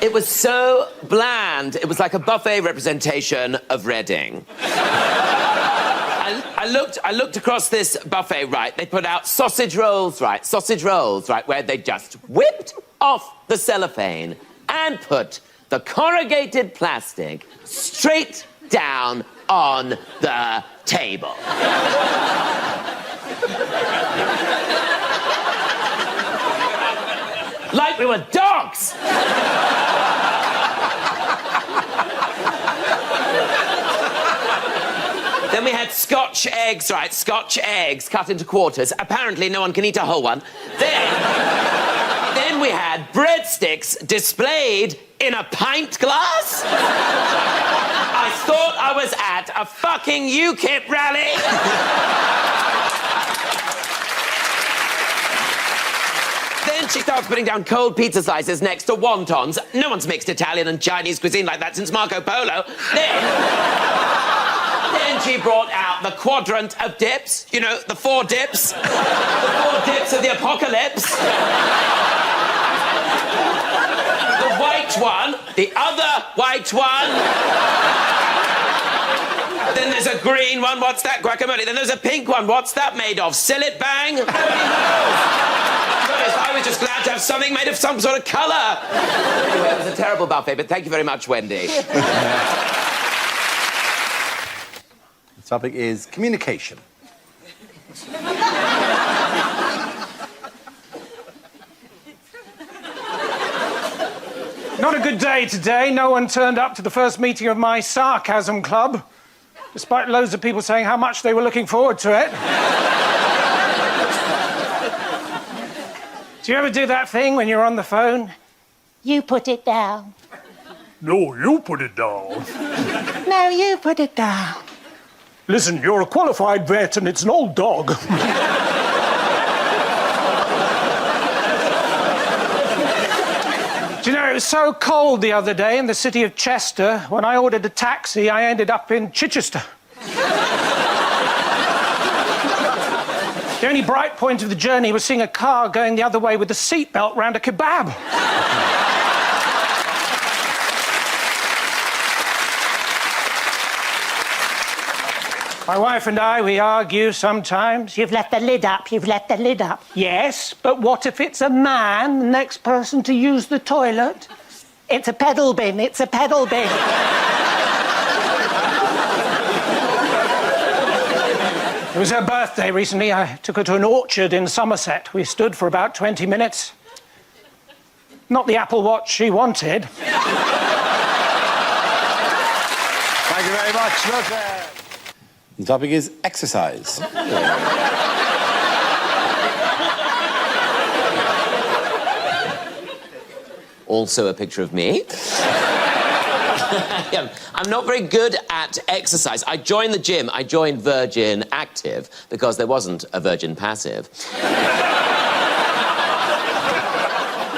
K: It was so bland. It was like a buffet representation of Reading. I looked across this buffet, right? They put out sausage rolls, right? Sausage rolls, right? Where they just whipped off the cellophane and put the corrugated plastic straight down on the table. Like we were dogs! Then we had Scotch eggs, right? Scotch eggs cut into quarters. Apparently no one can eat a whole one. Then we had breadsticks displayed in a pint glass. I thought I was at a fucking UKIP rally. Then she starts putting down cold pizza slices next to wontons. No one's mixed Italian and Chinese cuisine like that since Marco Polo. Then she she brought out the quadrant of dips. You know, the 4 dips. The 4 dips of the apocalypse. The white one, the other white one. Then there's a green one, what's that? Guacamole. Then there's a pink one, what's that made of? Sillet bang? Nobody knows. I was just glad to have something made of some sort of colour. Anyway, it was a terrible buffet, but thank you very much, Wendy.
A: The topic is communication.
L: Not a good day today. No one turned up to the first meeting of my sarcasm club, despite loads of people saying how much they were looking forward to it. Do you ever do that thing when you're on the phone?
Q: You put it down.
L: No, you put it down.
Q: No, you put it down.
L: Listen, you're a qualified vet and it's an old dog. Do you know, it was so cold the other day in the city of Chester, when I ordered a taxi, I ended up in Chichester. The only bright point of the journey was seeing a car going the other way with a seatbelt round a kebab. My wife and I, we argue sometimes.
Q: You've left the lid up, you've left the lid up.
L: Yes, but what if it's a man, the next person to use the toilet?
Q: It's a pedal bin, it's a pedal bin.
L: It was her birthday recently. I took her to an orchard in Somerset. We stood for about 20 minutes. Not the Apple Watch she wanted.
A: Thank you very much. The topic is exercise.
K: Also a picture of me. I'm not very good at exercise. I joined the gym. I joined Virgin Active because there wasn't a Virgin Passive.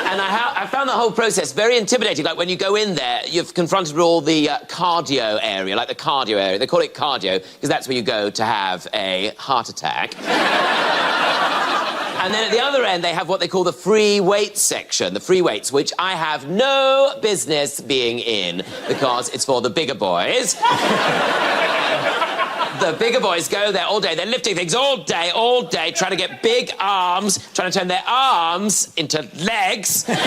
K: And I found the whole process very intimidating. Like, when you go in there, you're confronted with all the cardio area, like the cardio area. They call it cardio because that's where you go to have a heart attack. And then at the other end, they have what they call the free weights section, the free weights, which I have no business being in because it's for the bigger boys. The bigger boys go there all day. They're lifting things all day, trying to get big arms, trying to turn their arms into legs. And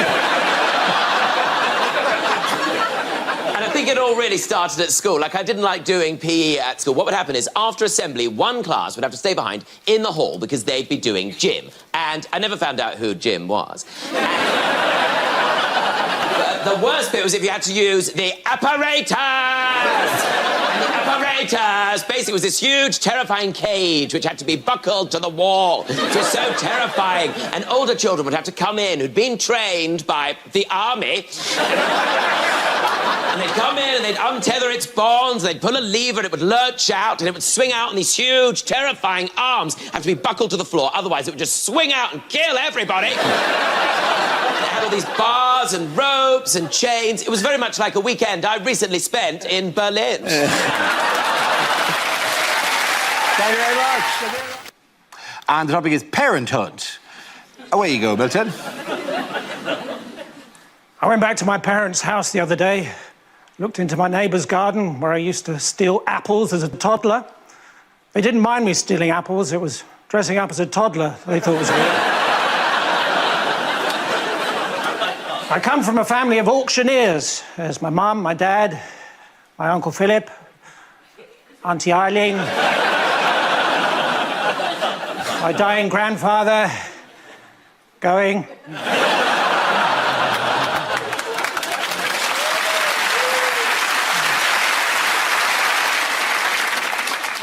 K: I think it all really started at school. Like, I didn't like doing PE at school. What would happen is, after assembly, one class would have to stay behind in the hall because they'd be doing gym. And I never found out who Jim was. The worst bit was if you had to use the apparatus. And the apparatus basically was this huge, terrifying cage which had to be buckled to the wall. It was so terrifying. And older children would have to come in who'd been trained by the army. And they'd come in and they'd untether its bonds, they'd pull a lever and it would lurch out and it would swing out, and these huge, terrifying arms have to be buckled to the floor, otherwise it would just swing out and kill everybody. They had all these bars and ropes and chains. It was very much like a weekend I recently spent in Berlin.
A: Thank you very much. And the topic is parenthood. Away you go, Milton.
L: I went back to my parents' house the other day, looked into my neighbour's garden where I used to steal apples as a toddler. They didn't mind me stealing apples, it was dressing up as a toddler they thought was weird. I come from a family of auctioneers. There's my mum, my dad, my Uncle Philip, Auntie Eileen, my dying grandfather, going.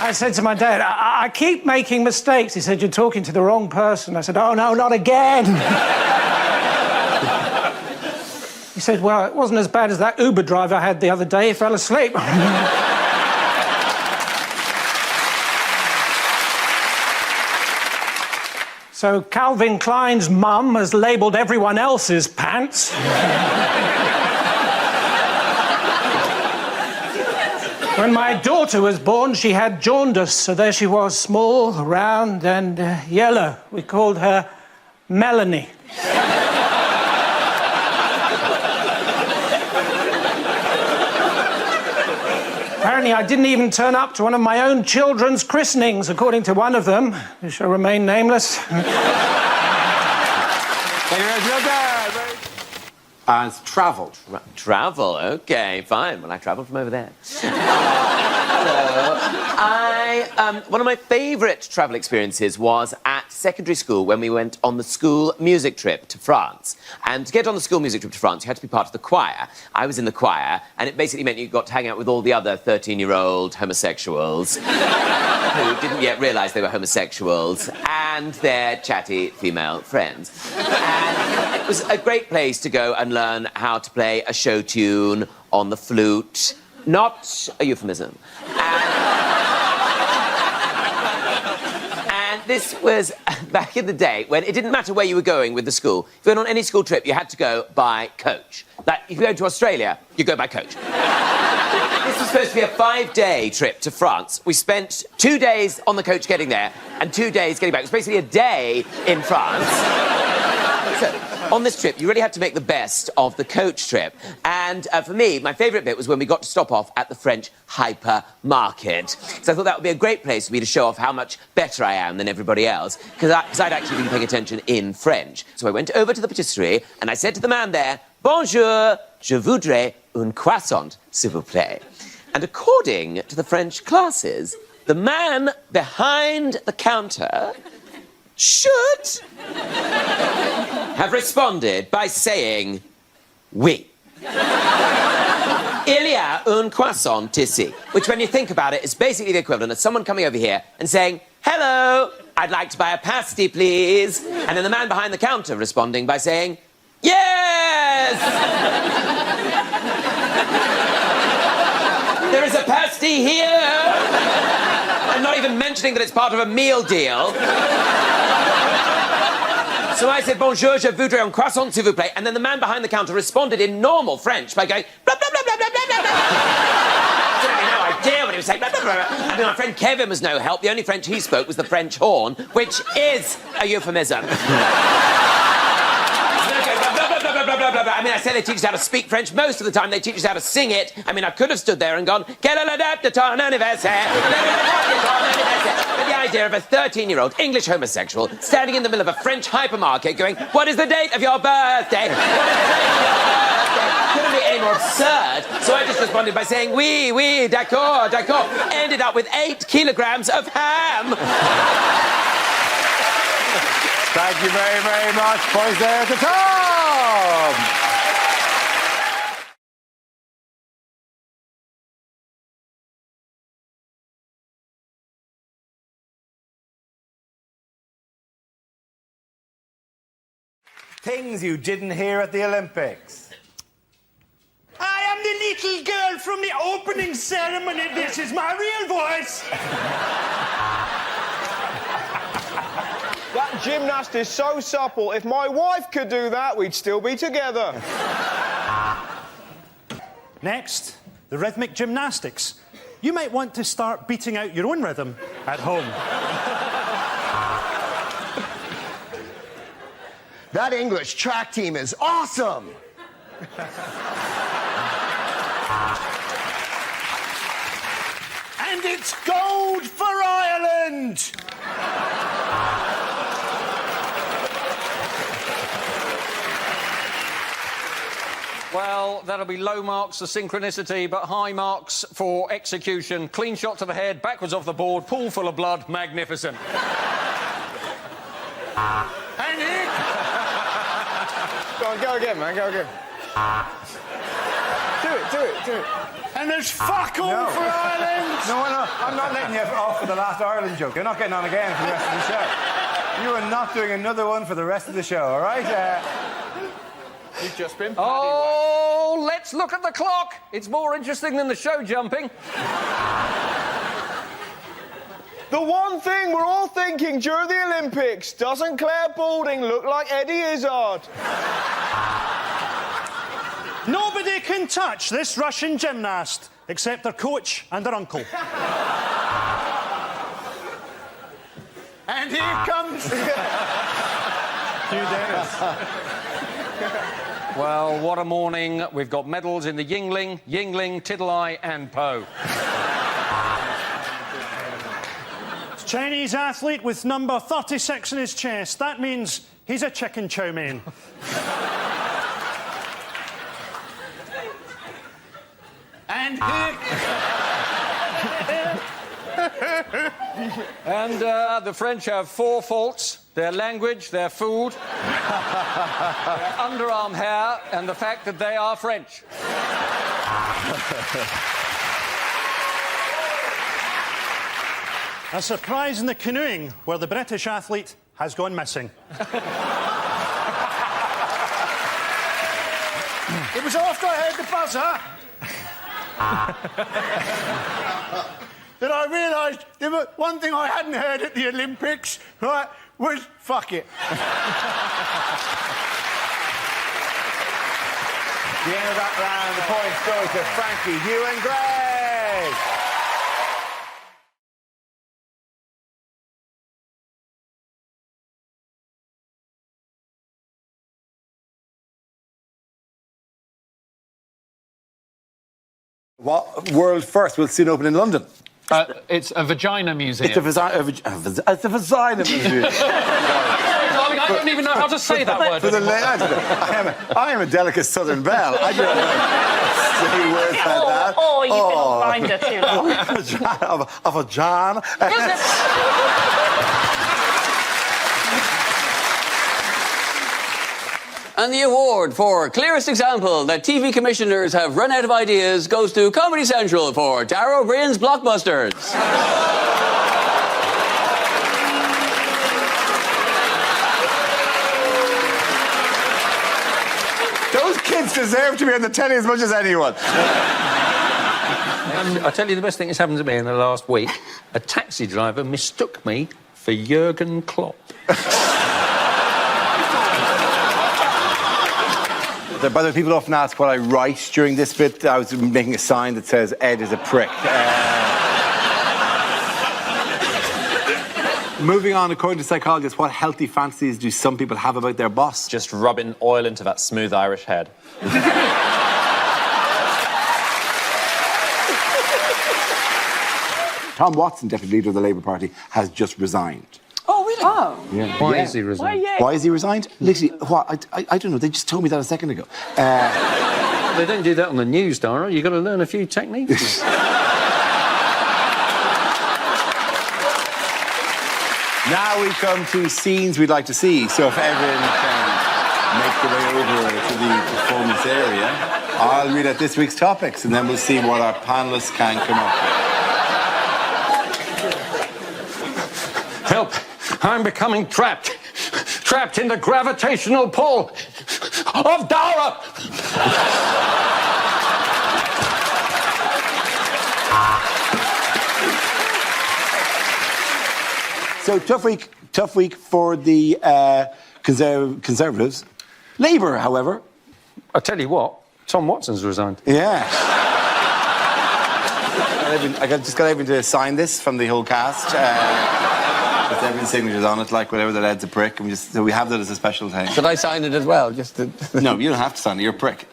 L: I said to my dad, I keep making mistakes. He said, you're talking to the wrong person. I said, oh, no, not again. He said, well, it wasn't as bad as that Uber driver I had the other day. He fell asleep. So Calvin Klein's mum has labelled everyone else's pants. When my daughter was born, she had jaundice, so there she was, small, round, and yellow. We called her Melanie. Apparently, I didn't even turn up to one of my own children's christenings, according to one of them, who shall remain nameless.
H: As travel.
K: Travel, OK, fine. Well, I travelled from over there. One of my favourite travel experiences was at secondary school when we went on the school music trip to France. And to get on the school music trip to France, you had to be part of the choir. I was in the choir, and it basically meant you got to hang out with all the other 13-year-old homosexuals who didn't yet realise they were homosexuals and their chatty female friends. And it was a great place to go and learn how to play a show tune on the flute. Not a euphemism. And this was back in the day when it didn't matter where you were going with the school. If you went on any school trip, you had to go by coach. Like, if you go to Australia, you go by coach. This was supposed to be a 5-day trip to France. We spent 2 days on the coach getting there and 2 days getting back. It was basically a day in France. So, on this trip, you really had to make the best of the coach trip. And for me, my favourite bit was when we got to stop off at the French hypermarket. So I thought that would be a great place for me to show off how much better I am than everybody else, because I'd actually been paying attention in French. So I went over to the patisserie and I said to the man there, "Bonjour, je voudrais un croissant, s'il vous plaît." And according to the French classes, the man behind the counter should have responded by saying, "Oui." Il y a un croissant ici, which, when you think about it, is basically the equivalent of someone coming over here and saying, "Hello, I'd like to buy a pasty, please." And then the man behind the counter responding by saying, "Yes!" There is a pasty here. I'm not even mentioning that it's part of a meal deal. So I said, "Bonjour, je voudrais un croissant, s'il vous plaît." And then the man behind the counter responded in normal French by going, blah, blah, blah, blah, blah, blah, blah. I had no idea what he was saying. Blah, blah, blah, blah. I mean, my friend Kevin was no help. The only French he spoke was the French horn, which is a euphemism. I mean, I say they teach us how to speak French. Most of the time, they teach us how to sing it. I mean, I could have stood there and gone, "Quelle est la date de ton anniversaire?" But the idea of a 13-year-old English homosexual standing in the middle of a French hypermarket going, "What is the date of your birthday? What is the date of your birthday?" Couldn't be any more absurd. So I just responded by saying, "Oui, oui, d'accord, d'accord." Ended up with 8 kilograms of ham.
V: Thank you very, very much. Boys there at the top. Things you didn't hear at the Olympics.
R: I am the little girl from the opening ceremony. This is my real voice.
T: That gymnast is so supple. If my wife could do that, we'd still be together.
R: Next, the rhythmic gymnastics. You might want to start beating out your own rhythm at home.
W: That English track team is awesome!
R: And it's gold for Ireland!
B: Well, that'll be low marks for synchronicity, but high marks for execution. Clean shot to the head, backwards off the board, pool full of blood, magnificent.
R: And it...
T: Go on, go again, man, go again. Do it.
R: And there's fuck all for Ireland!
V: No, I'm not letting you off for the last Ireland joke. You're not getting on again for the rest of the show. You are not doing another one for the rest of the show, all right?
T: You've just been...
B: Oh, let's look at the clock. It's more interesting than the show jumping.
T: The one thing we're all thinking during the Olympics, doesn't Claire Balding look like Eddie Izzard?
R: Nobody can touch this Russian gymnast except their coach and their uncle.
C: And here comes...
R: Hugh Dennis.
F: Well, what a morning. We've got medals in the Yingling, Tiddly and Po.
R: Chinese athlete with number 36 in his chest. That means he's a chicken chow mein.
C: And here...
F: And the French have 4 faults. Their language, their food, their underarm hair, and the fact that they are French.
R: A surprise in the canoeing, where the British athlete has gone missing.
C: It was after I heard the buzzer that I realised there was one thing I hadn't heard at the Olympics, right, was fuck it.
V: The end of that round, the points go to Frankie, Hugh and Greg.
A: What world first will soon open in London?
J: It's a vagina museum.
A: It's a vagina museum.
B: Darling, I don't even know how to say that word.
A: I am a delicate southern belle. I don't know say words like that.
Q: Oh, you've been on Grindr too long.
A: Of a John.
F: And the award for clearest example that TV commissioners have run out of ideas goes to Comedy Central for Darrow O'Brien's Blockbusters.
A: Those kids deserve to be on the telly as much as anyone.
B: I tell you, the best thing that's happened to me in the last week, a taxi driver mistook me for Jurgen Klopp.
A: By the way, people often ask what I write during this bit. I was making a sign that says, Ed is a prick. Moving on, according to psychologists, what healthy fantasies do some people have about their boss?
E: Just rubbing oil into that smooth Irish head.
A: Tom Watson, Deputy Leader of the Labour Party, has just resigned.
Q: Oh, really? Oh.
A: Yeah.
B: Why is he resigned?
A: Why is he resigned? Literally, what? I don't know. They just told me that a second ago.
B: They don't do that on the news, Dara. You've got to learn a few techniques.
A: Now we come to scenes we'd like to see. So if everyone can make their way over to the performance area, I'll read out this week's topics, and then we'll see what our panellists can come up with.
B: Help! I'm becoming trapped. Trapped in the gravitational pull of Dara!
A: So tough week for the Conservatives. Labour, however.
B: I tell you what, Tom Watson's resigned.
A: Yeah. I just got everyone to sign this from the whole cast. With everyone's signatures on it, like whatever that Ed's a prick. And so we have that as a special thing.
F: Should I sign it as well? Just to...
A: No, you don't have to sign it. You're a prick.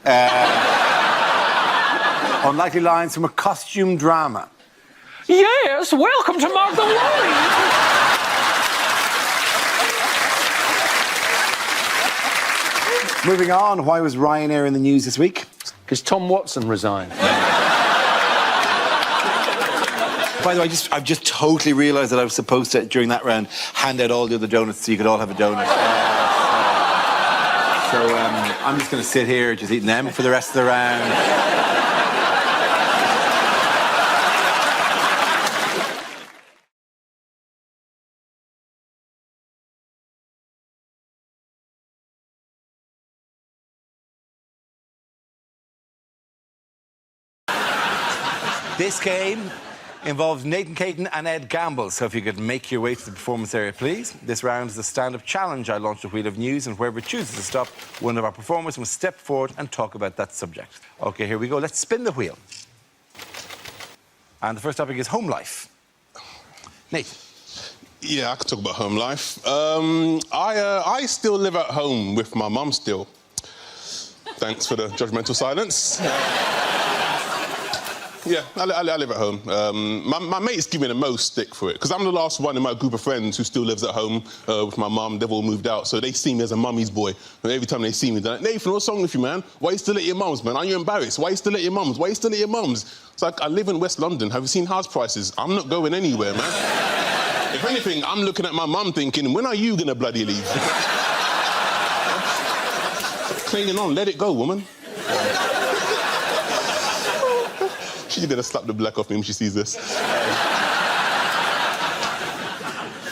A: Unlikely lines from a costume drama.
B: Yes, welcome to Mark the Worry.
A: Moving on, why was Ryanair in the news this week?
B: Because Tom Watson resigned.
A: By the way, I've just totally realised that I was supposed to, during that round, hand out all the other donuts so you could all have a donut. So I'm just going to sit here just eating them for the rest of the round. This game involves Nathan Caton and Ed Gamble. So if you could make your way to the performance area, please. This round is a stand-up challenge. I launched a wheel of news, and whoever chooses to stop, one of our performers must step forward and talk about that subject. OK, here we go. Let's spin the wheel. And the first topic is home life. Nathan.
G: Yeah, I could talk about home life. I still live at home with my mum still. Thanks for the judgmental silence. Yeah, I live at home. My mates give me the most stick for it, because I'm the last one in my group of friends who still lives at home with my mum. They've all moved out, so they see me as a mummy's boy. And every time they see me, they're like, Nathan, what's wrong with you, man? Why are you still at your mum's, man? Are you embarrassed? Why are you still at your mum's? Why are you still at your mum's? It's like, I live in West London. Have you seen house prices? I'm not going anywhere, man. If anything, I'm looking at my mum thinking, when are you going to bloody leave? Clinging on, let it go, woman. She's gonna slap the black off me when she sees this.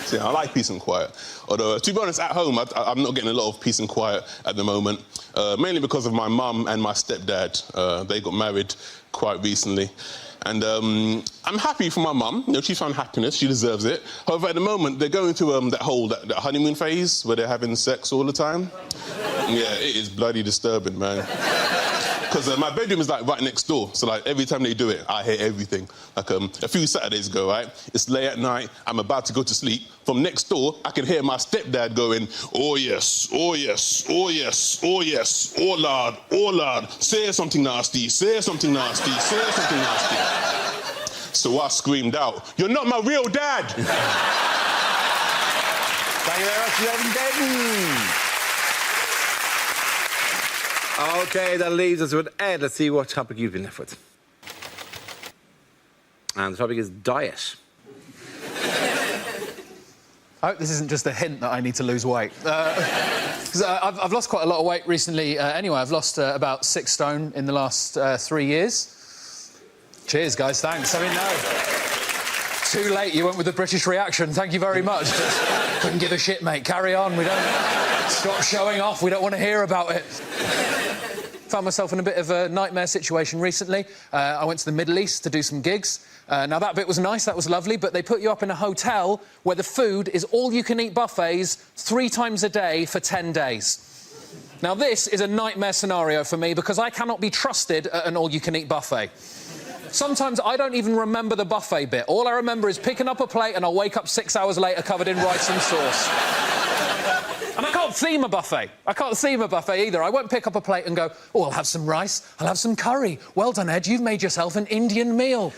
G: So, yeah, I like peace and quiet. Although, to be honest, at home, I'm not getting a lot of peace and quiet at the moment, mainly because of my mum and my stepdad. They got married quite recently. And I'm happy for my mum. You know, she found happiness. She deserves it. However, at the moment, they're going through that honeymoon phase where they're having sex all the time. Yeah, it is bloody disturbing, man. Because my bedroom is, like, right next door. So, like, every time they do it, I hear everything. Like, a few Saturdays ago, right? It's late at night. I'm about to go to sleep. From next door, I can hear my stepdad going, oh, yes, oh, yes, oh, yes, oh, yes, oh, lad, say something nasty, say something nasty, say something nasty. So I screamed out, you're not my real dad!
A: Thank you very much, Nathan Caton. OK, that leaves us with Ed. Let's see what topic you've been left with. And the topic is diet.
J: I hope this isn't just a hint that I need to lose weight. Because I've lost quite a lot of weight recently. Anyway, I've lost about 6 stone in the last 3 years. Cheers, guys, thanks. I mean, no. Too late, you went with the British reaction. Thank you very much. Couldn't give a shit, mate. Carry on. We don't... Stop showing off. We don't want to hear about it. Found myself in a bit of a nightmare situation recently. I went to the Middle East to do some gigs. Now, that bit was nice, that was lovely, but they put you up in a hotel where the food is all-you-can-eat buffets 3 times a day for 10 days. Now, this is a nightmare scenario for me because I cannot be trusted at an all-you-can-eat buffet. Sometimes I don't even remember the buffet bit. All I remember is picking up a plate and I'll wake up 6 hours later covered in rice and sauce. And I can't theme a buffet. I can't theme a buffet either. I won't pick up a plate and go, oh, I'll have some rice, I'll have some curry. Well done, Ed, you've made yourself an Indian meal.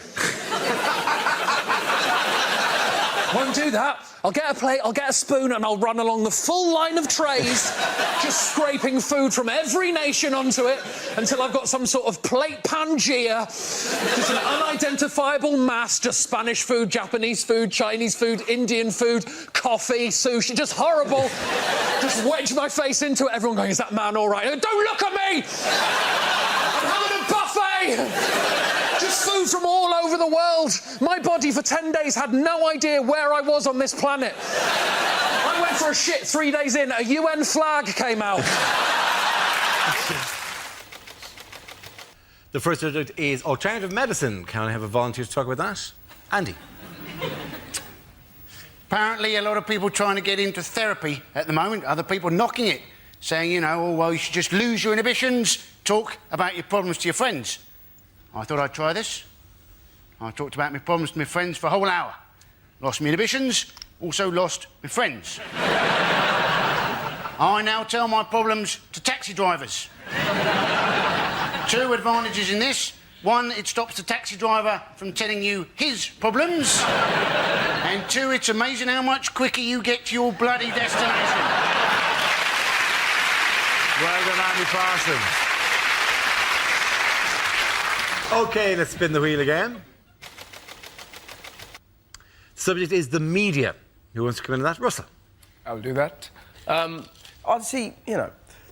J: Won't do that. I'll get a plate, I'll get a spoon, and I'll run along the full line of trays, just scraping food from every nation onto it until I've got some sort of plate Pangea, just an unidentifiable mass, just Spanish food, Japanese food, Chinese food, Indian food, coffee, sushi, just horrible. Just wedge my face into it, everyone going, is that man all right? Don't look at me! I'm having a buffet! Just food from all over the world. My body for 10 days had no idea where I was on this planet. I went for a shit 3 days in, a UN flag came out.
A: The first subject is alternative medicine. Can I have a volunteer to talk about that? Andy.
C: Apparently, a lot of people trying to get into therapy at the moment, other people knocking it, saying, you know, oh, well, you should just lose your inhibitions, talk about your problems to your friends. I thought I'd try this. I talked about my problems to my friends for a whole hour. Lost my inhibitions, also lost my friends. I now tell my problems to taxi drivers. 2 advantages in this. 1, it stops the taxi driver from telling you his problems. And 2, it's amazing how much quicker you get to your bloody destination.
A: Well done, Andy Parsons. OK, let's spin the wheel again. Subject is the media. Who wants to come into that? Russell.
H: I'll do that. Obviously, you know,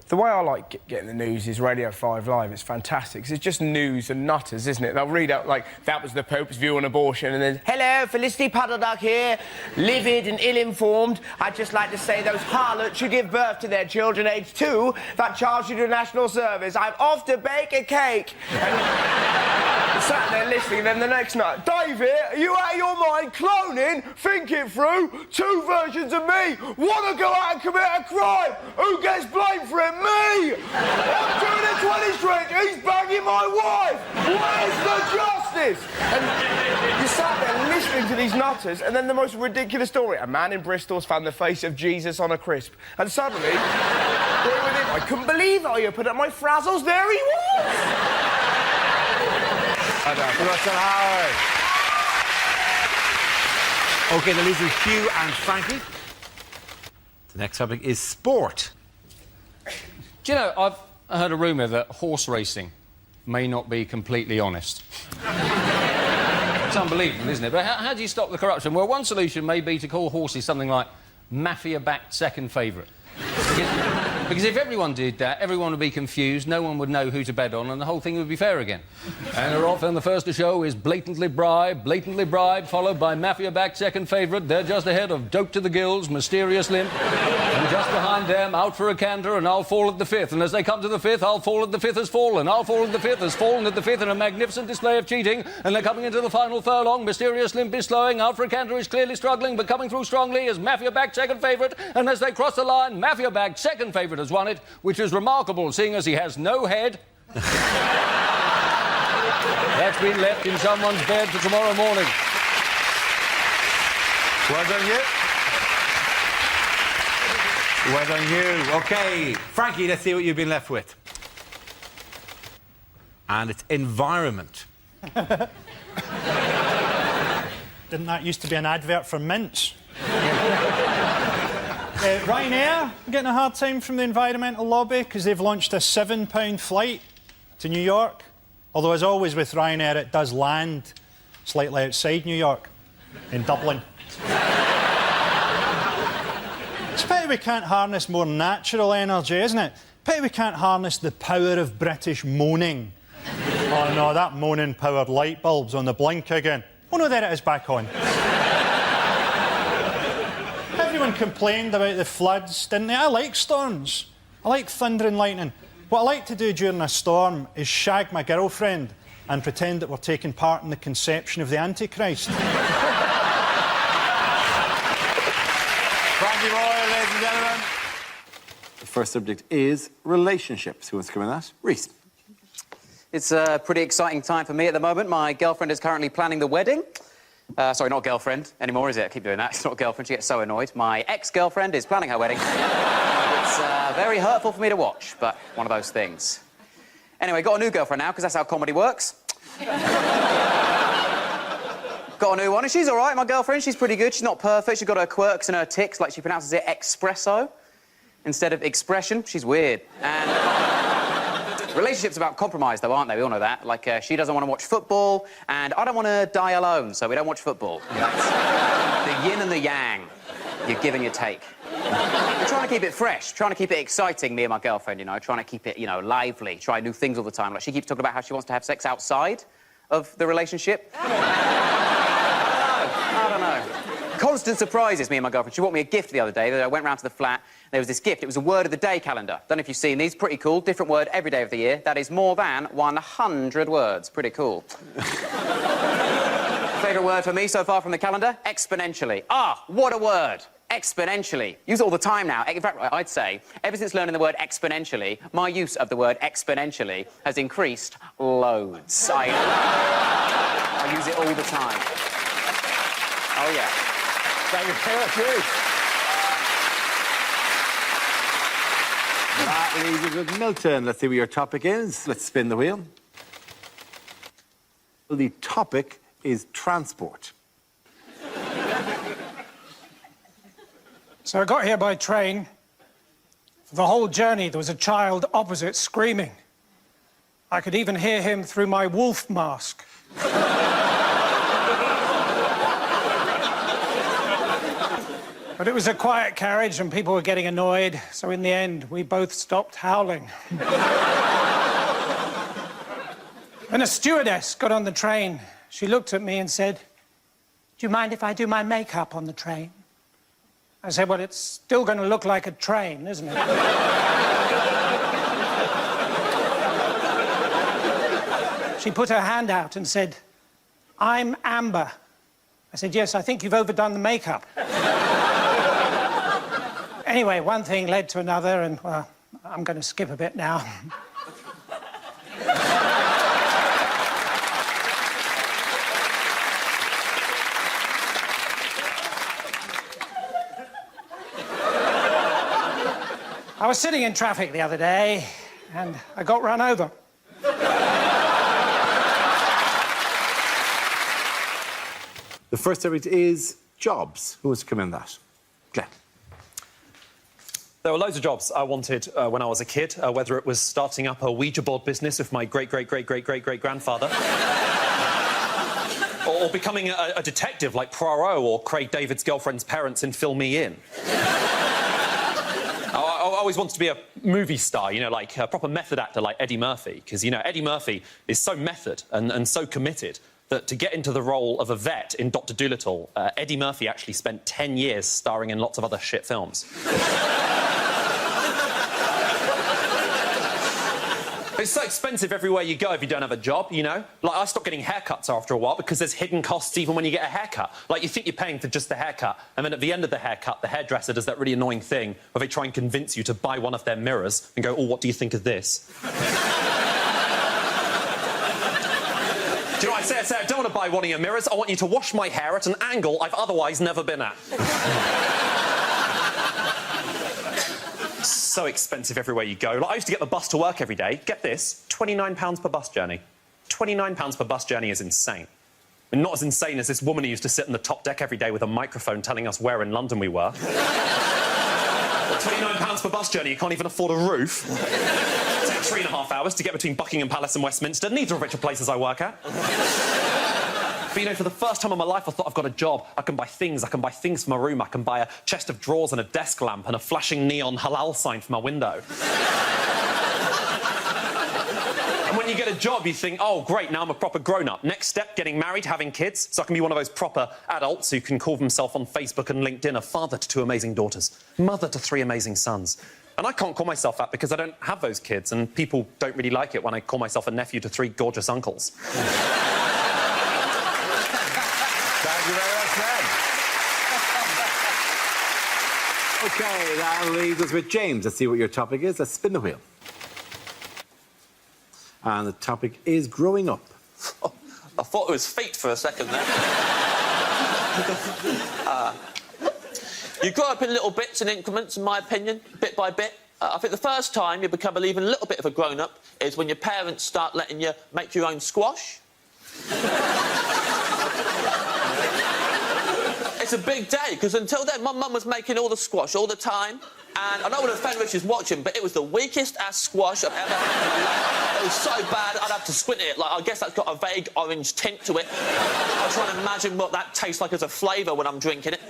T: The way I like getting the news is Radio 5 Live. It's fantastic, 'cause it's just news and nutters, isn't it? They'll read out, like, that was the Pope's view on abortion, and then, hello, Felicity Puddleduck here, livid and ill-informed. I'd just like to say those harlots should give birth to their children aged 2 that charge you to national service. I'm off to bake a cake. And sat there listening, and then the next night, David, are you out of your mind? Cloning? Think it through. 2 versions of me. Want to go out and commit a crime? Who gets blamed for it? Me! I'm doing a 20 stretch. He's banging my wife. Where's the justice? And you sat there listening to these nutters, and then the most ridiculous story. A man in Bristol's found the face of Jesus on a crisp. And suddenly, I couldn't believe how you put up my frazzles. There he was!
V: Russell Howard. OK, the losers Hugh and Frankie. The next topic is sport.
B: Do you know, I've heard a rumour that horse racing may not be completely honest. It's unbelievable, isn't it? But how do you stop the corruption? Well, one solution may be to call horses something like mafia-backed second favourite. Because if everyone did that, everyone would be confused, no one would know who to bet on, and the whole thing would be fair again. And they're off, and the first to show is blatantly bribed, followed by mafia-backed second favourite. They're just ahead of Dope to the Gills, Mysterious Limp, and just behind them, Out for a Canter, and I'll Fall at the Fifth. And as they come to the fifth, I'll Fall at the Fifth has fallen. I'll Fall at the Fifth has fallen at the fifth in a magnificent display of cheating, and they're coming into the final furlong. Mysterious Limp is slowing, Out for a Canter is clearly struggling, but coming through strongly is mafia-backed second favourite, and as they cross the line, mafia-backed second favourite has won it, which is remarkable, seeing as he has no head. That's been left in someone's bed for tomorrow morning.
V: Well done, you. Well done, you. OK, Frankie, let's see what you've been left with. And it's environment.
R: Didn't that used to be an advert for mints? Ryanair getting a hard time from the environmental lobby because they've launched a £7 flight to New York. Although, as always with Ryanair, it does land slightly outside New York, in Dublin. It's a pity we can't harness more natural energy, isn't it? Pity we can't harness the power of British moaning. Oh no, that moaning-powered light bulb's on the blink again. Oh no, there it is, back on. Everyone complained about the floods, didn't they? I like storms. I like thunder and lightning. What I like to do during a storm is shag my girlfriend and pretend that we're taking part in the conception of the Antichrist.
V: Frankie Royal, ladies and gentlemen. The first subject is relationships. Who wants to come in that? Reece.
M: It's a pretty exciting time for me at the moment. My girlfriend is currently planning the wedding. Sorry, not girlfriend anymore, is it? I keep doing that. It's not girlfriend. She gets so annoyed. My ex-girlfriend is planning her wedding. It's very hurtful for me to watch, but one of those things. Anyway, got a new girlfriend now, because that's how comedy works. Got a new one, and she's all right, my girlfriend. She's pretty good. She's not perfect. She's got her quirks and her tics, like she pronounces it espresso instead of expression. She's weird. And... relationships about compromise, though, aren't they? We all know that. Like, she doesn't want to watch football, and I don't want to die alone, so we don't watch football. That's the yin and the yang. You give and you take. We're trying to keep it fresh, trying to keep it exciting, me and my girlfriend, you know, trying to keep it, you know, lively, try new things all the time. Like, she keeps talking about how she wants to have sex outside of the relationship. I don't know. Constant surprises, me and my girlfriend. She bought me a gift the other day. I went round to the flat. There was this gift. It was a word of the day calendar. Don't know if you've seen these. Pretty cool. Different word every day of the year. That is more than 100 words. Pretty cool. Favourite word for me so far from the calendar? Exponentially. Ah, what a word. Exponentially. Use it all the time now. In fact, I'd say, ever since learning the word exponentially, my use of the word exponentially has increased loads. I use it all the time. Oh, yeah.
V: Thank you very much, Reece. That leaves us with Milton. Let's see what your topic is. Let's spin the wheel. The topic is transport.
L: So I got here by train. For the whole journey, there was a child opposite screaming. I could even hear him through my wolf mask. But it was a quiet carriage and people were getting annoyed, so in the end, we both stopped howling. When a stewardess got on the train, she looked at me and said, "Do you mind if I do my makeup on the train?" I said, "Well, it's still going to look like a train, isn't it?" She put her hand out and said, "I'm Amber." I said, "Yes, I think you've overdone the makeup." Anyway, one thing led to another, and, well, I'm going to skip a bit now. I was sitting in traffic the other day, and I got run over.
A: The first subject is jobs. Who wants to come in that? Glenn.
E: There were loads of jobs I wanted when I was a kid, whether it was starting up a Ouija board business with my great-great-great-great-great-great-grandfather, or becoming a detective like Poirot or Craig David's girlfriend's parents in Fill Me In. I always wanted to be a movie star, you know, like a proper method actor like Eddie Murphy, because, you know, Eddie Murphy is so method and so committed that to get into the role of a vet in Dr. Dolittle, Eddie Murphy actually spent 10 years starring in lots of other shit films. It's so expensive everywhere you go if you don't have a job, you know? Like, I stopped getting haircuts after a while because there's hidden costs even when you get a haircut. Like, you think you're paying for just the haircut, and then at the end of the haircut, the hairdresser does that really annoying thing where they try and convince you to buy one of their mirrors and go, "Oh, what do you think of this?" Do you know what I say? I say, "I don't want to buy one of your mirrors. I want you to wash my hair at an angle I've otherwise never been at." So expensive everywhere you go. Like, I used to get the bus to work every day. Get this, £29 per bus journey. £29 per bus journey is insane. And not as insane as this woman who used to sit on the top deck every day with a microphone telling us where in London we were. £29 per bus journey, you can't even afford a roof. It takes 3.5 hours to get between Buckingham Palace and Westminster, neither of which are places I work at. But, you know, for the first time in my life, I thought, I've got a job. I can buy things. I can buy things for my room. I can buy a chest of drawers and a desk lamp and a flashing neon halal sign for my window. And when you get a job, you think, oh, great, now I'm a proper grown-up. Next step, getting married, having kids, so I can be one of those proper adults who can call themselves on Facebook and LinkedIn a father to 2 amazing daughters, mother to 3 amazing sons. And I can't call myself that because I don't have those kids, and people don't really like it when I call myself a nephew to 3 gorgeous uncles.
A: Thank you very much, Glenn. OK, that leaves us with James. Let's see what your topic is. Let's spin the wheel. And the topic is growing up.
I: Oh, I thought it was feet for a second there. You grow up in little bits and increments, in my opinion, bit by bit. I think the first time you become even a little bit of a grown-up is when your parents start letting you make your own squash. It's a big day, because until then, my mum was making all the squash all the time, and I don't want to offend Richard's watching, but it was the weakest-ass squash I've ever had. It was so bad, I'd have to squint it. Like, I guess that's got a vague orange tint to it. I'm trying to imagine what that tastes like as a flavour when I'm drinking it.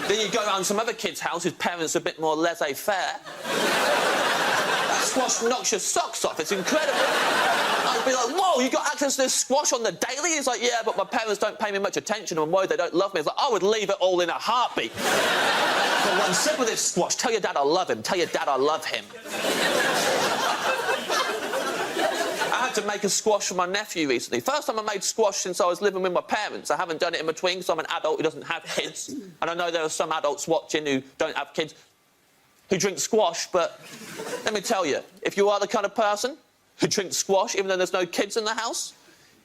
I: Then you go around some other kid's house whose parents are a bit more laissez-faire. That squash knocks your socks off, it's incredible. I'd be like, whoa, you got access to this squash on the daily? He's like, yeah, but my parents don't pay me much attention and I'm worried they don't love me. It's like, I would leave it all in a heartbeat. For one sip of this squash, tell your dad I love him. Tell your dad I love him. I had to make a squash for my nephew recently. First time I made squash since I was living with my parents. I haven't done it in between because I'm an adult who doesn't have kids. And I know there are some adults watching who don't have kids who drink squash, but let me tell you, if you are the kind of person who drinks squash even though there's no kids in the house,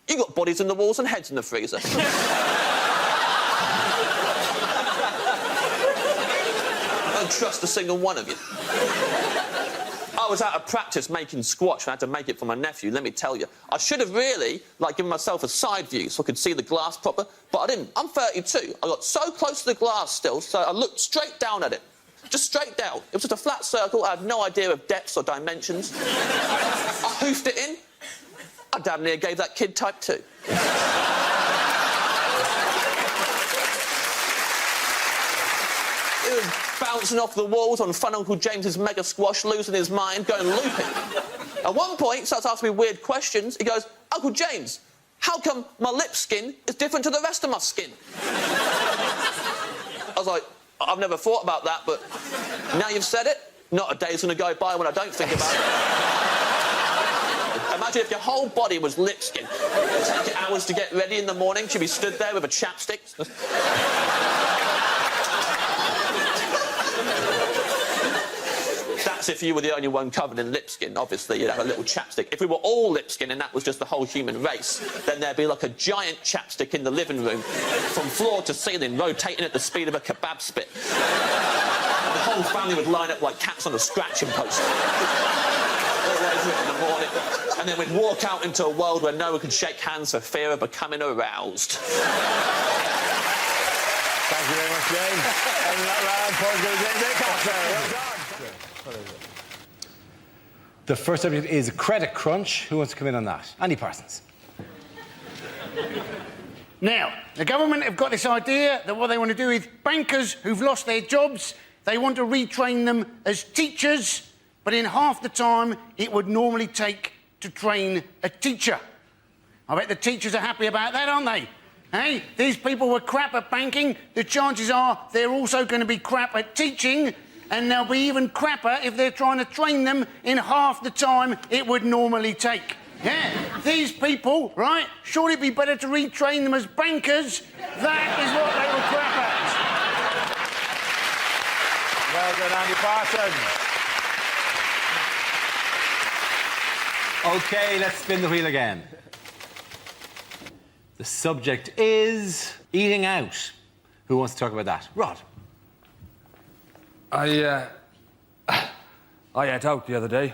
I: you got bodies in the walls and heads in the freezer. I don't trust a single one of you. I was out of practice making squash and I had to make it for my nephew, let me tell you. I should have really, like, given myself a side view so I could see the glass proper, but I didn't. I'm 32. I got so close to the glass still, so I looked straight down at it. Just straight down. It was just a flat circle. I had no idea of depths or dimensions. I hoofed it in. I damn near gave that kid type 2. dude bouncing off the walls on Fun Uncle James's mega squash, losing his mind, going looping. At one point, he starts asking me weird questions. He goes, Uncle James, how come my lip skin is different to the rest of my skin? I was like, I've never thought about that, but now you've said it, not a day's going to go by when I don't think about it. Imagine if your whole body was lip skin. It'd take you hours to get ready in the morning. You'd be stood there with a chapstick. That's if you were the only one covered in lip skin. Obviously, you'd have a little chapstick. If we were all lip skin and that was just the whole human race, then there'd be like a giant chapstick in the living room from floor to ceiling, rotating at the speed of a kebab spit. The whole family would line up like cats on a scratching post. Always in the morning. And then we'd walk out into a world where no one could shake hands for fear of becoming aroused.
A: Thank you very much, James. And that round, Paul's going to James Acosta. Well done. The first subject is credit crunch. Who wants to come in on that? Andy Parsons.
C: Now, the government have got this idea that what they want to do is bankers who've lost their jobs, they want to retrain them as teachers, but in half the time it would normally take to train a teacher. I bet the teachers are happy about that, aren't they? Hey, these people were crap at banking. The chances are they're also going to be crap at teaching, and they'll be even crapper if they're trying to train them in half the time it would normally take. Yeah, these people, right, surely it'd be better to retrain them as bankers. That is what they were crap at.
A: Well done, Andy Parsons. OK, let's spin the wheel again. The subject is eating out. Who wants to talk about that? Rod.
D: I ate out the other day.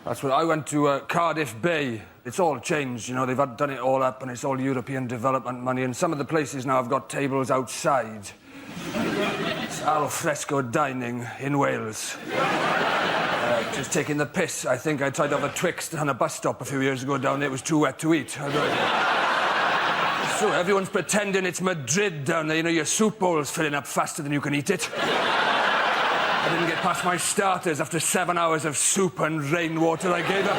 D: That's what I went to Cardiff Bay. It's all changed, you know. They've done it all up, and it's all European development money. And some of the places now have got tables outside. It's al fresco dining in Wales. Just taking the piss. I think I tried to have a Twixt on a bus stop a few years ago down there. It was too wet to eat. So everyone's pretending it's Madrid down there. You know, your soup bowl's filling up faster than you can eat it. I didn't get past my starters after 7 hours of soup and rainwater. I gave up.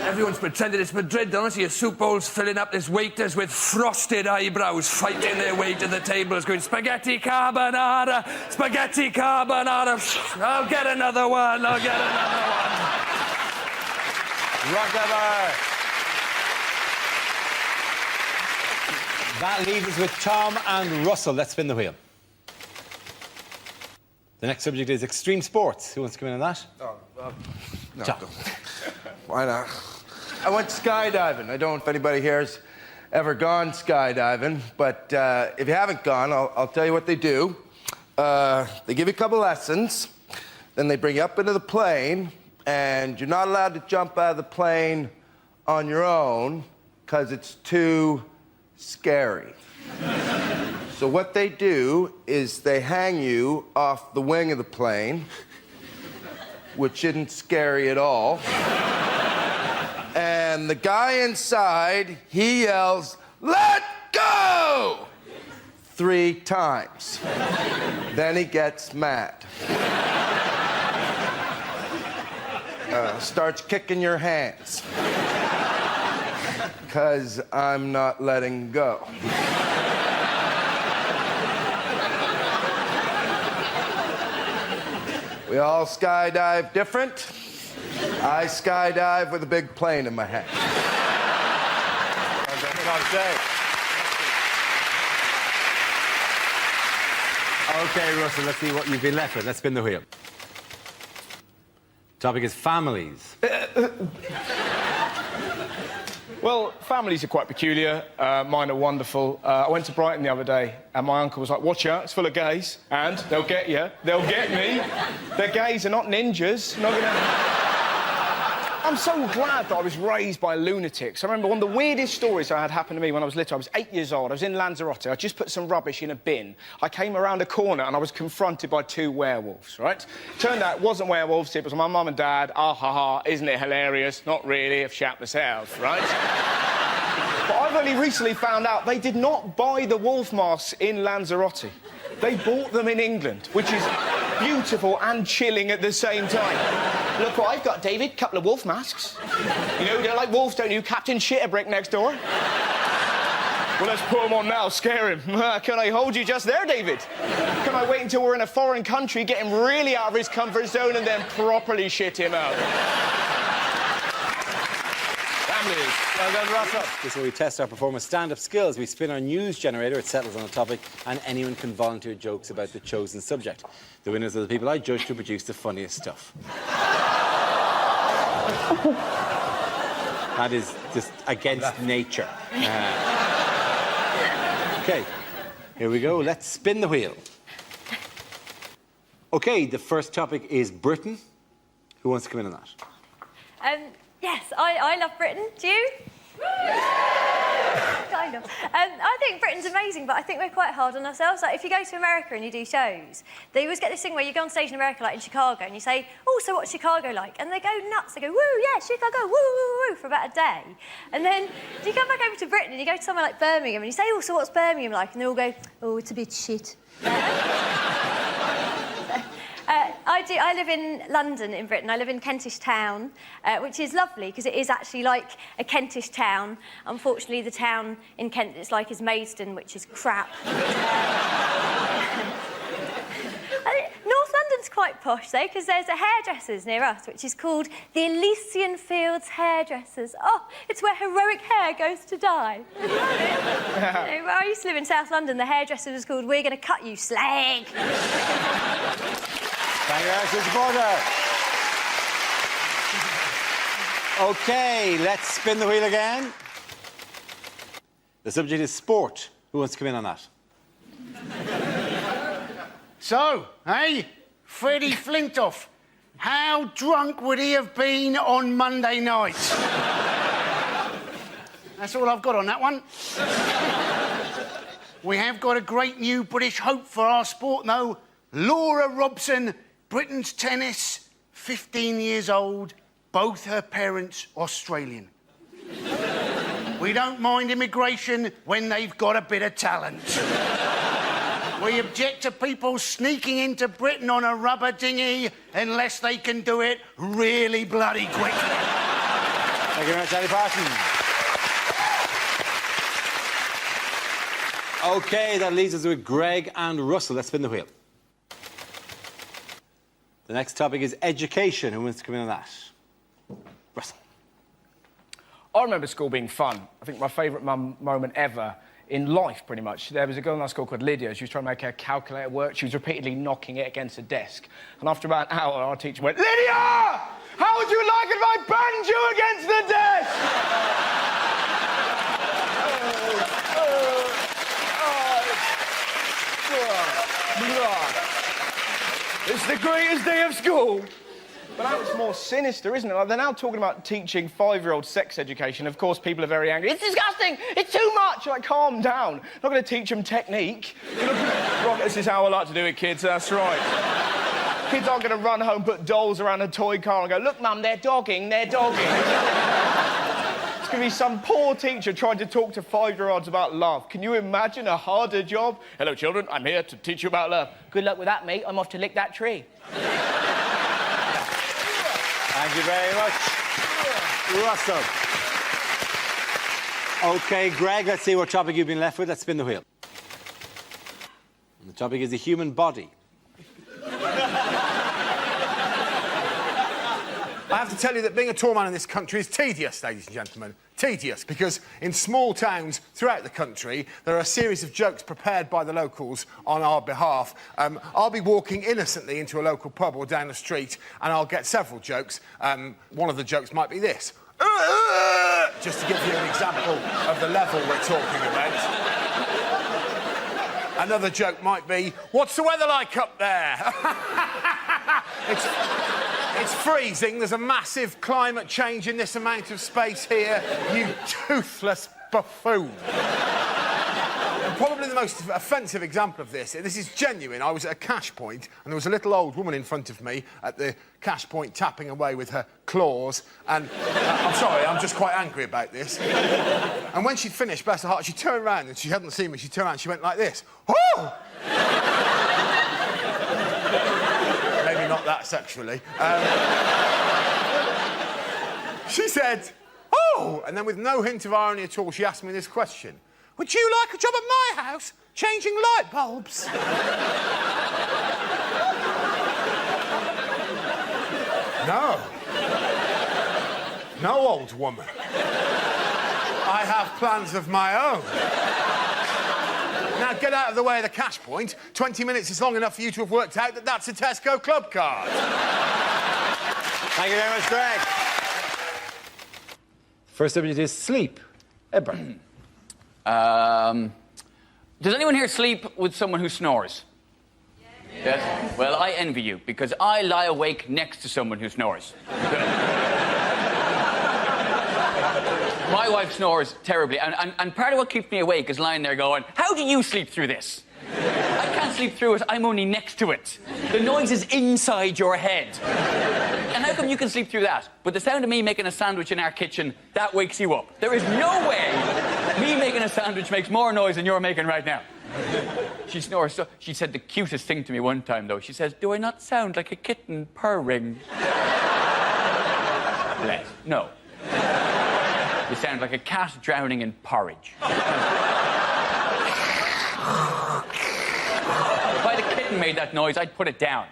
D: Everyone's pretending it's Madrid down there. So your soup bowl's filling up. There's waiters with frosted eyebrows fighting their way to the tables going, spaghetti carbonara, spaghetti carbonara. I'll get another one, I'll get another one.
A: Rocklever. That leaves us with Tom and Russell. Let's spin the wheel. The next subject is extreme sports. Who wants to come in on that?
U: No, why not? I went skydiving. I don't know if anybody here has ever gone skydiving, but if you haven't gone, I'll tell you what they do. They give you a couple lessons, then they bring you up into the plane, and you're not allowed to jump out of the plane on your own because it's too scary. So what they do is they hang you off the wing of the plane, which isn't scary at all. And the guy inside, he yells, "Let go!" 3 times. Then he gets mad. Starts kicking your hands. 'Cause I'm not letting go. We all skydive different. I skydive with a big plane in my hand.
A: OK, Russell, let's see what you've been left with. Let's spin the wheel. Topic is families.
T: Well, families are quite peculiar. Mine are wonderful. I went to Brighton the other day, and my uncle was like, watch out, it's full of gays, and they'll get you. They'll get me. They're gays, they're not ninjas. Not gonna... I'm so glad that I was raised by lunatics. I remember one of the weirdest stories I had happen to me when I was little. I was 8 years old. I was in Lanzarote. I just put some rubbish in a bin. I came around a corner and I was confronted by 2 werewolves, right? Turned out it wasn't werewolves, it was my mum and dad. Ah, ha, ha, isn't it hilarious? Not really, I've shat myself, right? But I've only recently found out they did not buy the wolf masks in Lanzarote. They bought them in England, which is beautiful and chilling at the same time. Look what I've got, David. Couple of wolf masks. You know, you don't like wolves, don't you? Captain Shitterbrick next door. Well, let's put him on now, scare him. Can I hold you just there, David? Can I wait until we're in a foreign country, get him really out of his comfort zone, and then properly shit him out? Families.
N: Well done, Russell. This is where we test our performance stand-up skills. We spin our news generator, it settles on a topic, and anyone can volunteer jokes about the chosen subject. The winners are the people I judge to produce the funniest stuff. That is just against nature. OK, here we go. Let's spin the wheel. OK, the first topic is Britain. Who wants to come in on that?
P: Yes, I love Britain. Do you? Kind of. I think Britain's amazing, but I think we're quite hard on ourselves. Like, if you go to America and you do shows, they always get this thing where you go on stage in America, like in Chicago, and you say, oh, so what's Chicago like? And they go nuts. They go, woo, yeah, Chicago, woo, woo, woo, for about a day. And then you come back over to Britain and you go to somewhere like Birmingham and you say, oh, so what's Birmingham like? And they all go, oh, it's a bit shit. I live in London, in Britain. I live in Kentish Town, which is lovely because it is actually like a Kentish town. Unfortunately, the town in Kent it's like is Maidstone, which is crap. North London's quite posh, though, because there's a hairdressers near us, which is called the Elysian Fields Hairdressers. Oh, it's where heroic hair goes to die. You know, where I used to live in South London, the hairdresser was called We're Gonna Cut You, Slag.
N: Thank you, Irish supporter. OK, let's spin the wheel again. The subject is sport. Who wants to come in on that?
C: So, hey, Freddie Flintoff, how drunk would he have been on Monday night? That's all I've got on that one. We have got a great new British hope for our sport, though. Laura Robson, Britain's tennis, 15 years old, both her parents Australian. We don't mind immigration when they've got a bit of talent. We object to people sneaking into Britain on a rubber dinghy unless they can do it really bloody quickly.
N: Thank you very much, Andy Parson. OK, that leaves us with Greg and Russell. Let's spin the wheel. The next topic is education. Who wants to come in on that? Russell.
T: I remember school being fun. I think my favourite moment ever in life, pretty much. There was a girl in our school called Lydia. She was trying to make her calculator work. She was repeatedly knocking it against a desk. And after about an hour, our teacher went, Lydia! How would you like it if I banged you against the desk? It's the greatest day of school. But now it's more sinister, isn't it? Like, they're now talking about teaching 5-year-olds sex education. Of course, people are very angry. It's disgusting! It's too much! Like, calm down. Not going to teach them technique. Right, this is how I like to do it, kids. That's right. Kids aren't going to run home, put dolls around a toy car and go, look, Mum, they're dogging, they're dogging. It's going to be some poor teacher trying to talk to 5-year-olds about love. Can you imagine a harder job? Hello, children. I'm here to teach you about love. Good luck with that, mate. I'm off to lick that tree.
N: Thank you very much, Russell. OK, Greg, let's see what topic you've been left with. Let's spin the wheel. And the topic is the human body.
V: I have to tell you that being a tall man in this country is tedious, ladies and gentlemen. Tedious, because in small towns throughout the country, there are a series of jokes prepared by the locals on our behalf. I'll be walking innocently into a local pub or down the street, and I'll get several jokes. One of the jokes might be this. Just to give you an example of the level we're talking about. Another joke might be, what's the weather like up there? It's freezing. There's a massive climate change in this amount of space here, you toothless buffoon. Probably the most offensive example of this. This is genuine. I was at a cash point and there was a little old woman in front of me at the cash point tapping away with her claws and... I'm sorry, I'm just quite angry about this. And when she'd finished, bless her heart, she turned around and she hadn't seen me. She turned around and she went like this. Oh! Maybe not that sexually. She said, oh! And then with no hint of irony at all, she asked me this question. Would you like a job at my house, changing light bulbs? No. No, old woman. I have plans of my own. Now, get out of the way of the cash point. 20 minutes is long enough for you to have worked out that that's a Tesco club card.
N: Thank you very much, Greg. First subject is sleep. Ebra.
K: Does anyone here sleep with someone who snores? Yes? Well, I envy you, because I lie awake next to someone who snores. My wife snores terribly, and part of what keeps me awake is lying there going, how do you sleep through this? I can't sleep through it, I'm only next to it. The noise is inside your head. And how come you can sleep through that? But the sound of me making a sandwich in our kitchen, that wakes you up. There is no way me making a sandwich makes more noise than you're making right now. She snores so... She said the cutest thing to me one time, though. She says, do I not sound like a kitten purring? Bless. No. You sound like a cat drowning in porridge. If I had a kitten made that noise, I'd put it down.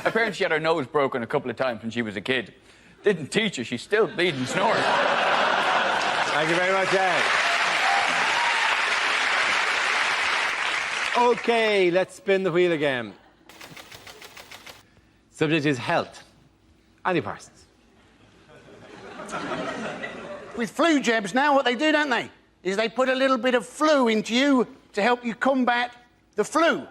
K: Apparently she had her nose broken a couple of times when she was a kid. Didn't teach her, she's still bleeding snoring.
N: Thank you very much, Ed. OK, let's spin the wheel again. Subject is health. Andy Parsons.
C: With flu jabs now, what they do, don't they, is they put a little bit of flu into you to help you combat the flu.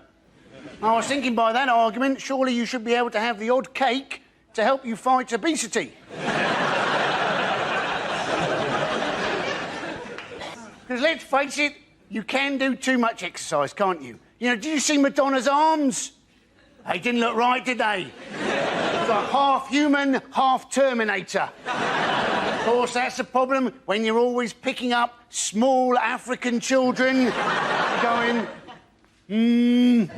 C: I was thinking by that argument, surely you should be able to have the odd cake to help you fight obesity. Because let's face it, you can do too much exercise, can't you? You know, did you see Madonna's arms? They didn't look right, did they? It's like half human, half Terminator. Of course, that's the problem when you're always picking up small African children going, no,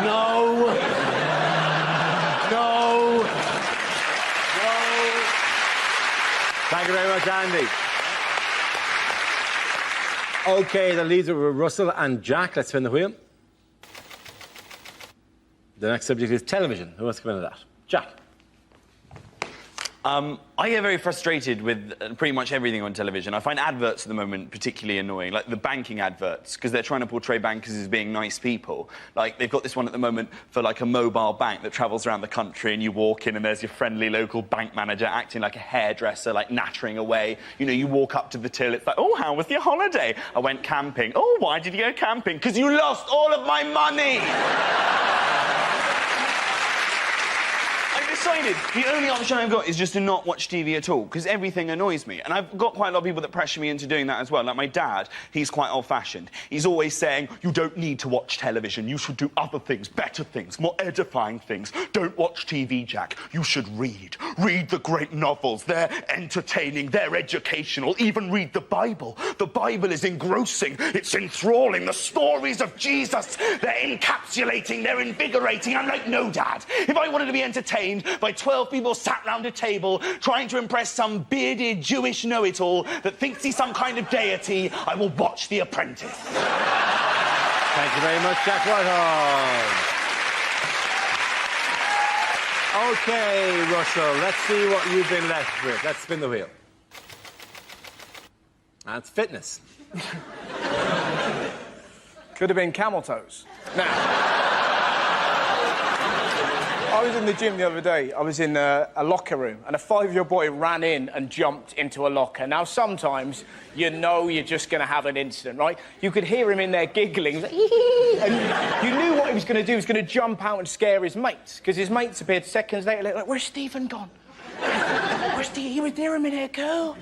C: no, no.
N: Thank you very much, Andy. OK, the leads are Russell and Jack. Let's spin the wheel. The next subject is television. Who wants to come into that? Jack.
O: I get very frustrated with pretty much everything on television. I find adverts at the moment particularly annoying, like the banking adverts, because they're trying to portray bankers as being nice people. Like, they've got this one at the moment for, like, a mobile bank that travels around the country, and you walk in and there's your friendly local bank manager acting like a hairdresser, like, nattering away. You know, you walk up to the till, it's like, oh, how was your holiday? I went camping. Oh, why did you go camping? Because you lost all of my money! Decided the only option I've got is just to not watch TV at all, because everything annoys me. And I've got quite a lot of people that pressure me into doing that as well. Like my dad, he's quite old-fashioned. He's always saying, you don't need to watch television. You should do other things, better things, more edifying things. Don't watch TV, Jack. You should read. Read the great novels. They're entertaining, they're educational. Even read the Bible. The Bible is engrossing. It's enthralling. The stories of Jesus, they're encapsulating, they're invigorating. I'm like, no, Dad. If I wanted to be entertained by 12 people sat round a table trying to impress some bearded Jewish know-it-all that thinks he's some kind of deity, I will watch The Apprentice.
N: Thank you very much, Jack Whitehall. OK, Russell, let's see what you've been left with. Let's spin the wheel. That's fitness.
T: Could have been camel toes. Now, I was in the gym the other day. I was in a locker room, and a 5-year-old boy ran in and jumped into a locker. Now, sometimes you know you're just going to have an incident, right? You could hear him in there giggling, and you knew what he was going to do. He was going to jump out and scare his mates, because his mates appeared seconds later, like, where's Stephen gone? Where's Stephen? He was there a minute ago.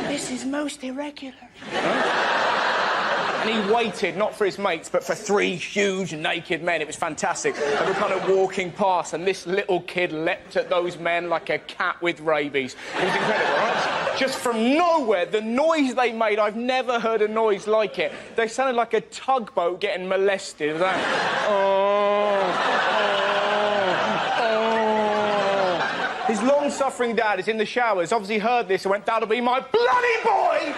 T: This is most irregular. Huh? And he waited, not for his mates, but for 3 huge naked men. It was fantastic. They were kind of walking past, and this little kid leapt at those men like a cat with rabies. It was incredible, right? Just from nowhere, the noise they made, I've never heard a noise like it. They sounded like a tugboat getting molested. It was like, His long-suffering dad is in the showers, obviously heard this and went, "That'll be my bloody boy!"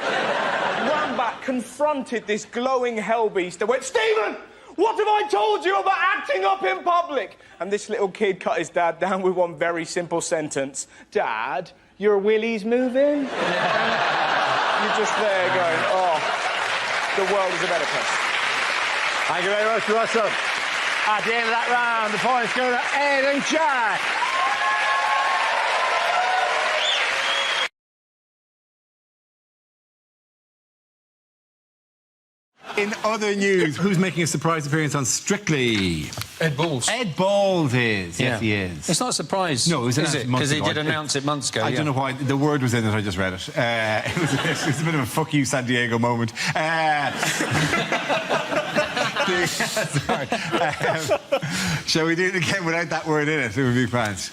T: Ran back, confronted this glowing hellbeast and went, "Stephen, what have I told you about acting up in public?" And this little kid cut his dad down with one very simple sentence. "Dad, your willy's moving?" You're just there going, oh, the world is a better place.
V: Thank you very much, Russell. At the end of that round, the points go to Ed and Jack.
A: In other news, who's making a surprise appearance on Strictly?
B: Ed Balls.
A: Ed Balls is. Yes, he is.
B: It's not a surprise.
A: No, it was announced months
B: because he
A: ago.
B: did announce it months ago.
A: I don't know why. The word was in it. I just read it. It was a bit of a fuck you, San Diego moment. Sorry. Shall we do it again without that word in it? It would be grand.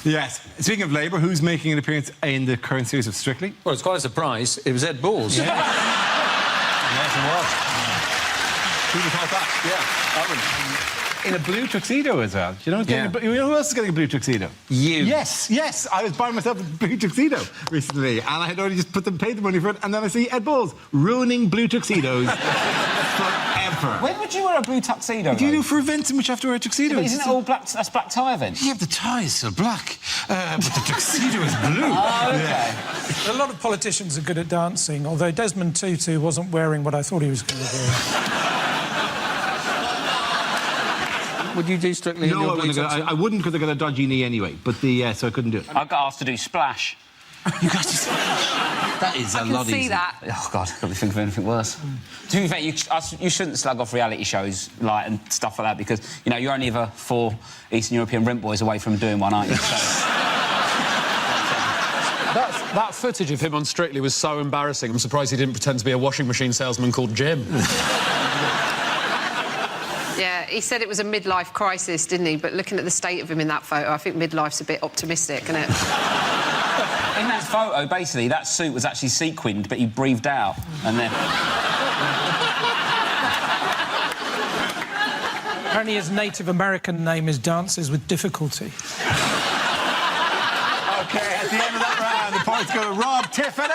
A: Yes. Speaking of Labour, who's making an appearance in the current series of Strictly?
B: Well, it's quite a surprise. It was Ed Balls.
A: Yeah.
B: Yes, it was.
A: Who would have thought that?
B: Yeah, I would.
A: In a blue tuxedo as well. You know who else is getting a blue tuxedo?
B: You.
A: Yes. I was buying myself a blue tuxedo recently, and I had already just paid the money for it, and then I see Ed Balls ruining blue tuxedos forever.
Q: When would you wear a blue tuxedo?
A: What do you do for events in which you have to wear a tuxedo?
Q: Yeah, but isn't it all black? That's black tie events.
A: Yeah, the tie is still black, but the tuxedo is blue.
Q: Oh, okay.
A: Yeah.
L: A lot of politicians are good at dancing, although Desmond Tutu wasn't wearing what I thought he was going to wear.
B: Would you do Strictly?
A: No, I wouldn't because I got a dodgy knee anyway. But so I couldn't do it.
K: I got asked to do Splash.
A: You got to Splash. That is a lot easier.
K: I can see that. Oh God, I can't think of anything worse. To be fair, you shouldn't slug off reality shows and stuff like that because you're only ever 4 Eastern European rent boys away from doing one, aren't you? So...
J: That footage of him on Strictly was so embarrassing. I'm surprised he didn't pretend to be a washing machine salesman called Jim.
S: Yeah, he said it was a midlife crisis, didn't he? But looking at the state of him in that photo, I think midlife's a bit optimistic, isn't it?
K: In that photo, basically, that suit was actually sequined, but he breathed out, and then...
L: Apparently his Native American name is Dances with Difficulty.
A: OK, at the end of that round, the points go to Rob Tiffany!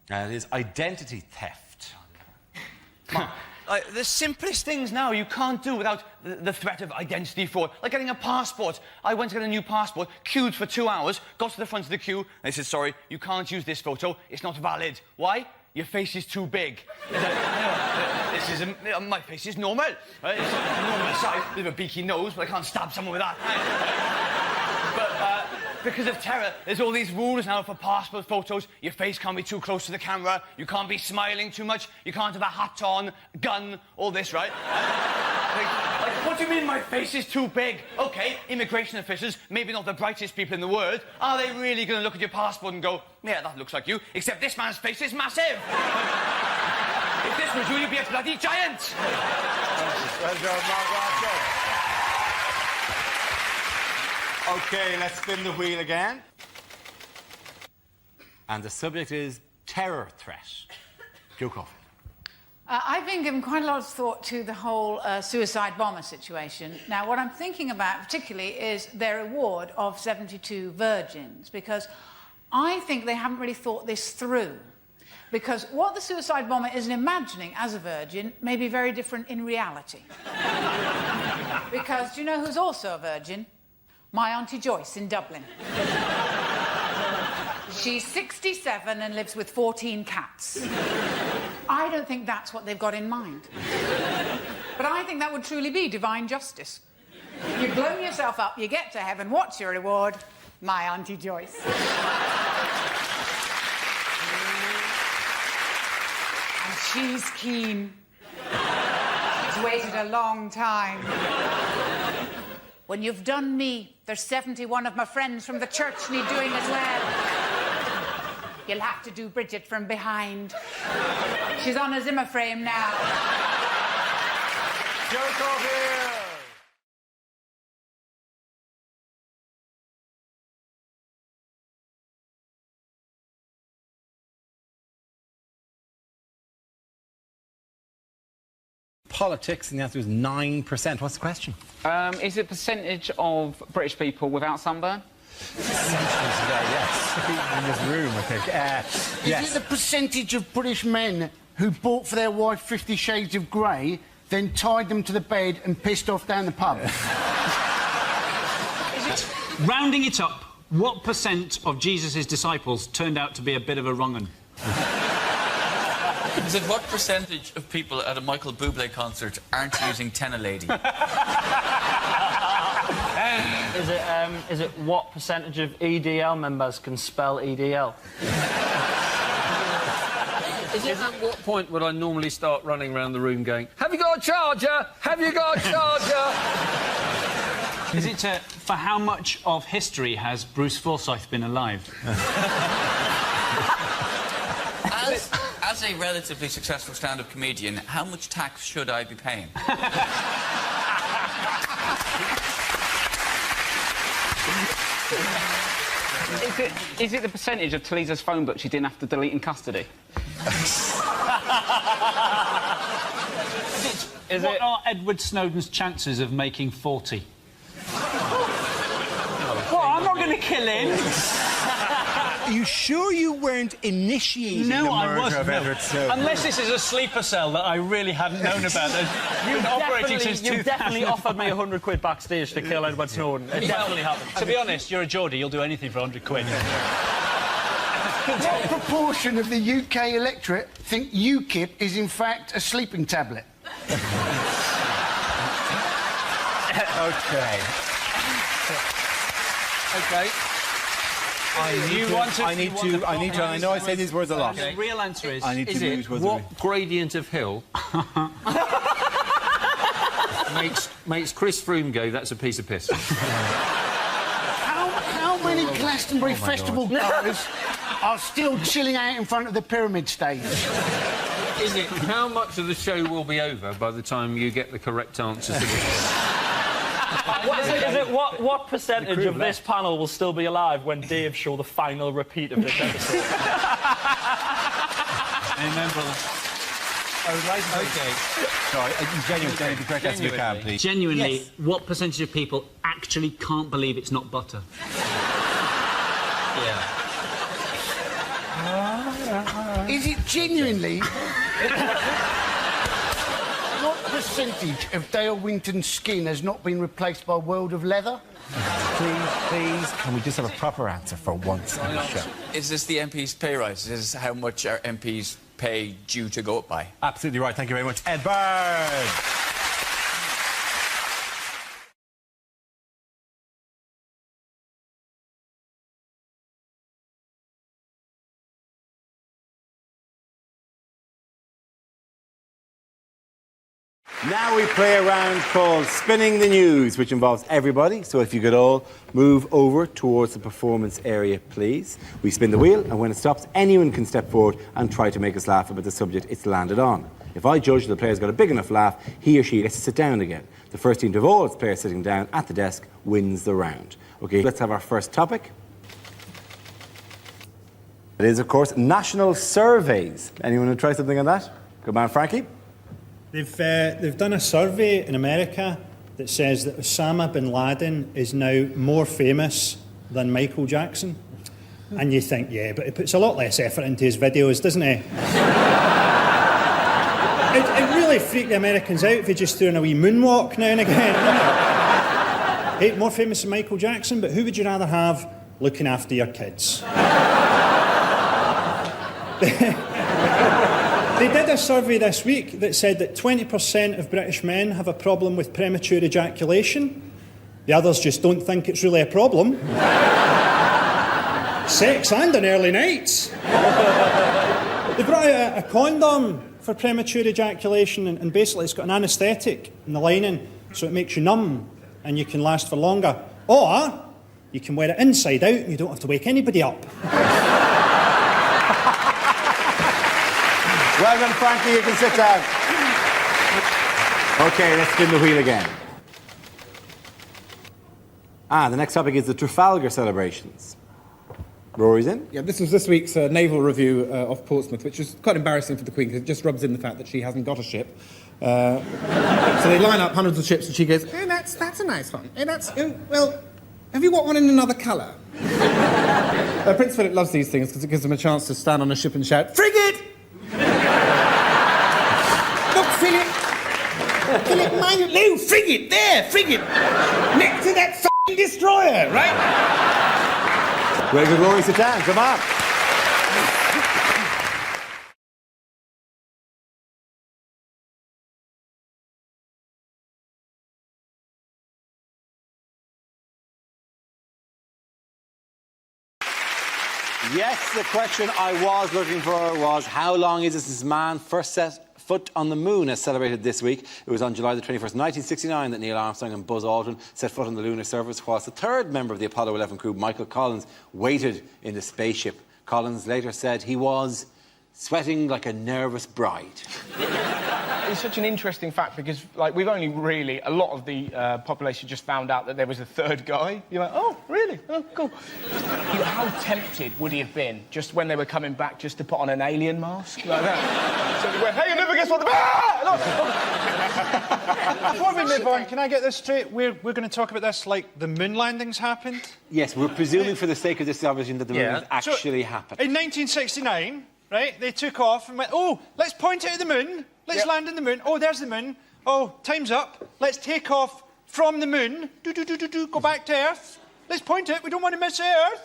A: It is identity theft.
W: The simplest things now you can't do without the threat of identity fraud. Like getting a passport. I went to get a new passport, queued for 2 hours, got to the front of the queue, and they said, "Sorry, you can't use this photo. It's not valid." Why? Your face is too big. My face is normal. Right? It's a normal size. I have a beaky nose, but I can't stab someone with that. Because of terror, there's all these rules now for passport photos. Your face can't be too close to the camera. You can't be smiling too much. You can't have a hat on, gun, all this, right? What do you mean my face is too big? OK, immigration officials, maybe not the brightest people in the world, are they really going to look at your passport and go, "Yeah, that looks like you, except this man's face is massive"? If this was you, you'd be a bloody giant.
A: OK, let's spin the wheel again. And the subject is terror threat. Joe Coffey.
X: I've been giving quite a lot of thought to the whole suicide bomber situation. Now, what I'm thinking about particularly is their award of 72 virgins, because I think they haven't really thought this through. Because what the suicide bomber is imagining as a virgin may be very different in reality. Because do you know who's also a virgin? My Auntie Joyce in Dublin. She's 67 and lives with 14 cats. I don't think that's what they've got in mind. But I think that would truly be divine justice. You've blown yourself up, you get to heaven, what's your reward? my Auntie Joyce. And she's keen. She's waited a long time. When you've done me, there's 71 of my friends from the church need doing as well. You'll have to do Bridget from behind. She's on a Zimmer frame now.
V: Joke of here!
N: Politics, and the answer is 9%. What's the question?
K: Is it percentage of British people without sunburn?
N: Yes. In this room, I think.
C: Is it the percentage of British men who bought for their wife 50 Shades of Grey, then tied them to the bed and pissed off down the pub?
F: Rounding it up, what % of Jesus' disciples turned out to be a bit of a wrong-un?
K: Is it what percentage of people at a Michael Bublé concert aren't using Tenna Lady?
G: Is it what percentage of EDL members can spell EDL?
B: At what point would I normally start running around the room going, have you got a charger? Have you got a charger?
F: Is it for how much of history has Bruce Forsyth been alive?
K: As a relatively successful stand-up comedian, how much tax should I be paying?
G: Is it the percentage of Talisa's phone book she didn't have to delete in custody?
F: What are Edward Snowden's chances of making 40?
G: What? I'm not going to kill him.
N: Are you sure you weren't initiating the murder of Edward Snowden?
F: Unless this is a sleeper cell that I really hadn't known about. Been operating since 2000.
G: You definitely offered me £100 backstage to kill Edward Snowden. It definitely happened.
F: To be honest, you're a Geordie. You'll do anything for £100.
C: What proportion of the UK electorate think UKIP is in fact a sleeping tablet?
N: Okay.
A: Okay. I know I say these words a lot.
B: The real answer is,
A: it
B: what gradient of hill makes Chris Froome go, that's a piece of piss?
C: How many Glastonbury Festival goers are still chilling out in front of the pyramid stage?
B: Is it how much of the show will be over by the time you get the correct answers to this?
G: What percentage of this panel will still be alive when Dave show the final repeat of this episode?
F: Amen, brother.
A: Okay. Sorry, genuinely, the correct answer if you can, please.
F: Genuinely, what percentage of people actually can't believe it's not butter?
B: Yeah.
C: Is it genuinely... What percentage of Dale Winton's skin has not been replaced by a world of leather?
N: Please, can we just have a proper answer for once on the show?
K: Is this the MP's pay rise? Is this how much our MPs pay due to go up by?
A: Absolutely right. Thank you very much, Ed Bird. Now we play a round called Spinning the News, which involves everybody. So if you could all move over towards the performance area, please. We spin the wheel, and when it stops, anyone can step forward and try to make us laugh about the subject it's landed on. If I judge the player's got a big enough laugh, he or she gets to sit down again. The first team to have all its players sitting down at the desk wins the round. OK, let's have our first topic. It is, of course, national surveys. Anyone want to try something on that? Good man, Frankie.
H: They've done a survey in America that says that Osama bin Laden is now more famous than Michael Jackson. And you think, yeah, but he puts a lot less effort into his videos, doesn't he? It really freaked the Americans out if he just threw in a wee moonwalk now and again. Hey, more famous than Michael Jackson, but who would you rather have looking after your kids? They did a survey this week that said that 20% of British men have a problem with premature ejaculation. The others just don't think it's really a problem. Sex and on early nights. They brought out a condom for premature ejaculation, and basically it's got an anaesthetic in the lining, so it makes you numb and you can last for longer. Or you can wear it inside out and you don't have to wake anybody up.
N: Well done, Frankie. You can sit down. OK, let's spin the wheel again. The next topic is the Trafalgar celebrations. Rory's in.
E: Yeah, this was this week's naval review of Portsmouth, which is quite embarrassing for the Queen because it just rubs in the fact that she hasn't got a ship. So they line up hundreds of ships and she goes, that's a nice one. Well, have you got one in another colour? Prince Philip loves these things because it gives him a chance to stand on a ship and shout, "Frigate!" Look, Philip, mind you, no, frigate, there, frigate, next to that f***ing destroyer, right?
N: Very good, Rory, sit down, come on. Yes, the question I was looking for was, how long is it since man first set foot on the moon, as celebrated this week? It was on July the 21st, 1969, that Neil Armstrong and Buzz Aldrin set foot on the lunar surface, whilst the third member of the Apollo 11 crew, Michael Collins, waited in the spaceship. Collins later said he was sweating like a nervous bride.
T: It's such an interesting fact because, like, we've only really... A lot of the population just found out that there was a third guy. You're like, oh, really? Oh, cool. How tempted would he have been just when they were coming back just to put on an alien mask like that? So he went, hey, you never guess what the...
H: Before we move on, can I get this straight? We're going to talk about this like the moon landings happened?
N: Yes, we're presuming for the sake of this conversation that the moon actually happened.
H: In 1969, right, they took off and went, oh, let's point it at the moon. Let's land on the moon. Oh, there's the moon. Oh, time's up. Let's take off from the moon. Go back to Earth. Let's point it. We don't want to miss Earth.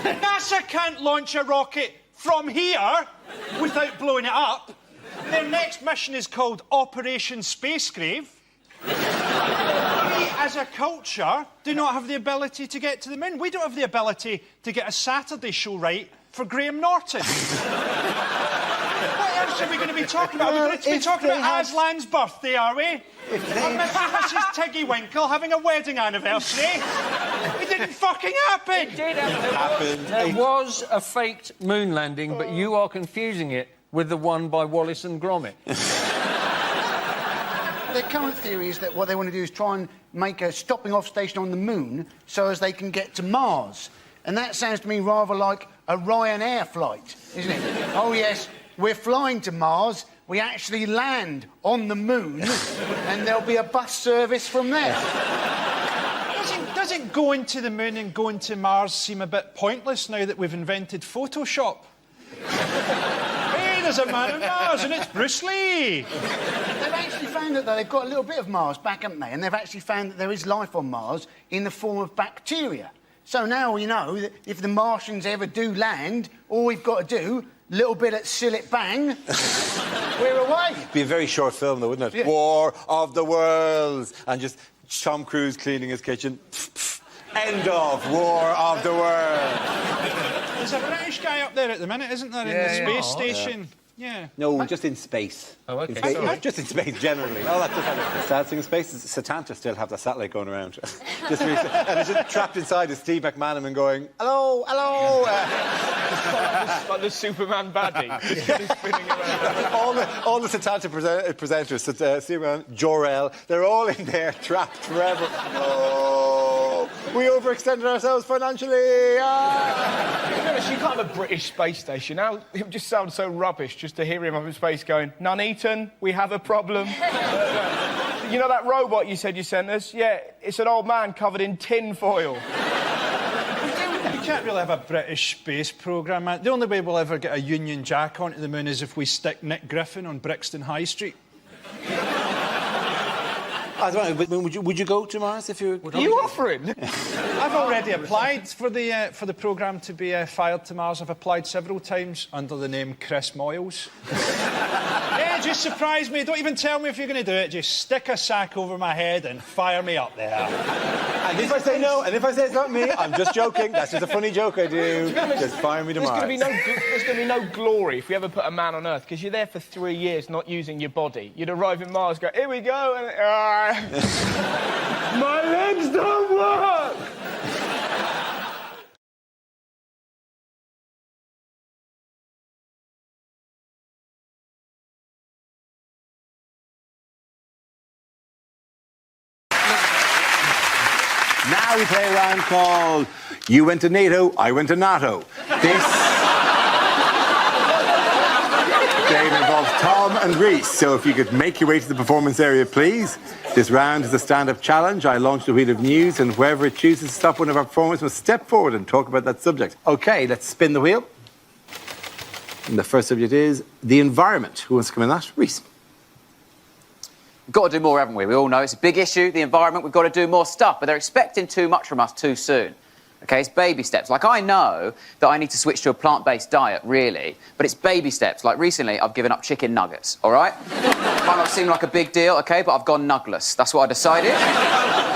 H: NASA can't launch a rocket from here without blowing it up. Their next mission is called Operation Space Grave. We, as a culture, do not have the ability to get to the moon. We don't have the ability to get a Saturday show right for Graham Norton. What else are we going to be talking about? We're going to be talking about Aslan's birthday, are we? Mrs. Tiggy Winkle having a wedding anniversary. It didn't fucking happen.
B: It did happen. There was a faked moon landing, but you are confusing it with the one by Wallace and Gromit.
C: Their current theory is that what they want to do is try and make a stopping-off station on the moon so as they can get to Mars. And that sounds to me rather like a Ryanair flight, isn't it? Oh, yes, we're flying to Mars, we actually land on the moon, and there'll be a bus service from there.
H: Doesn't going to the moon and going to Mars seem a bit pointless now that we've invented Photoshop? Hey, there's a man on Mars, and it's Bruce Lee.
C: They've actually found that, though. They've got a little bit of Mars back, haven't they? And they've actually found that there is life on Mars in the form of bacteria. So now we know that if the Martians ever do land, all we've got to do, little bit at Sillet Bang, we're away.
N: It'd be a very short film, though, wouldn't it?
C: Yeah.
N: War of the Worlds. And just Tom Cruise cleaning his kitchen. End of War of the World.
H: There's a British guy up there at the minute, isn't there, in the space station? Yeah.
N: No, just in space.
B: Oh, OK.
N: In space, just in space, generally. Oh, that's the sad thing in space is Satanta still have the satellite going around. Just recently. And it's just trapped inside is Steve McManaman going, hello, hello.
T: Like the Superman baddie. Spinning around.
N: all the Satanta presenters, Steve McManaman, Jor-El, they're all in there, trapped forever. Oh, we overextended ourselves financially.
T: You can't have a British space station. Now, it would just sound so rubbish just to hear him up in space going, Nuneaton, we have a problem. You know that robot you said you sent us? Yeah, it's an old man covered in tin foil.
H: You can't really have a British space programme, man. The only way we'll ever get a Union Jack onto the moon is if we stick Nick Griffin on Brixton High Street.
N: I don't know, but would you go to Mars if you...
O: Are you offering?
D: I've already applied for the programme to be fired to Mars. I've applied several times under the name Chris Moyles. Yeah, just surprise me. Don't even tell me if you're going to do it. Just stick a sack over my head and fire me up there.
N: And if I say no, and if I say it's not me, I'm just joking. That's just a funny joke I do. Just fire me to Mars.
T: There's going to be no glory if we ever put a man on Earth, because you're there for 3 years not using your body. You'd arrive in Mars, go, here we go, and... my legs don't work!
N: Now we play a round called You Went to NATO, I Went to NATO. This game involves Tom and Reese, so if you could make your way to the performance area, please. This round is a stand-up challenge. I launch a wheel of news, and whoever it chooses to stop one of our performers must step forward and talk about that subject. OK, let's spin the wheel. And the first subject is the environment. Who wants to come in that? Reese.
K: We've got to do more, haven't we? We all know it's a big issue, the environment. We've got to do more stuff, but they're expecting too much from us too soon. OK, it's baby steps. Like, I know that I need to switch to a plant-based diet, really, but it's baby steps. Like, recently, I've given up chicken nuggets, all right? Might not seem like a big deal, OK, but I've gone nugless. That's what I decided.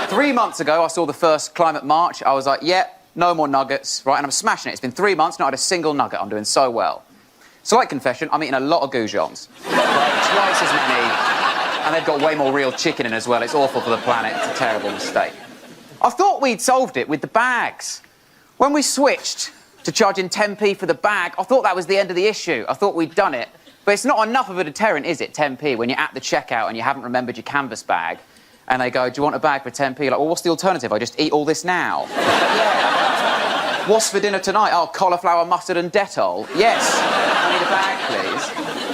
K: 3 months ago, I saw the first climate march. I was like, yeah, no more nuggets, right? And I'm smashing it. It's been 3 months, not had a single nugget. I'm doing so well. Slight confession, I'm eating a lot of goujons. Like, twice as many... And they've got way more real chicken in as well. It's awful for the planet. It's a terrible mistake. I thought we'd solved it with the bags. When we switched to charging 10p for the bag, I thought that was the end of the issue. I thought we'd done it. But it's not enough of a deterrent, is it, 10p, when you're at the checkout and you haven't remembered your canvas bag, and they go, do you want a bag for 10p? You're like, well, what's the alternative? I just eat all this now. Yeah. What's for dinner tonight? Oh, cauliflower, mustard and Dettol. Yes. I need a bag, please.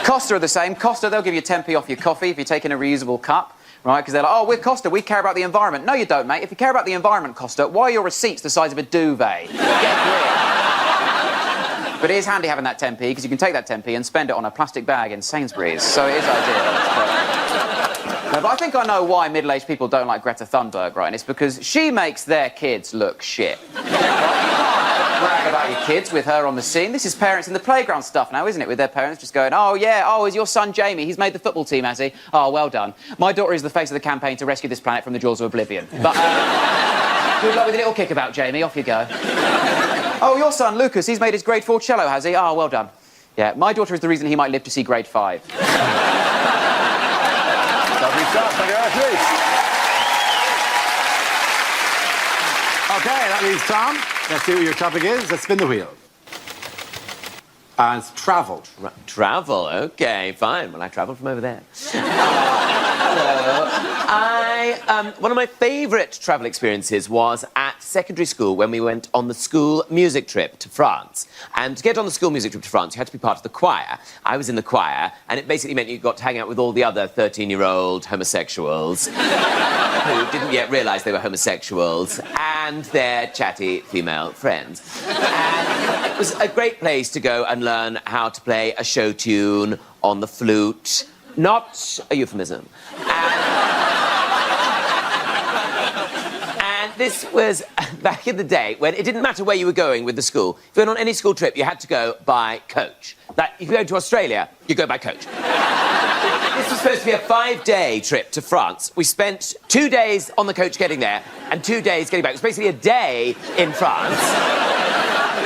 K: Costa are the same. Costa, they'll give you 10p off your coffee if you're taking a reusable cup, right? Because they're like, oh, we're Costa, we care about the environment. No, you don't, mate. If you care about the environment, Costa, why are your receipts the size of a duvet? Get real. But it is handy having that 10p, because you can take that 10p and spend it on a plastic bag in Sainsbury's. So it is ideal. No, but I think I know why middle-aged people don't like Greta Thunberg, right? And it's because she makes their kids look shit. Brag about your kids with her on the scene. This is parents in the playground stuff now, isn't it? With their parents just going, oh, yeah, oh, is your son Jamie? He's made the football team, has he? Oh, well done. My daughter is the face of the campaign to rescue this planet from the jaws of oblivion. But, good luck with a little kickabout, Jamie. Off you go. Oh, your son, Lucas, he's made his grade 4 cello, has he? Oh, well done. Yeah, my daughter is the reason he might live to see grade 5.
N: Lovely stuff. Thank you very much, Reese. OK, that leaves Tom. Let's see what your topic is. Let's spin the wheel. And it's travel.
I: Travel, OK, fine. Well, I travelled from over there. One of my favourite travel experiences was at secondary school when we went on the school music trip to France. And to get on the school music trip to France, you had to be part of the choir. I was in the choir, and it basically meant you got to hang out with all the other 13-year-old homosexuals who didn't yet realise they were homosexuals and their chatty female friends. And it was a great place to go and learn how to play a show tune on the flute. Not a euphemism. And this was back in the day when it didn't matter where you were going with the school. If you went on any school trip, you had to go by coach. Like, if you go to Australia, you go by coach. This was supposed to be a 5-day trip to France. We spent 2 days on the coach getting there and 2 days getting back. It was basically a day in France.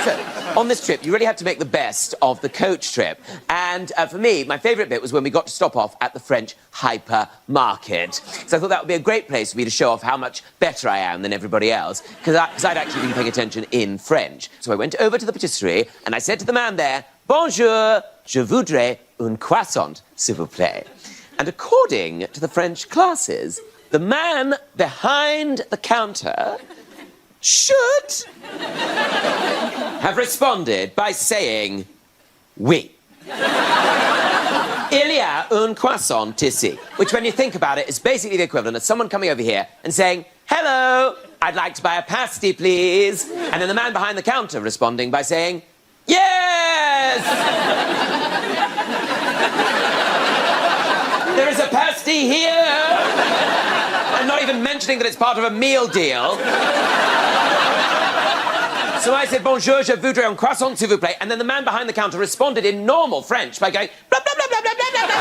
I: So, on this trip, you really had to make the best of the coach trip. And for me, my favourite bit was when we got to stop off at the French hypermarket. So I thought that would be a great place for me to show off how much better I am than everybody else, because I'd actually been paying attention in French. So I went over to the patisserie and I said to the man there, "Bonjour, je voudrais un croissant, s'il vous plaît." And according to the French classes, the man behind the counter should have responded by saying, "Oui." Il y a un croissant ici, which, when you think about it, is basically the equivalent of someone coming over here and saying, "Hello, I'd like to buy a pasty, please." And then the man behind the counter responding by saying, "Yes!" There is a pasty here. even mentioning that it's part of a meal deal. So I said, bonjour, je voudrais un croissant, s'il vous plaît. And then the man behind the counter responded in normal French by going, blah, blah, blah, blah, blah, blah, blah.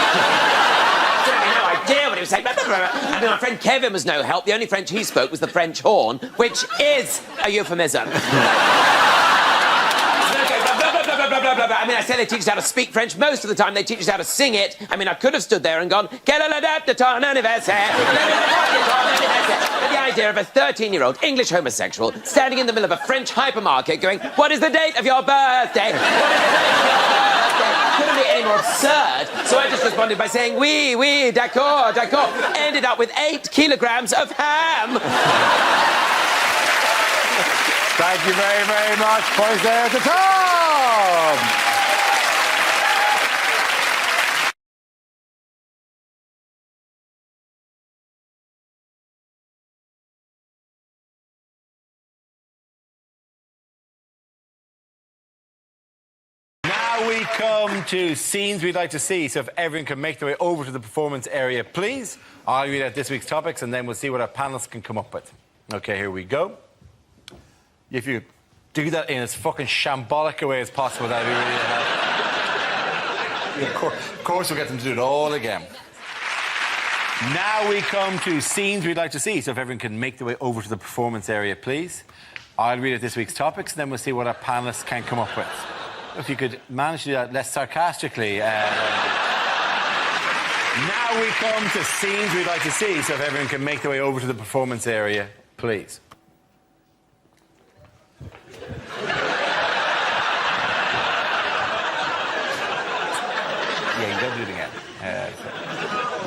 I: I had no idea what he was saying. Blah, blah, blah, blah. I mean, my friend Kevin was no help. The only French he spoke was the French horn, which is a euphemism. Blah, blah, blah, blah. I mean, I say they teach us how to speak French. Most of the time, they teach us how to sing it. I mean, I could have stood there and gone, quelle est la date de ton anniversaire? But the idea of a 13-year-old English homosexual standing in the middle of a French hypermarket going, what is the date of your birthday? Couldn't be any more absurd. So I just responded by saying, oui, oui, d'accord, d'accord. Ended up with 8 kilograms of ham.
N: Thank you very, very much. Points there at the top. Now we come to scenes we'd like to see. So if everyone can make their way over to the performance area, please. I'll read out this week's topics and then we'll see what our panelists can come up with. OK, here we go. If you do that in as fucking shambolic a way as possible, that'd be really helpful. Of course, we'll get them to do it all again. Now we come to scenes we'd like to see. So if everyone can make their way over to the performance area, please. I'll read out this week's topics, and then we'll see what our panelists can come up with. If you could manage to do that less sarcastically. Now we come to scenes we'd like to see. So if everyone can make their way over to the performance area, please. Yeah, you don't do it again.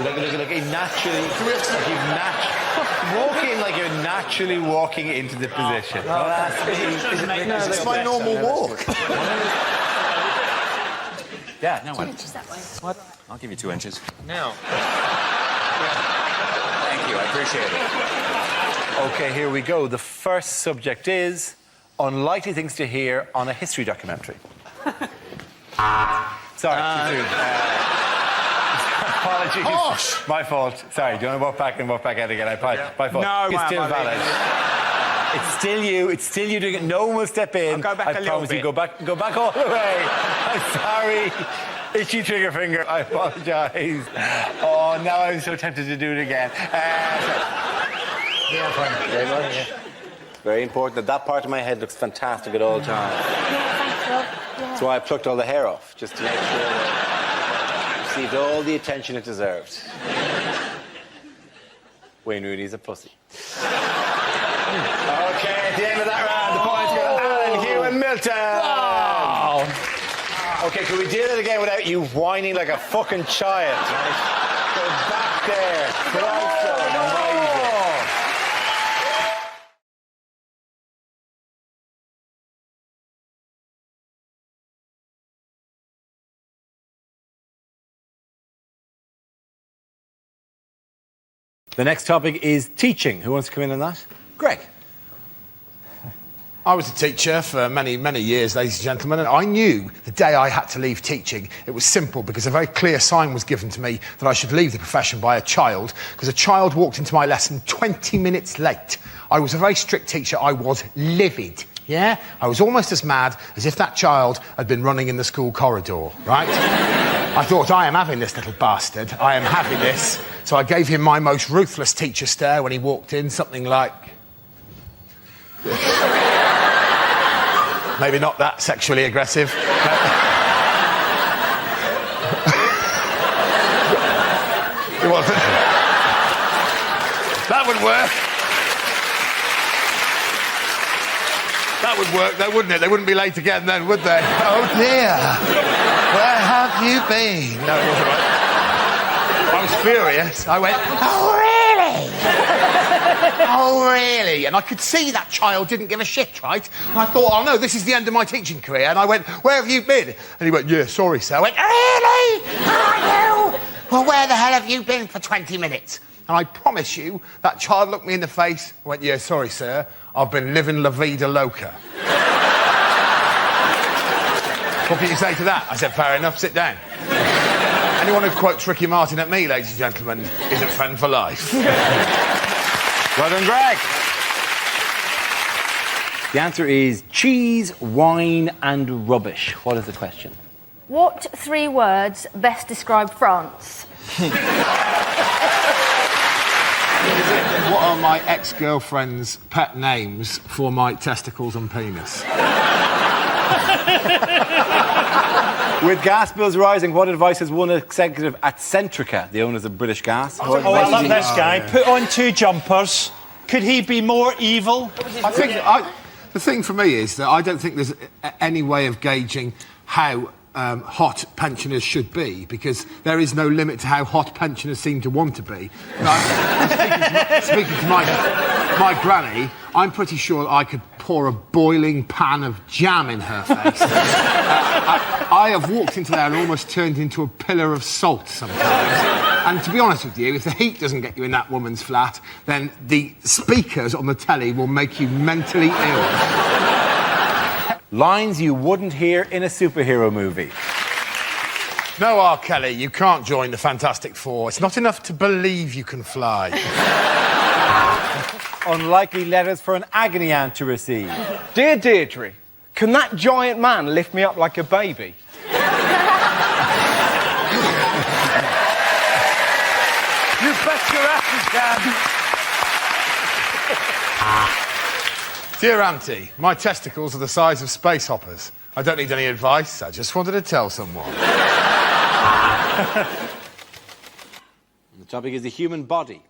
N: Look, naturally... walking like you're naturally walking into the position.
V: It's my normal walk.
Q: Yeah, no,
M: 2 inches that way.
Q: What? I'll give you 2 inches.
B: Now.
Q: Thank you, I appreciate it.
N: OK, here we go. The first subject is unlikely things to hear on a history documentary. Sorry, too soon. Apologies.
V: Harsh.
N: My fault. Sorry, do you want to walk back and walk back out again? My fault.
W: No,
N: it's still valid. It's still you. It's still you doing it. No one will step in.
W: I'll go back
N: I
W: a little
N: promise
W: bit.
N: you. Go back all the way. I'm sorry. Itchy trigger finger. I apologise. Oh, now I'm so tempted to do it again. Very much. Very important that that part of my head looks fantastic at all times. That's why I plucked all the hair off, just to make sure that it received all the attention it deserved. Wayne Rooney's a pussy. OK, at the end of that round, the points go to Alan, Hugh and Milton. Wow. OK, can we do that again without you whining like a fucking child? Right? Go back there. Christ almighty. The next topic is teaching. Who wants to come in on that? Greg.
V: I was a teacher for many, many years, ladies and gentlemen, and I knew the day I had to leave teaching, it was simple because a very clear sign was given to me that I should leave the profession by a child, because a child walked into my lesson 20 minutes late. I was a very strict teacher. I was livid. Yeah? I was almost as mad as if that child had been running in the school corridor, right? I thought, I am having this little bastard. I am having this. So I gave him my most ruthless teacher stare when he walked in, something like... Maybe not that sexually aggressive. That would work. That would work, though, wouldn't it? They wouldn't be late again then, would they? Oh, dear. Where have you been? No, it wasn't right. I was furious. I went, oh, really? Oh, really? And I could see that child didn't give a shit, right? And I thought, oh, no, this is the end of my teaching career. And I went, where have you been? And he went, yeah, sorry, sir. I went, really? Are you? Well, where the hell have you been for 20 minutes? And I promise you, that child looked me in the face and went, yeah, sorry, sir. I've been living La Vida Loca. What can you say to that? I said, fair enough, sit down. Anyone who quotes Ricky Martin at me, ladies and gentlemen, isn't friend for life.
N: Well done, Greg. The answer is cheese, wine, and rubbish. What is the question?
M: What 3 words best describe France?
V: What are my ex-girlfriend's pet names for my testicles and penis?
N: With gas bills rising, what advice has one executive at Centrica, the owners of British Gas?
H: Oh, I love this guy. Put on 2 jumpers. Could he be more evil?
V: I think the thing for me is that I don't think there's any way of gauging how hot pensioners should be, because there is no limit to how hot pensioners seem to want to be. Speaking to my granny, I'm pretty sure I could pour a boiling pan of jam in her face. I have walked into there and almost turned into a pillar of salt sometimes. And to be honest with you, if the heat doesn't get you in that woman's flat, then the speakers on the telly will make you mentally ill.
N: Lines you wouldn't hear in a superhero movie.
V: No, R. Kelly, you can't join the Fantastic Four. It's not enough to believe you can fly.
N: Unlikely letters for an agony aunt to receive.
T: Dear Deirdre, can that giant man lift me up like a baby? You bet your ass you can.
V: Dear Auntie, my testicles are the size of space hoppers. I don't need any advice, I just wanted to tell someone.
N: The topic is the human body.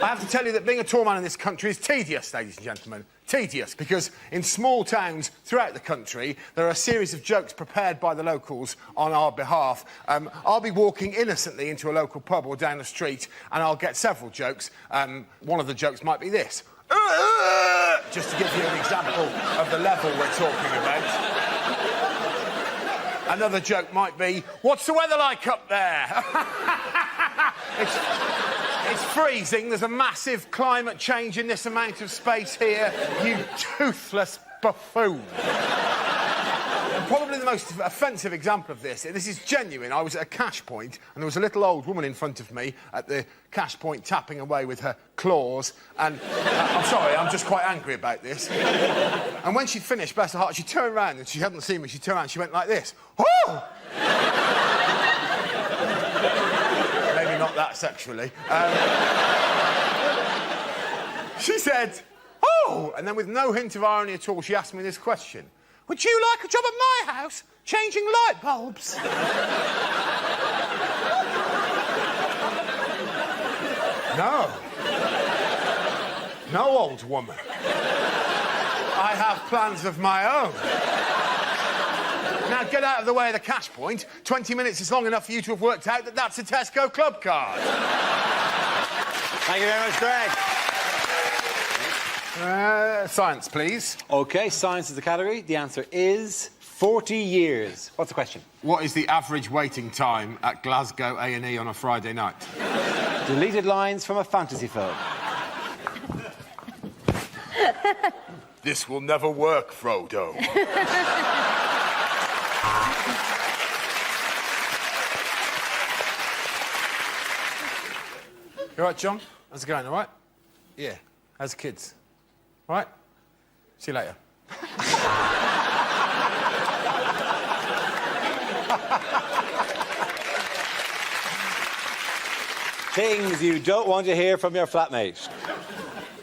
V: I have to tell you that being a tall man in this country is tedious, ladies and gentlemen. Tedious, because in small towns throughout the country, there are a series of jokes prepared by the locals on our behalf. I'll be walking innocently into a local pub or down the street, and I'll get several jokes. One of the jokes might be this. Just to give you an example of the level we're talking about. Another joke might be, what's the weather like up there? It's freezing. There's a massive climate change in this amount of space here, you toothless buffoon. Probably the most offensive example of this is genuine. I was at a cash point, and there was a little old woman in front of me at the cash point tapping away with her claws, and I'm sorry, I'm just quite angry about this. And when she'd finished, bless her heart, she turned around, and she hadn't seen me, she turned around, she went like this. Oh! Maybe not that sexually. She said, oh! And then with no hint of irony at all, she asked me this question. Would you like a job at my house, changing light bulbs? No. No, old woman. I have plans of my own. Now, get out of the way of the cash point. 20 minutes is long enough for you to have worked out that that's a Tesco club card.
N: Thank you very much, Greg.
V: Science, please.
N: OK, science is the category. The answer is 40 years. What's the question?
V: What is the average waiting time at Glasgow A&E on a Friday night?
N: Deleted lines from a fantasy film.
V: This will never work, Frodo. You all right, John? How's it going, all right? Yeah. How's the kids? All right? See you later.
N: Things you don't want to hear from your flatmate.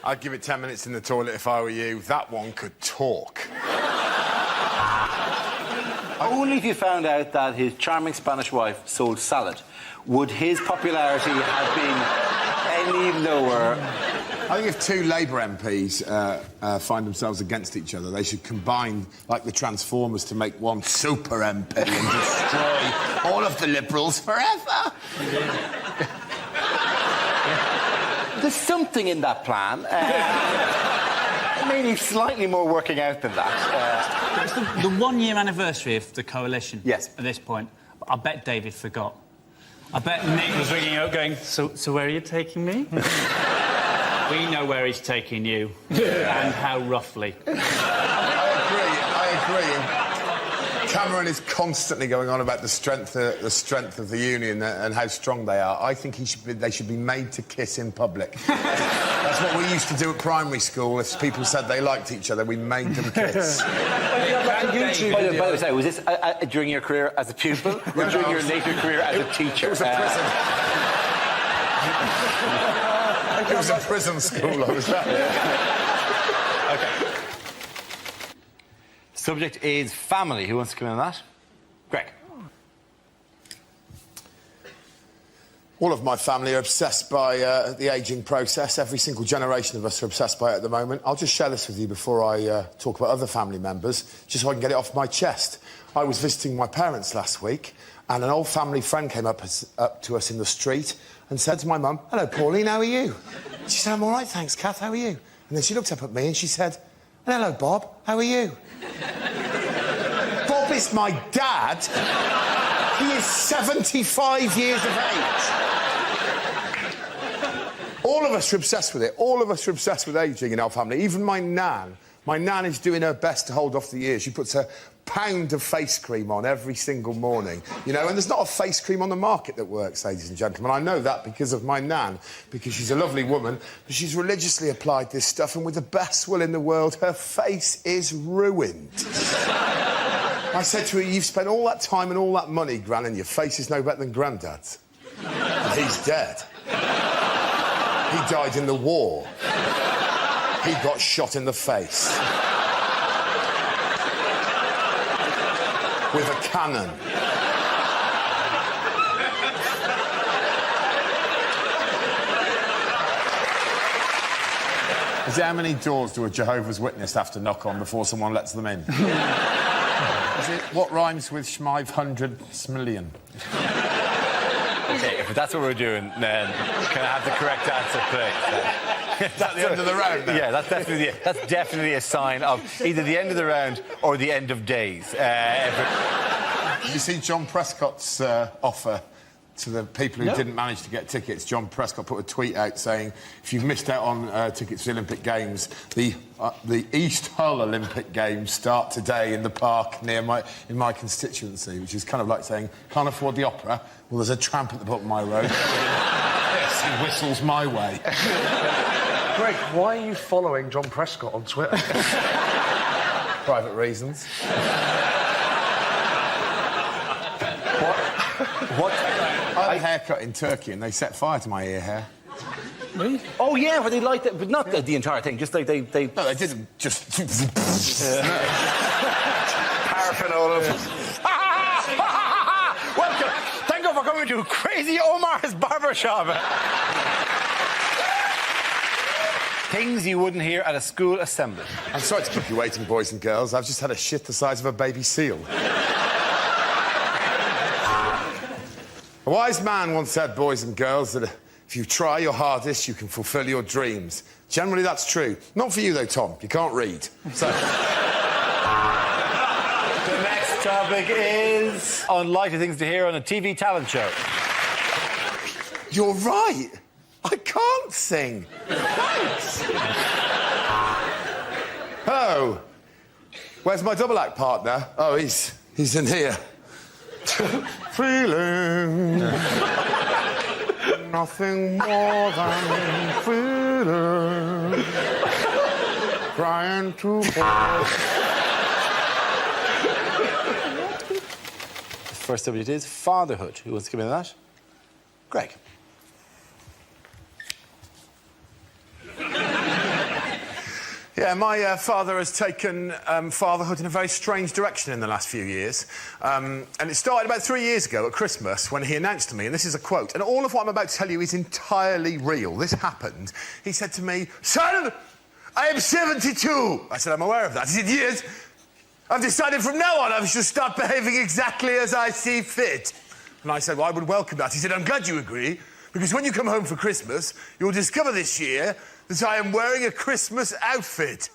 V: I'd give it 10 minutes in the toilet if I were you. That one could talk.
A: Only if you found out that his charming Spanish wife sold salad would his popularity have been any lower.
V: I think if two Labour MPs find themselves against each other, they should combine, like the Transformers, to make one super MP and destroy all of the Liberals forever.
A: There's something in that plan. Maybe slightly more working out than that.
F: It's the 1 year anniversary of the coalition.
A: Yes.
F: At this point, I bet David forgot. I bet Nick was ringing out going, so where are you taking me? We know where he's taking you. And how roughly.
V: I agree. Cameron is constantly going on about the strength of the union and how strong they are. I think they should be made to kiss in public. That's what we used to do at primary school. If people said they liked each other, we made them kiss.
N: By the way, was this during your career as a pupil or during your later career as a teacher?
V: It was a prison. It was a prison school, I was at.
N: OK. Subject is family. Who wants to come in on that? Greg.
V: All of my family are obsessed by the ageing process. Every single generation of us are obsessed by it at the moment. I'll just share this with you before I talk about other family members, just so I can get it off my chest. I was visiting my parents last week, and an old family friend came up to us in the street and said to my mum, "Hello, Pauline, how are you?" She said, "I'm all right, thanks, Kath, how are you?" And then she looked up at me and she said, "Hello, Bob, how are you?" Bob is my dad. He is 75 years of age. All of us are obsessed with it. All of us are obsessed with ageing in our family. Even my nan. My nan is doing her best to hold off the years. She puts a pound of face cream on every single morning, you know, and there's not a face cream on the market that works, ladies and gentlemen. I know that because of my nan, because she's a lovely woman, but she's religiously applied this stuff, and with the best will in the world, her face is ruined. I said to her, "You've spent all that time and all that money, Gran, and your face is no better than Grandad's." And he's dead. He died in the war. He got shot in the face. With a cannon. Is it how many doors do a Jehovah's Witness have to knock on before someone lets them in? Is it what rhymes with Schmive 100
N: OK, if that's what we're doing, then can I have the correct answer, please?
V: That's the end of the round, then?
N: Yeah, that's definitely a sign of either the end of the round or the end of days.
V: Did you see John Prescott's offer to the people who didn't manage to get tickets? John Prescott put a tweet out saying, if you've missed out on tickets to the Olympic Games, the East Hull Olympic Games start today in the park in my constituency, which is kind of like saying, can't afford the opera? Well, there's a tramp at the bottom of my road. Yes, he whistles my way.
J: Greg, why are you following John Prescott on Twitter?
V: Private reasons. What? I had a haircut in Turkey and they set fire to my ear hair.
N: Really? Oh, yeah, but they liked it, but not the entire thing, just like they...
V: No, they didn't just...
N: Paraffin all over. Welcome! Thank you for coming to Crazy Omar's Barbershop. Things you wouldn't hear at a school assembly.
V: I'm sorry to keep you waiting, boys and girls. I've just had a shit the size of a baby seal. A wise man once said, boys and girls, that if you try your hardest, you can fulfil your dreams. Generally, that's true. Not for you, though, Tom. You can't read. So...
N: The next topic is unlikely things to hear on a TV talent show.
V: You're right. I can't sing. Thanks. Oh. Where's my double act partner? Oh, he's in here. Feeling nothing more than feeling. Trying to fall.
N: The first subject is fatherhood. Who wants to come in on that? Greg.
V: Yeah, my father has taken fatherhood in a very strange direction in the last few years. And it started about 3 years ago at Christmas when he announced to me, and this is a quote, and all of what I'm about to tell you is entirely real. This happened. He said to me, "Son, I am 72. I said, "I'm aware of that." He said, "Yes. I've decided from now on I shall start behaving exactly as I see fit." And I said, "Well, I would welcome that." He said, "I'm glad you agree, because when you come home for Christmas, you'll discover this year that I am wearing a Christmas outfit."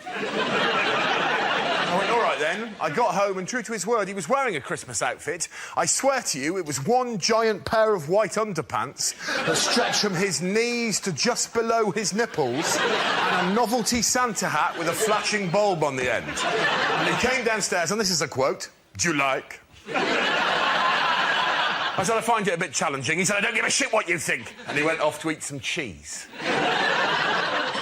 V: I went, all right then. I got home and true to his word, he was wearing a Christmas outfit. I swear to you, it was one giant pair of white underpants that stretched from his knees to just below his nipples and a novelty Santa hat with a flashing bulb on the end. And he came downstairs, and this is a quote, Do you like? I said, I find it a bit challenging. He said, I don't give a shit what you think. And he went off to eat some cheese.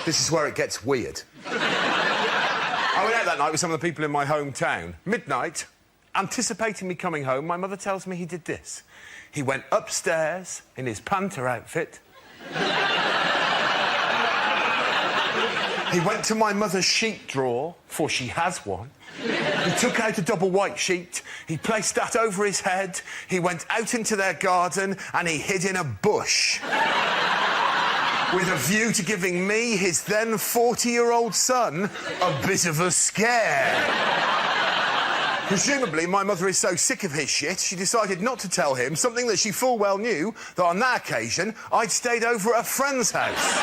V: This is where it gets weird. I went out that night with some of the people in my hometown. Midnight, anticipating me coming home, my mother tells me he did this. He went upstairs in his panter outfit. He went to my mother's sheet drawer, for she has one. He took out a double white sheet. He placed that over his head. He went out into their garden and he hid in a bush. With a view to giving me, his then 40-year-old son, a bit of a scare. Presumably, my mother is so sick of his shit, she decided not to tell him something that she full well knew, that on that occasion, I'd stayed over at a friend's house.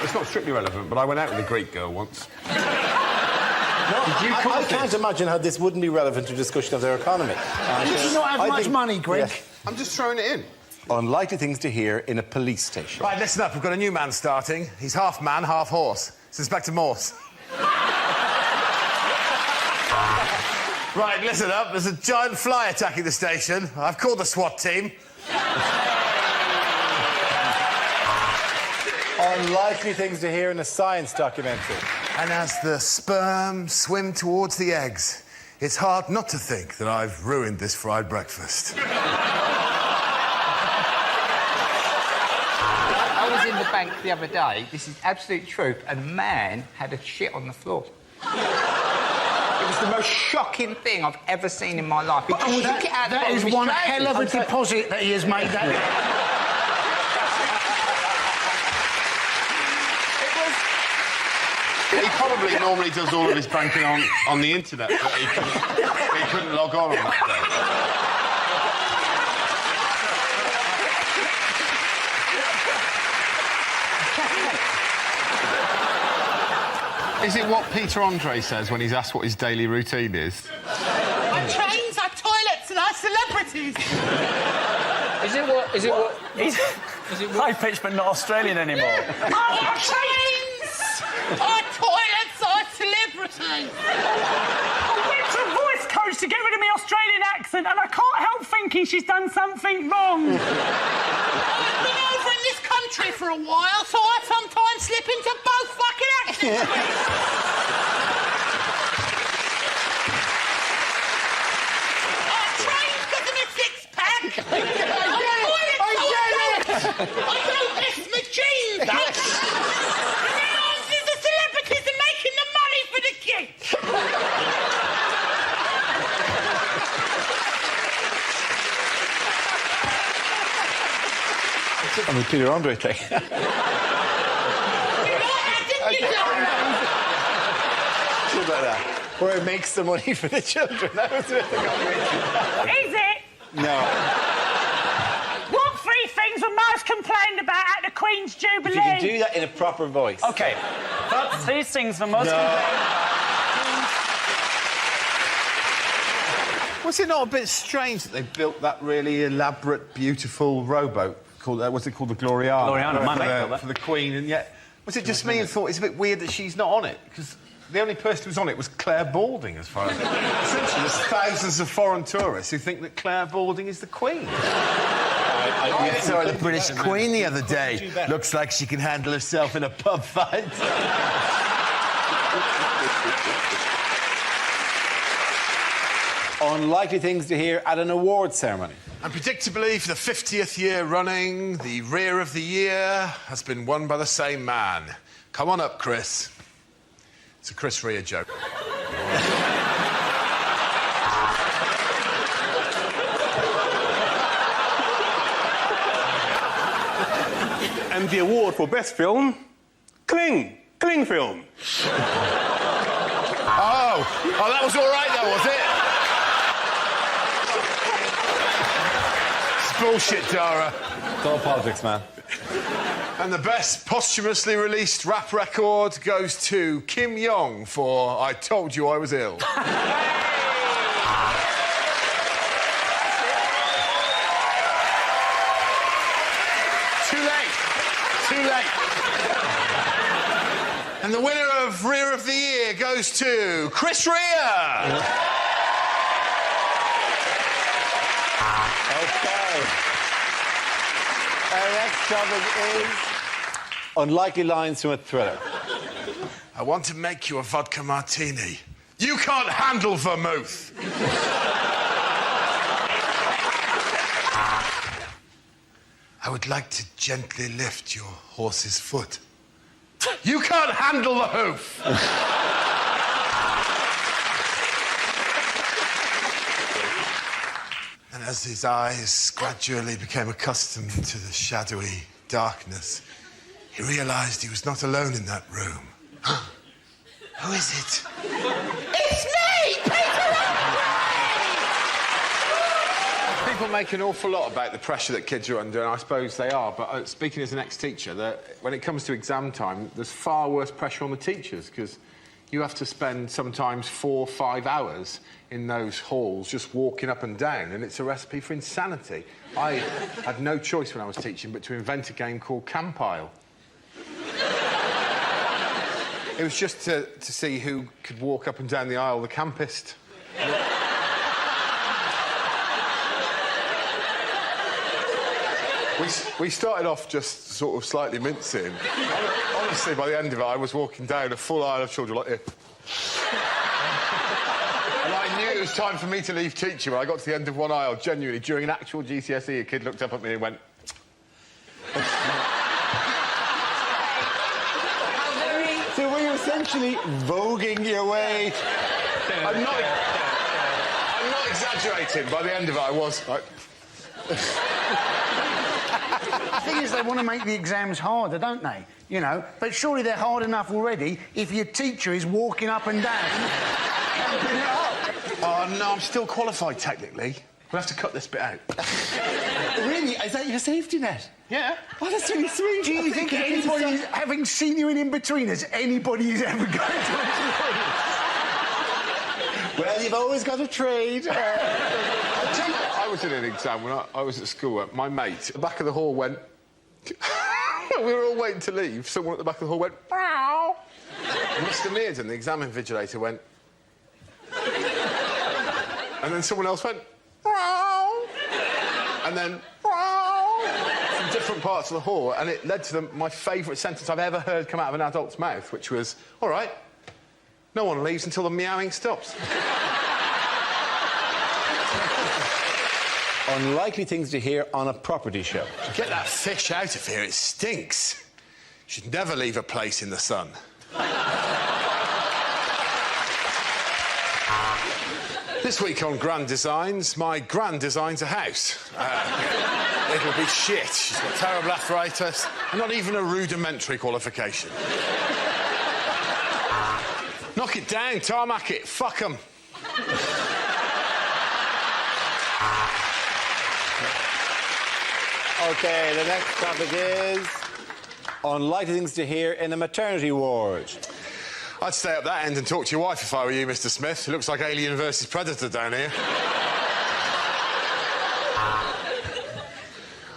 V: It's not strictly relevant, but I went out with a Greek girl once.
A: I can't imagine how this wouldn't be relevant to discussion of their economy.
C: Did you not have much money, Greg?
A: Yeah.
V: I'm just throwing it in.
A: Unlikely things to hear in a police station.
V: Right, listen up. We've got a new man starting. He's half man, half horse. It's Inspector Morse. Right, listen up. There's a giant fly attacking the station. I've called the SWAT team.
A: Unlikely things to hear in a science documentary.
V: And as the sperm swim towards the eggs, it's hard not to think that I've ruined this fried breakfast.
P: I was in the bank the other day, this is absolute truth, and a man had a shit on the floor. It was the most shocking thing I've ever seen in my life. He just shook it out
C: That is one hell of a deposit that he has made.
V: He probably normally does all of his banking on the internet, but he couldn't log on that day. Is it what Peter Andre says when he's asked what his daily routine is?
R: Our trains, our toilets, and our celebrities.
B: Is it what? Is it
F: high pitched but not Australian anymore?
R: Our trains, our toilets, our celebrities.
L: I went to a voice coach to get rid of my Australian accent, and I can't help thinking she's done something wrong.
R: I've been over in this country for a while, so I sometimes slip into both fucking accents. Our trains got them a six-pack. I don't miss my jeans. And then obviously the celebrities are making the money for the kids.
A: On the Peter Andre thing. About that. Where it makes the money for the children. That was the conversation.
L: Is it?
A: No.
L: What three things were most complained about at the Queen's Jubilee?
A: If you can do that in a proper voice.
F: OK. But these things were most
V: Was it not a bit strange that they built that really elaborate, beautiful rowboat called, what's it called, the Gloriana?
F: Gloriana, my mate built that.
V: For the Queen, and yet... Was it just me who thought it's a bit weird that she's not on it? Because the only person who was on it was Claire Balding, as far as... Essentially, there's thousands of foreign tourists who think that Claire Balding is the Queen. I saw the British Queen the other day. Looks like she can handle herself in a pub fight.
A: Unlikely things to hear at an awards ceremony.
V: And predictably, for the 50th year running, the Rear of the Year has been won by the same man. Come on up, Chris. It's a Chris Rea joke.
S: And the award for best film, Kling film.
V: Oh, that was all right, though, was it? It's bullshit, Dara.
A: It's all politics, man.
V: And the best posthumously released rap record goes to Kim Jong for I Told You I Was Ill. Too late. And the winner of Rear of the Year goes to Chris Rea.
A: Okay. Our next topic is unlikely lines from a thriller.
V: I want to make you a vodka martini. You can't handle vermouth. I would like to gently lift your horse's foot. You can't handle the hoof. And as his eyes gradually became accustomed to the shadowy darkness, he realised he was not alone in that room. Who is it?
R: It's me, Peter!
V: People make an awful lot about the pressure that kids are under, and I suppose they are, but speaking as an ex-teacher, that when it comes to exam time, there's far worse pressure on the teachers, because you have to spend sometimes 4 or 5 hours in those halls just walking up and down, and it's a recipe for insanity. I had no choice when I was teaching but to invent a game called Campile. It was just to see who could walk up and down the aisle the campest. We started off just sort of slightly mincing. Honestly, by the end of it, I was walking down a full aisle of children like this. And I knew it was time for me to leave teaching when I got to the end of one aisle. Genuinely, during an actual GCSE, a kid looked up at me and went...
A: So were you essentially voguing your way?
V: I'm not exaggerating. By the end of it, I was like...
C: The thing is, they want to make the exams harder, don't they? You know, but surely they're hard enough already if your teacher is walking up and down.
V: Oh, no, I'm still qualified, technically. We'll have to cut this bit out.
A: Really? Is that your safety net?
V: Yeah.
A: Oh, that's really sweet.
C: Do you think anybody, having seen you in In-Betweeners, anybody is ever going to...
A: Well, you've always got a trade.
V: I was in an exam when I was at school. My mate, at the back of the hall, went... we were all waiting to leave. Someone at the back of the hall went... Meow. Mr. Mears and the exam invigilator went... and then someone else went... Meow. And then... Meow. From different parts of the hall, and it led to my favourite sentence I've ever heard come out of an adult's mouth, which was, all right, no one leaves until the meowing stops.
A: Unlikely things to hear on a property show.
V: Get that fish out of here, it stinks. Should never leave a place in the sun. This week on Grand Designs, my gran designs a house. It'll be shit. She's got terrible arthritis and not even a rudimentary qualification. Knock it down, tarmac it, fuck 'em.
A: OK, the next topic is unlikely things to hear in a maternity ward.
V: I'd stay up that end and talk to your wife if I were you, Mr. Smith. It looks like Alien versus Predator down here.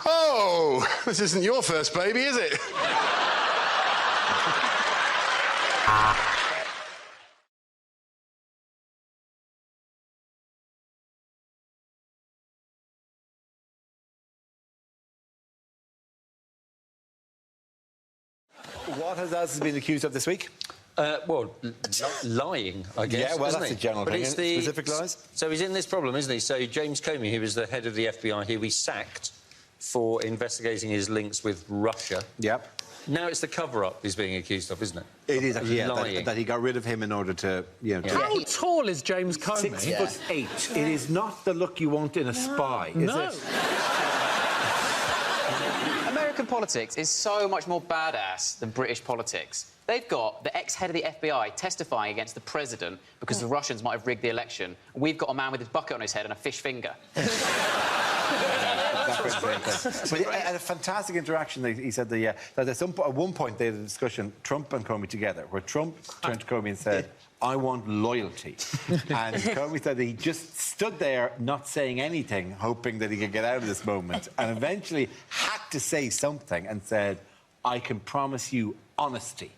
V: Oh, this isn't your first baby, is it?
A: What has Alice been accused of this week?
B: Lying, I guess.
A: Yeah, well,
B: isn't
A: that's
B: he?
A: a general
B: but
A: thing.
B: It's the
A: specific lies?
B: So he's in this problem, isn't he? So James Comey, who was the head of the FBI, who we sacked for investigating his links with Russia.
A: Yep.
B: Now it's the cover-up he's being accused of, isn't it?
A: It is actually,
B: lying.
A: that he got rid of him in order to, you know...
L: How tall is James Comey?
A: 6'8". It is not the look you want in a spy, is it?
E: American politics is so much more badass than British politics. They've got the ex-head of the FBI testifying against the president because the Russians might have rigged the election. We've got a man with his bucket on his head and a fish finger.
A: But he had a fantastic interaction. He said that at one point they had a discussion, Trump and Comey together, where Trump turned to Comey and said, I want loyalty. And Comey said that he just stood there not saying anything, hoping that he could get out of this moment, and eventually had to say something and said, I can promise you honesty.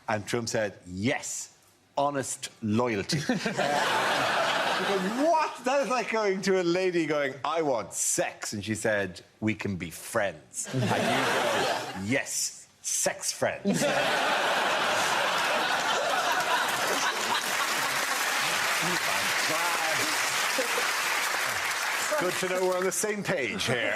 N: And Trump said, yes, honest loyalty. What? That is like going to a lady going, I want sex. And she said, we can be friends. And you go, yes, sex friends. Good to know we're on the same page here.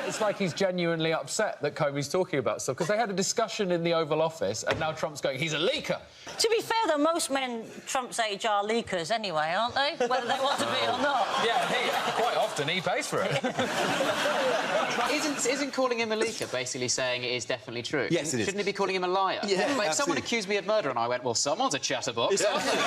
G: It's like he's genuinely upset that Comey's talking about stuff, because they had a discussion in the Oval Office, and now Trump's going, he's a leaker.
O: To be fair, though, most men Trump's age are leakers anyway, aren't they? Whether they want to be or not.
G: Yeah, quite often he pays for it.
E: Isn't calling him a leaker basically saying it is definitely true?
N: Yes, it is.
E: Shouldn't he be calling him a liar?
N: Yeah,
E: But if someone accused me of murder and I went, well, someone's a chatterbox, aren't they?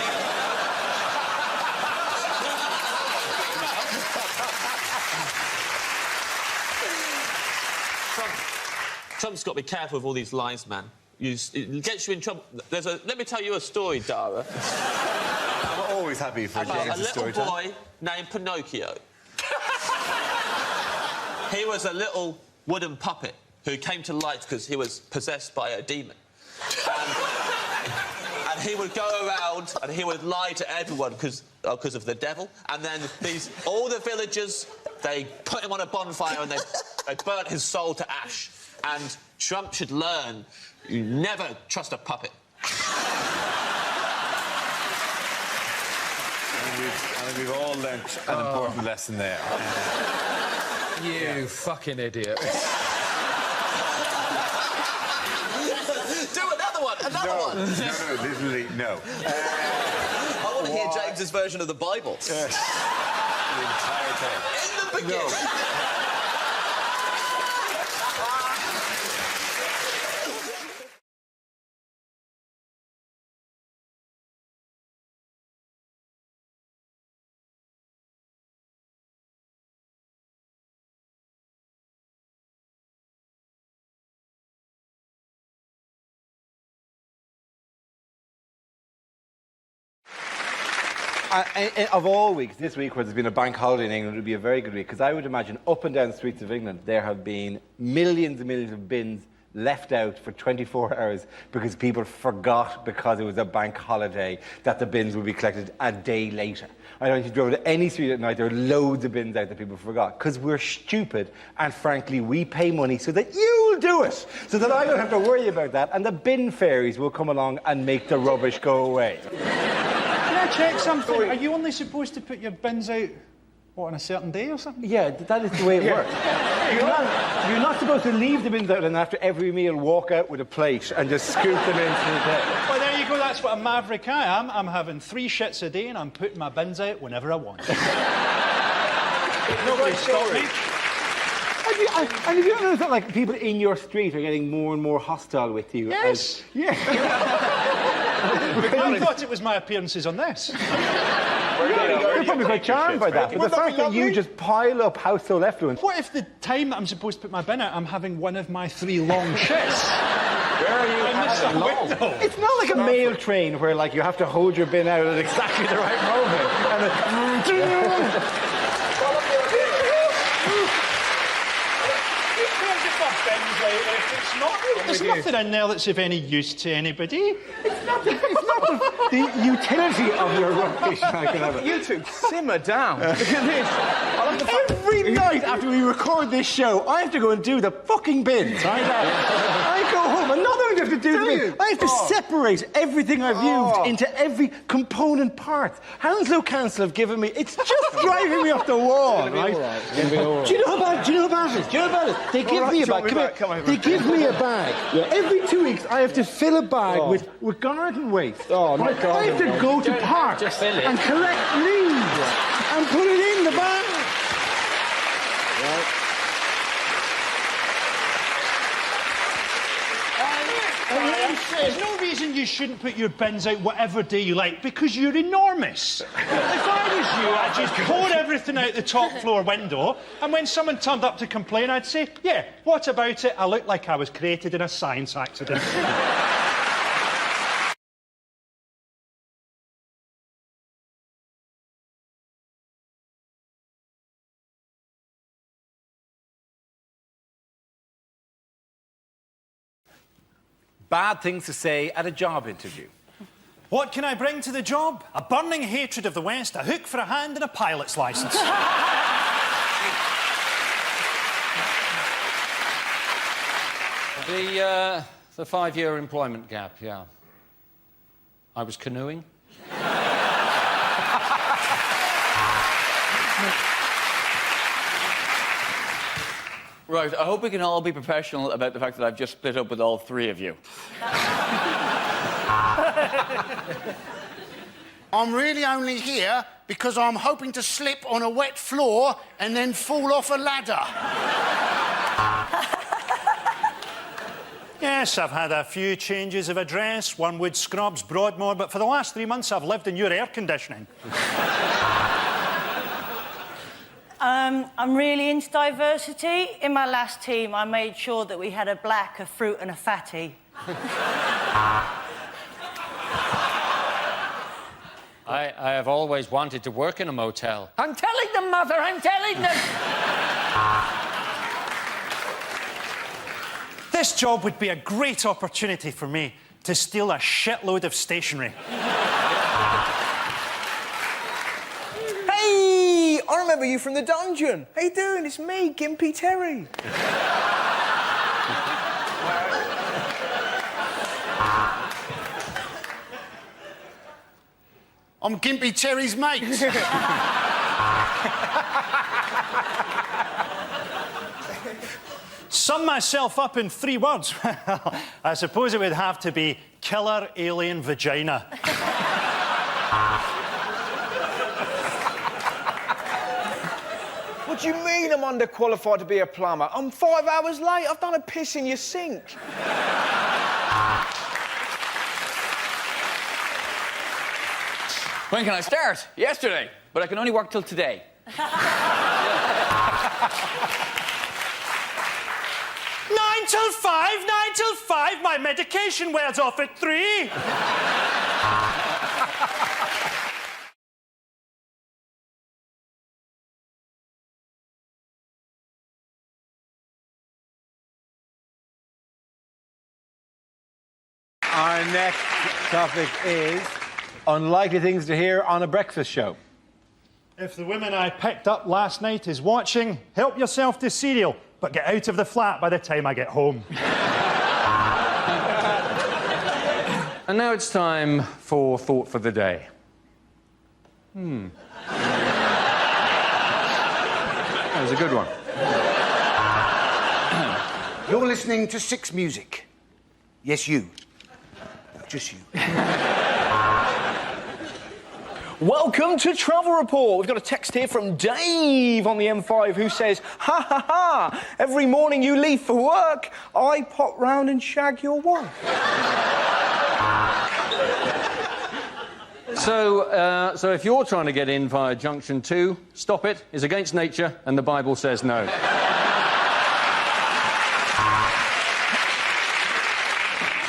U: Trump's got to be careful with all these lies, man. It gets you in trouble. Let me tell you a story, Dara.
N: I'm always happy for James' story.
U: A little boy named Pinocchio. He was a little wooden puppet who came to light because he was possessed by a demon. And he would go around and he would lie to everyone because of the devil. And then all the villagers, they put him on a bonfire and they burnt his soul to ash. And Trump should learn you never trust a puppet.
N: And we've all learnt an important lesson there.
G: You fucking idiot.
U: Do another one, another one.
N: No, literally, no.
U: I want to hear James's version of the Bible.
N: The entire thing.
U: In the beginning. No.
N: Of all weeks, this week where there's been a bank holiday in England would be a very good week, because I would imagine up and down the streets of England there have been millions and millions of bins left out for 24 hours because people forgot, because it was a bank holiday, that the bins would be collected a day later. I know if you drove to any street at night, there are loads of bins out that people forgot, because we're stupid, and frankly, we pay money so that you'll do it, so that I don't have to worry about that, and the bin fairies will come along and make the rubbish go away.
D: Can I check something? Are you only supposed to put your bins out, what, on a certain day or something?
N: Yeah, that is the way it works. You're not supposed to leave the bins out and after every meal walk out with a plate and just scoop them into the day.
D: Well, there you go, that's what a maverick I am. I'm having 3 shits a day and I'm putting my bins out whenever I want. Nobody stop me.
N: And have you noticed that, like, people in your street are getting more and more hostile with you?
D: Yes.
N: Yeah.
D: I thought it was my appearances on this.
N: They're probably quite charmed by that. But the fact that you just pile up household effluence...
D: What if the time that I'm supposed to put my bin out, I'm having one of my 3 long shits?
N: Where are you having long? It's not like a mail train where, like, you have to hold your bin out at exactly the right moment.
D: There's nothing in there that's of any use to anybody.
N: It's not the utility of your rubbish I can have it.
T: You two, simmer down. Look at this.
N: Every night after we record this show, I have to go and do the fucking bins, right? I go home and not only do I have to do the bins, I have to separate everything I've used into every component part. Hounslow Council have given me... It's just driving me off the wall, right? Do you know about it? They give me a bag. They give me a bag. Every 2 weeks, I have to fill a bag with garden waste.
T: Oh, my God.
N: I have to go to parks and collect leaves and put it in the bag.
D: There's no reason you shouldn't put your bins out whatever day you like, because you're enormous. If I was you, I'd just pour everything out the top floor window, and when someone turned up to complain, I'd say, yeah, what about it? I look like I was created in a science accident.
N: Bad things to say at a job interview.
H: What can I bring to the job? A burning hatred of the West, a hook for a hand and a pilot's licence.
B: The 5-year employment gap, yeah. I was canoeing.
W: Right, I hope we can all be professional about the fact that I've just split up with all three of you.
C: I'm really only here because I'm hoping to slip on a wet floor and then fall off a ladder.
H: Yes, I've had a few changes of address, Wormwood Scrubs, Broadmoor, but for the last 3 months I've lived in your air conditioning.
O: I'm really into diversity. In my last team, I made sure that we had a black, a fruit and a fatty.
B: I have always wanted to work in a motel.
R: I'm telling them, Mother, I'm telling them.
H: This job would be a great opportunity for me to steal a shitload of stationery.
T: Hey, I remember you from the dungeon. How you doing? It's me, Gimpy Terry.
C: I'm Gimpy Terry's mate.
H: Sum myself up in 3 words. I suppose it would have to be killer alien vagina.
T: What do you mean I'm underqualified to be a plumber? I'm 5 hours late. I've done a piss in your sink.
W: When can I start? Yesterday, but I can only work till today.
H: 9 till 5, 9 till 5. My medication wears off at 3.
N: Our next topic is unlikely things to hear on a breakfast show.
H: If the woman I picked up last night is watching, help yourself to cereal, but get out of the flat by the time I get home.
B: And now it's time for Thought for the Day. That was a good one.
C: You're listening to Six Music. Yes, you. Just you.
T: Welcome to Travel Report. We've got a text here from Dave on the M5 who says, ha ha ha, every morning you leave for work, I pop round and shag your wife.
B: So if you're trying to get in via Junction 2, stop it. It's against nature, and the Bible says no.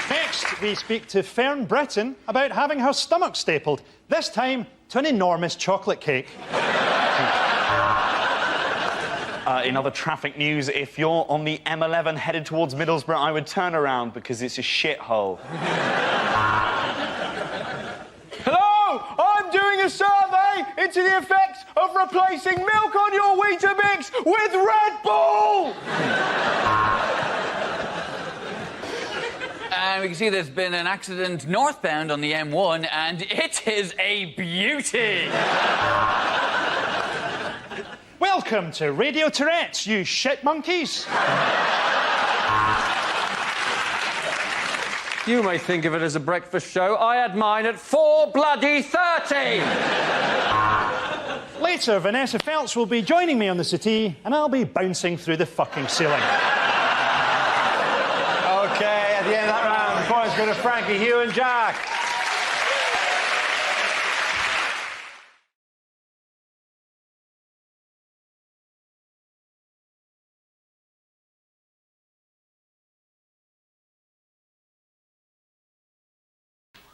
H: Next, we speak to Fern Britton about having her stomach stapled, this time to an enormous chocolate cake.
I: In other traffic news, if you're on the M11 headed towards Middlesbrough, I would turn around because it's a shithole.
T: Hello, I'm doing a survey into the effects of replacing milk on your Weetabix with Red Bull!
W: And we can see there's been an accident northbound on the M1, and it is a beauty.
H: Welcome to Radio Tourette's, you shit monkeys.
B: You may think of it as a breakfast show. I had mine at 4:30.
H: Later, Vanessa Feltz will be joining me on the settee, and I'll be bouncing through the fucking ceiling.
N: OK, at the end of that round, the points go to Frankie, Hugh and Jack.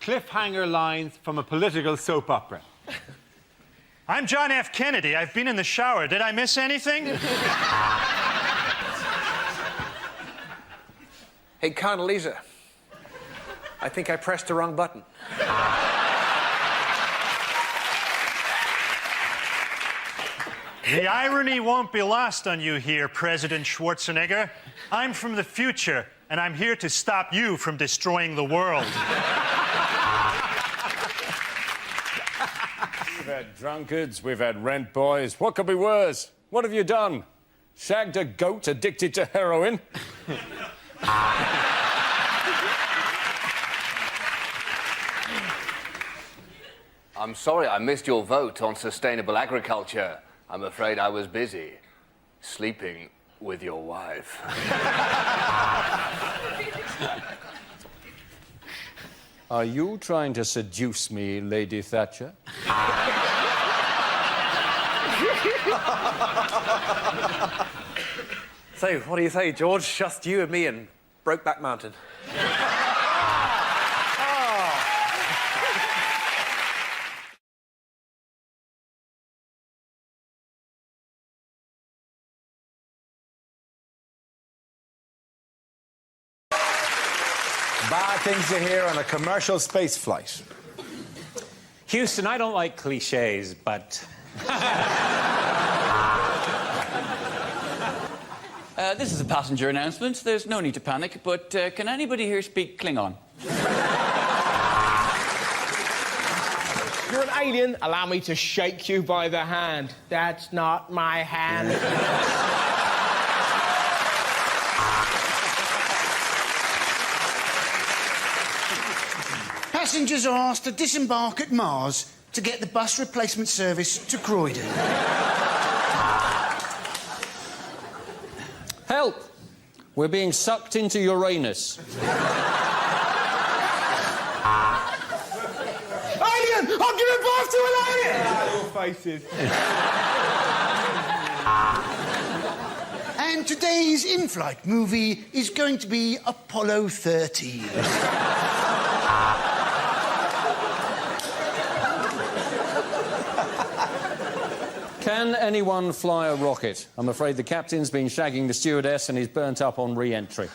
N: Cliffhanger lines from a political soap opera.
H: I'm John F. Kennedy. I've been in the shower. Did I miss anything?
J: Hey, Condoleezza, I think I pressed the wrong button.
K: The irony won't be lost on you here, President Schwarzenegger. I'm from the future, and I'm here to stop you from destroying the world.
M: We've had drunkards, we've had rent boys. What could be worse? What have you done? Shagged a goat addicted to heroin?
Q: I'm sorry I missed your vote on sustainable agriculture. I'm afraid I was busy sleeping with your wife.
M: Are you trying to seduce me, Lady Thatcher?
J: So, what do you say, George? Just you and me and Brokeback Mountain.
N: Bad things to hear on a commercial space flight.
F: Houston, I don't like cliches, but...
X: This is a passenger announcement. There's no need to panic, but can anybody here speak Klingon?
T: You're an alien. Allow me to shake you by the hand. That's not my hand.
C: Passengers are asked to disembark at Mars to get the bus replacement service to Croydon.
M: Help! We're being sucked into Uranus.
C: Alien! I'm giving birth to an alien!
T: Your faces.
C: And today's in-flight movie is going to be Apollo 13.
M: Can anyone fly a rocket? I'm afraid the captain's been shagging the stewardess and he's burnt up on re-entry.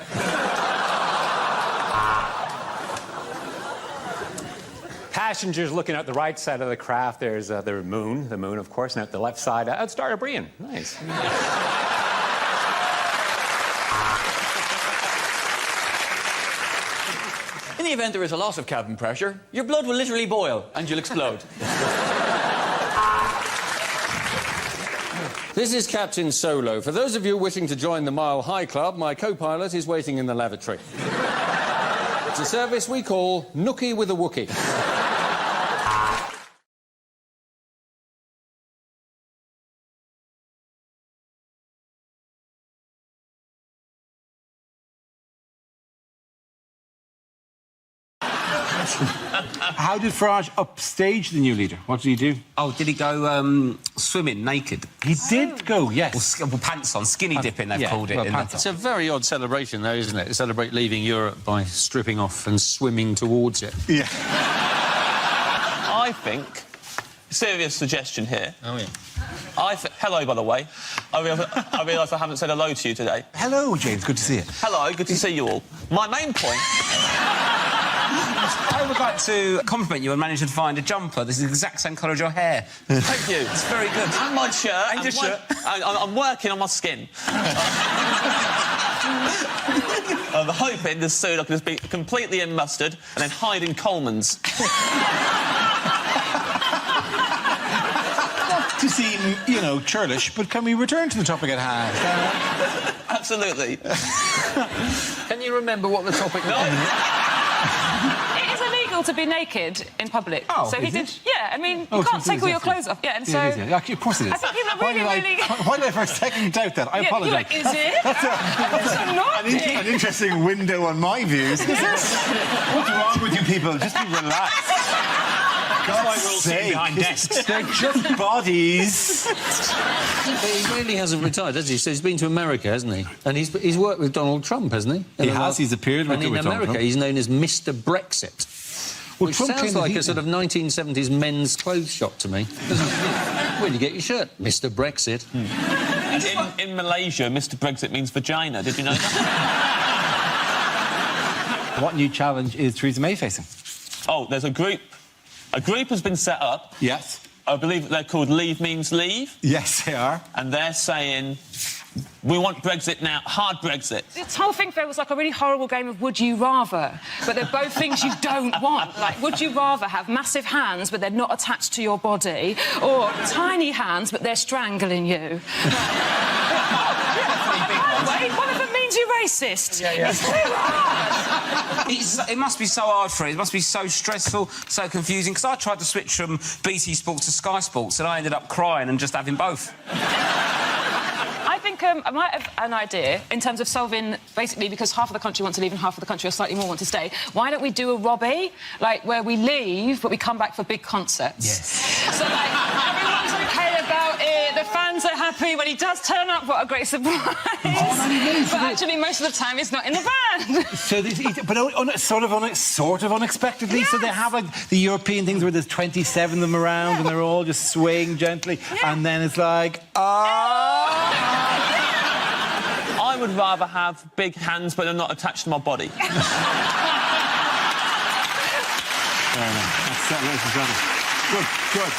F: Passengers looking at the right side of the craft, there's the moon, of course, and at the left side, Star of Brian. Nice.
X: In the event there is a loss of cabin pressure, your blood will literally boil and you'll explode.
M: This is Captain Solo. For those of you wishing to join the Mile High Club, my co-pilot is waiting in the lavatory. It's a service we call Nookie with a Wookie.
N: How did Farage upstage the new leader? What did he do?
Y: Oh, did he go swimming naked?
N: He did go, yes.
Y: Well, pants on, skinny dipping, they've called it.
M: Well, it's a very odd celebration, though, isn't it? To celebrate leaving Europe by stripping off and swimming towards it.
N: Yeah.
U: I think... Serious suggestion here.
M: Oh, yeah.
U: Hello, by the way. I realise I haven't said hello to you today.
N: Hello, James. Good to see you.
U: Hello, good to see you all. My main point...
Y: I would like to compliment you on managing to find a jumper. This is the exact same colour as your hair.
U: Thank you.
Y: It's very good.
U: And my shirt.
Y: And your shirt.
U: I'm working on my skin. I'm hoping this soon I can just be completely in mustard and then hide in Coleman's.
N: To seem, you know, churlish, but can we return to the topic at hand?
U: Absolutely.
G: Can you remember what the topic was?
Z: It is illegal to be naked in public.
N: Oh,
Z: so he
N: is
Z: did.
N: it?
Z: Yeah, I mean, you can't take all your clothes off. Yeah, and so.
N: Yeah, of course it is.
Z: I think people are really.
N: Why did I for a second doubt that? I apologise.
Z: Like, is it?
N: That's an interesting window on my views. Is this? What's wrong with you people? Just be relaxed.
F: That's why we're all sitting behind desks.
N: They're just bodies.
M: He really hasn't retired, has he? So he's been to America, hasn't he? And he's worked with Donald Trump, hasn't he?
N: He has. He's appeared with
M: Donald Trump. And in America, he's known as Mr. Brexit. Which sounds like a sort of 1970s men's clothes shop to me. Where do you get your shirt? Mr. Brexit.
U: In Malaysia, Mr. Brexit means vagina. Did you know that?
N: What new challenge is Theresa May facing?
U: Oh, there's a group. A group has been set up.
N: Yes.
U: I believe they're called Leave Means Leave.
N: Yes, they are.
U: And they're saying, we want Brexit now, hard Brexit.
Z: This whole thing feels like a really horrible game of would you rather, but they're both things you don't want. Like, would you rather have massive hands but they're not attached to your body, or tiny hands but they're strangling you? Wait, one of them means you're racist.
Y: Yeah.
Z: It's too hard.
Y: It must be so hard for it. It must be so stressful, so confusing. Because I tried to switch from BT Sports to Sky Sports, and I ended up crying and just having both.
Z: I think I might have an idea in terms of solving, basically, because half of the country want to leave and half of the country or slightly more want to stay. Why don't we do a Robbie, like, where we leave, but we come back for big concerts?
Y: Yes.
Z: So, like, everyone's OK about it, the fans are happy when he does turn up, what a great surprise. But actually, most of the time, he's not in the band.
N: So, sort of unexpectedly. Yes. So they have like the European things where there's 27 of them around and they're all just swaying gently, and then it's like,
U: I would rather have big hands, but they're not attached to my body.
N: Fair enough. That's ladies and gentlemen. Good.